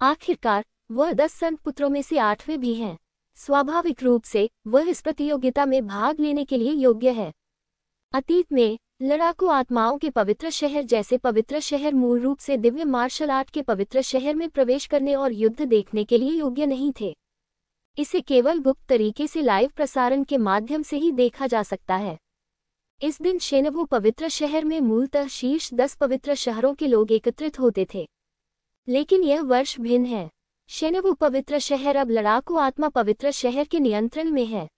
आखिरकार वह 10 संत पुत्रों में से 8वें भी हैं। स्वाभाविक रूप से वह इस प्रतियोगिता में भाग लेने के लिए योग्य है। अतीत में लड़ाकू आत्माओं के पवित्र शहर जैसे पवित्र शहर मूल रूप से दिव्य मार्शल आर्ट के पवित्र शहर में प्रवेश करने और युद्ध देखने के लिए योग्य नहीं थे। इसे केवल गुप्त तरीके से लाइव प्रसारण के माध्यम से ही देखा जा सकता है। इस दिन शेनवू पवित्र शहर में मूलतः शीर्ष 10 पवित्र शहरों के लोग एकत्रित होते थे। लेकिन यह वर्ष भिन्न है। शेनवू पवित्र शहर अब लड़ाकू आत्मा पवित्र शहर के नियंत्रण में है।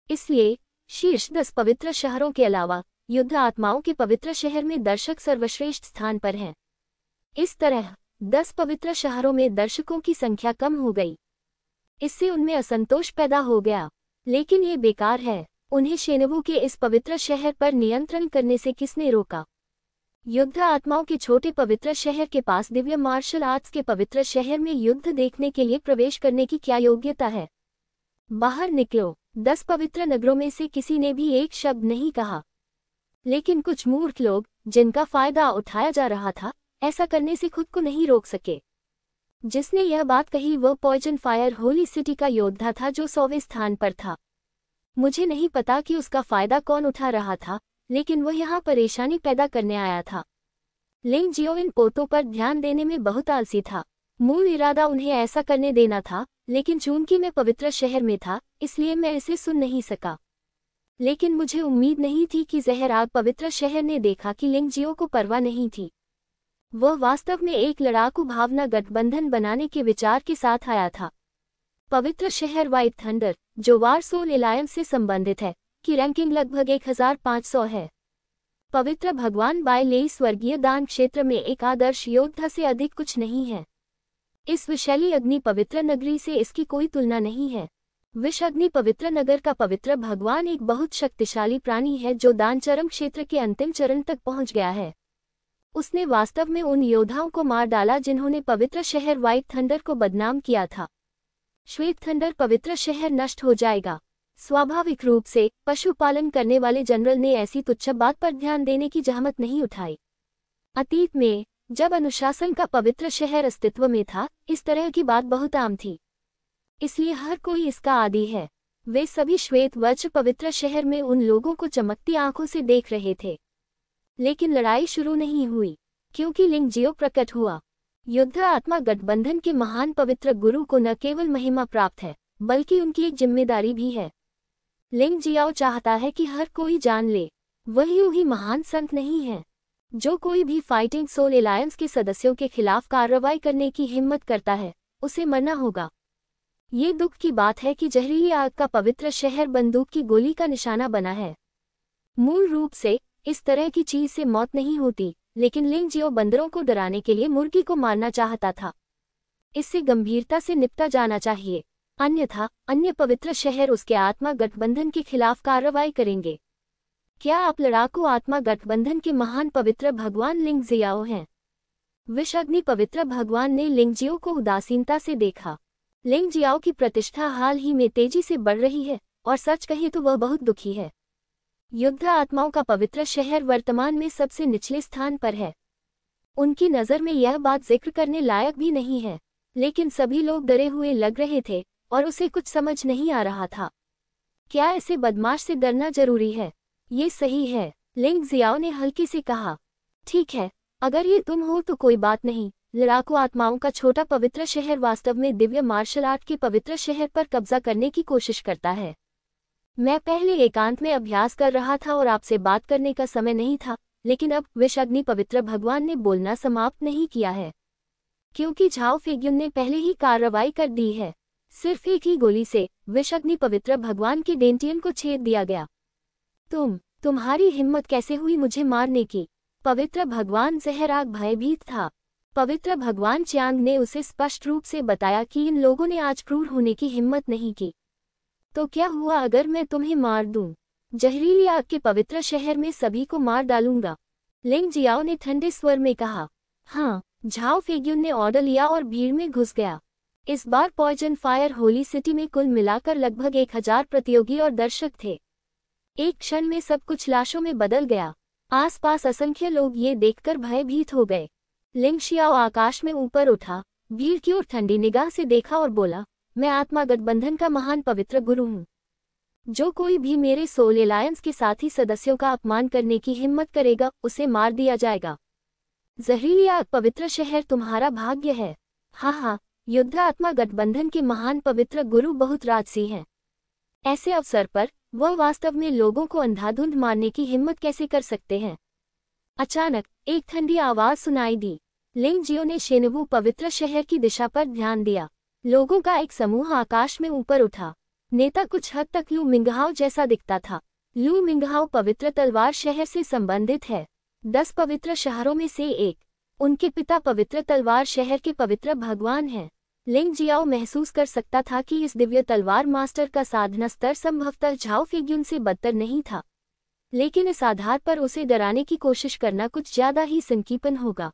इसलिए शीर्ष 10 पवित्र शहरों के अलावा युद्ध आत्माओं के पवित्र शहर में दर्शक सर्वश्रेष्ठ स्थान पर हैं। इस तरह 10 पवित्र शहरों में दर्शकों की संख्या कम हो गई। इससे उनमें असंतोष पैदा हो गया। लेकिन ये बेकार है। उन्हें शेनवू के इस पवित्र शहर पर नियंत्रण करने से किसने रोका? युद्ध आत्माओं के छोटे पवित्र शहर के पास दिव्य मार्शल आर्ट्स के पवित्र शहर में युद्ध देखने के लिए प्रवेश करने की क्या योग्यता है? बाहर निकलो। 10 पवित्र नगरों में से किसी ने भी एक शब्द नहीं कहा। लेकिन कुछ मूर्ख लोग, जिनका फायदा उठाया जा रहा था, ऐसा करने से खुद को नहीं रोक सके। जिसने यह बात कही वह पॉइजन फायर होली सिटी का योद्धा था जो 100वें स्थान पर था। मुझे नहीं पता कि उसका फायदा कौन उठा रहा था, लेकिन वह यहाँ परेशानी पैदा करने आया था। लिंग जियो इन पोतों पर ध्यान देने में बहुत आलसी था। मूल इरादा उन्हें ऐसा करने देना था, लेकिन चूंकि मैं पवित्र शहर में था, इसलिए मैं इसे सुन नहीं सका। लेकिन मुझे उम्मीद नहीं थी कि जहर आग पवित्र शहर ने देखा कि लिंग जियो को परवाह नहीं थी। वह वास्तव में एक लड़ाकू भावना गठबंधन बनाने के विचार के साथ आया था। पवित्र शहर व्हाइट थंडर, जो वारसोल एलायंस से संबंधित है, की रैंकिंग लगभग 1500 है। पवित्र भगवान बायलेई स्वर्गीय दान क्षेत्र में एक आदर्श योद्धा से अधिक कुछ नहीं है। इस विशैली अग्नि पवित्र नगरी से इसकी कोई तुलना नहीं है। विष अग्नि पवित्र नगर का पवित्र भगवान एक बहुत शक्तिशाली प्राणी है जो दान चरम क्षेत्र के अंतिम चरण तक पहुंच गया है। उसने वास्तव में उन योद्धाओं को मार डाला जिन्होंने पवित्र शहर व्हाइट थंडर को बदनाम किया था। श्वेत थंडर पवित्र शहर नष्ट हो जाएगा। स्वाभाविक रूप से पशुपालन करने वाले जनरल ने ऐसी तुच्छ बात पर ध्यान देने की जहमत नहीं उठाई। अतीत में जब अनुशासन का पवित्र शहर अस्तित्व में था, इस तरह की बात बहुत आम थी। इसलिए हर कोई इसका आदी है। वे सभी श्वेत वज्र पवित्र शहर में उन लोगों को चमकती आंखों से देख रहे थे। लेकिन लड़ाई शुरू नहीं हुई, क्योंकि लिंग जियो प्रकट हुआ। युद्ध आत्मा गठबंधन के महान पवित्र गुरु को न केवल महिमा प्राप्त है, बल्कि उनकी एक जिम्मेदारी भी है। लिंग जियाओ चाहता है कि हर कोई जान ले, वही ही महान संत नहीं है। जो कोई भी फाइटिंग सोल एलायंस के सदस्यों के खिलाफ कार्रवाई करने की हिम्मत करता है, उसे मरना होगा। ये दुख की बात है कि जहरीली आग का पवित्र शहर बंदूक की गोली का निशाना बना है। मूल रूप से इस तरह की चीज से मौत नहीं होती, लेकिन लिंग जियो बंदरों को डराने के लिए मुर्गी को मारना चाहता था। इससे गंभीरता से निपटा जाना चाहिए, अन्यथा अन्य पवित्र शहर उसके आत्मा गठबंधन के खिलाफ कार्रवाई करेंगे। क्या आप लड़ाकू आत्मा गठबंधन के महान पवित्र भगवान लिंग जियाओ हैं? विष अग्नि पवित्र भगवान ने लिंग जियो को उदासीनता से देखा। लिंग जियाओ की प्रतिष्ठा हाल ही में तेजी से बढ़ रही है, और सच कहे तो वह बहुत दुखी है। युद्ध आत्माओं का पवित्र शहर वर्तमान में सबसे निचले स्थान पर है। उनकी नज़र में यह बात जिक्र करने लायक भी नहीं है, लेकिन सभी लोग डरे हुए लग रहे थे और उसे कुछ समझ नहीं आ रहा था। क्या ऐसे बदमाश से डरना जरूरी है? ये सही है, लिंग जियाओ ने हल्के से कहा। ठीक है, अगर ये तुम हो तो कोई बात नहीं। लड़ाकू आत्माओं का छोटा पवित्र शहर वास्तव में दिव्य मार्शल आर्ट के पवित्र शहर पर कब्जा करने की कोशिश करता है। मैं पहले एकांत में अभ्यास कर रहा था और आपसे बात करने का समय नहीं था, लेकिन अब विष अग्नि पवित्र भगवान ने बोलना समाप्त नहीं किया है, क्योंकि झाओ फेग्युन ने पहले ही कार्रवाई कर दी है। सिर्फ एक ही गोली से विष अग्नि पवित्र भगवान के डेंटियन को छेद दिया गया। तुम्हारी हिम्मत कैसे हुई मुझे मारने की? पवित्र भगवान जहराग भयभीत था। पवित्र भगवान च्यांग ने उसे स्पष्ट रूप से बताया कि इन लोगों ने आज क्रूर होने की हिम्मत नहीं की। तो क्या हुआ अगर मैं तुम्हें मार दूं? जहरीली आग के पवित्र शहर में सभी को मार डालूंगा, लिंग जियाओ ने ठंडे स्वर में कहा। हाँ, झाओ फेग्युन ने ऑर्डर लिया और भीड़ में घुस गया। इस बार पॉइजन फायर होली सिटी में कुल मिलाकर लगभग 1000 प्रतियोगी और दर्शक थे। एक क्षण में सब कुछ लाशों में बदल गया। आसपास असंख्य लोग ये देखकर भयभीत हो गए। लिंग शियाओ आकाश में ऊपर उठा, भीड़ की ओर ठंडी निगाह से देखा और बोला, मैं आत्मा गठबंधन का महान पवित्र गुरु हूँ। जो कोई भी मेरे सोल एलायंस के साथी सदस्यों का अपमान करने की हिम्मत करेगा, उसे मार दिया जाएगा। जहरीली आग पवित्र शहर तुम्हारा भाग्य है। हाँ, युद्ध आत्मा गठबंधन के महान पवित्र गुरु बहुत राजसी हैं। ऐसे अवसर पर वह वास्तव में लोगों को अंधाधुंध मारने की हिम्मत कैसे कर सकते हैं। अचानक एक ठंडी आवाज सुनाई दी। लिंग जियो ने शेनवू पवित्र शहर की दिशा पर ध्यान दिया। लोगों का एक समूह आकाश में ऊपर उठा। नेता कुछ हद तक लू मिंगहाओ जैसा दिखता था। लू मिंगहाओ पवित्र तलवार शहर से संबंधित है, 10 पवित्र शहरों में से एक। उनके पिता पवित्र तलवार शहर के पवित्र भगवान हैं। लिंग जियाओ महसूस कर सकता था कि इस दिव्य तलवार मास्टर का साधना स्तर संभवतः झाओ फिग्युन से बदतर नहीं था, लेकिन इस आधार पर उसे डराने की कोशिश करना कुछ ज्यादा ही संकीर्तन होगा।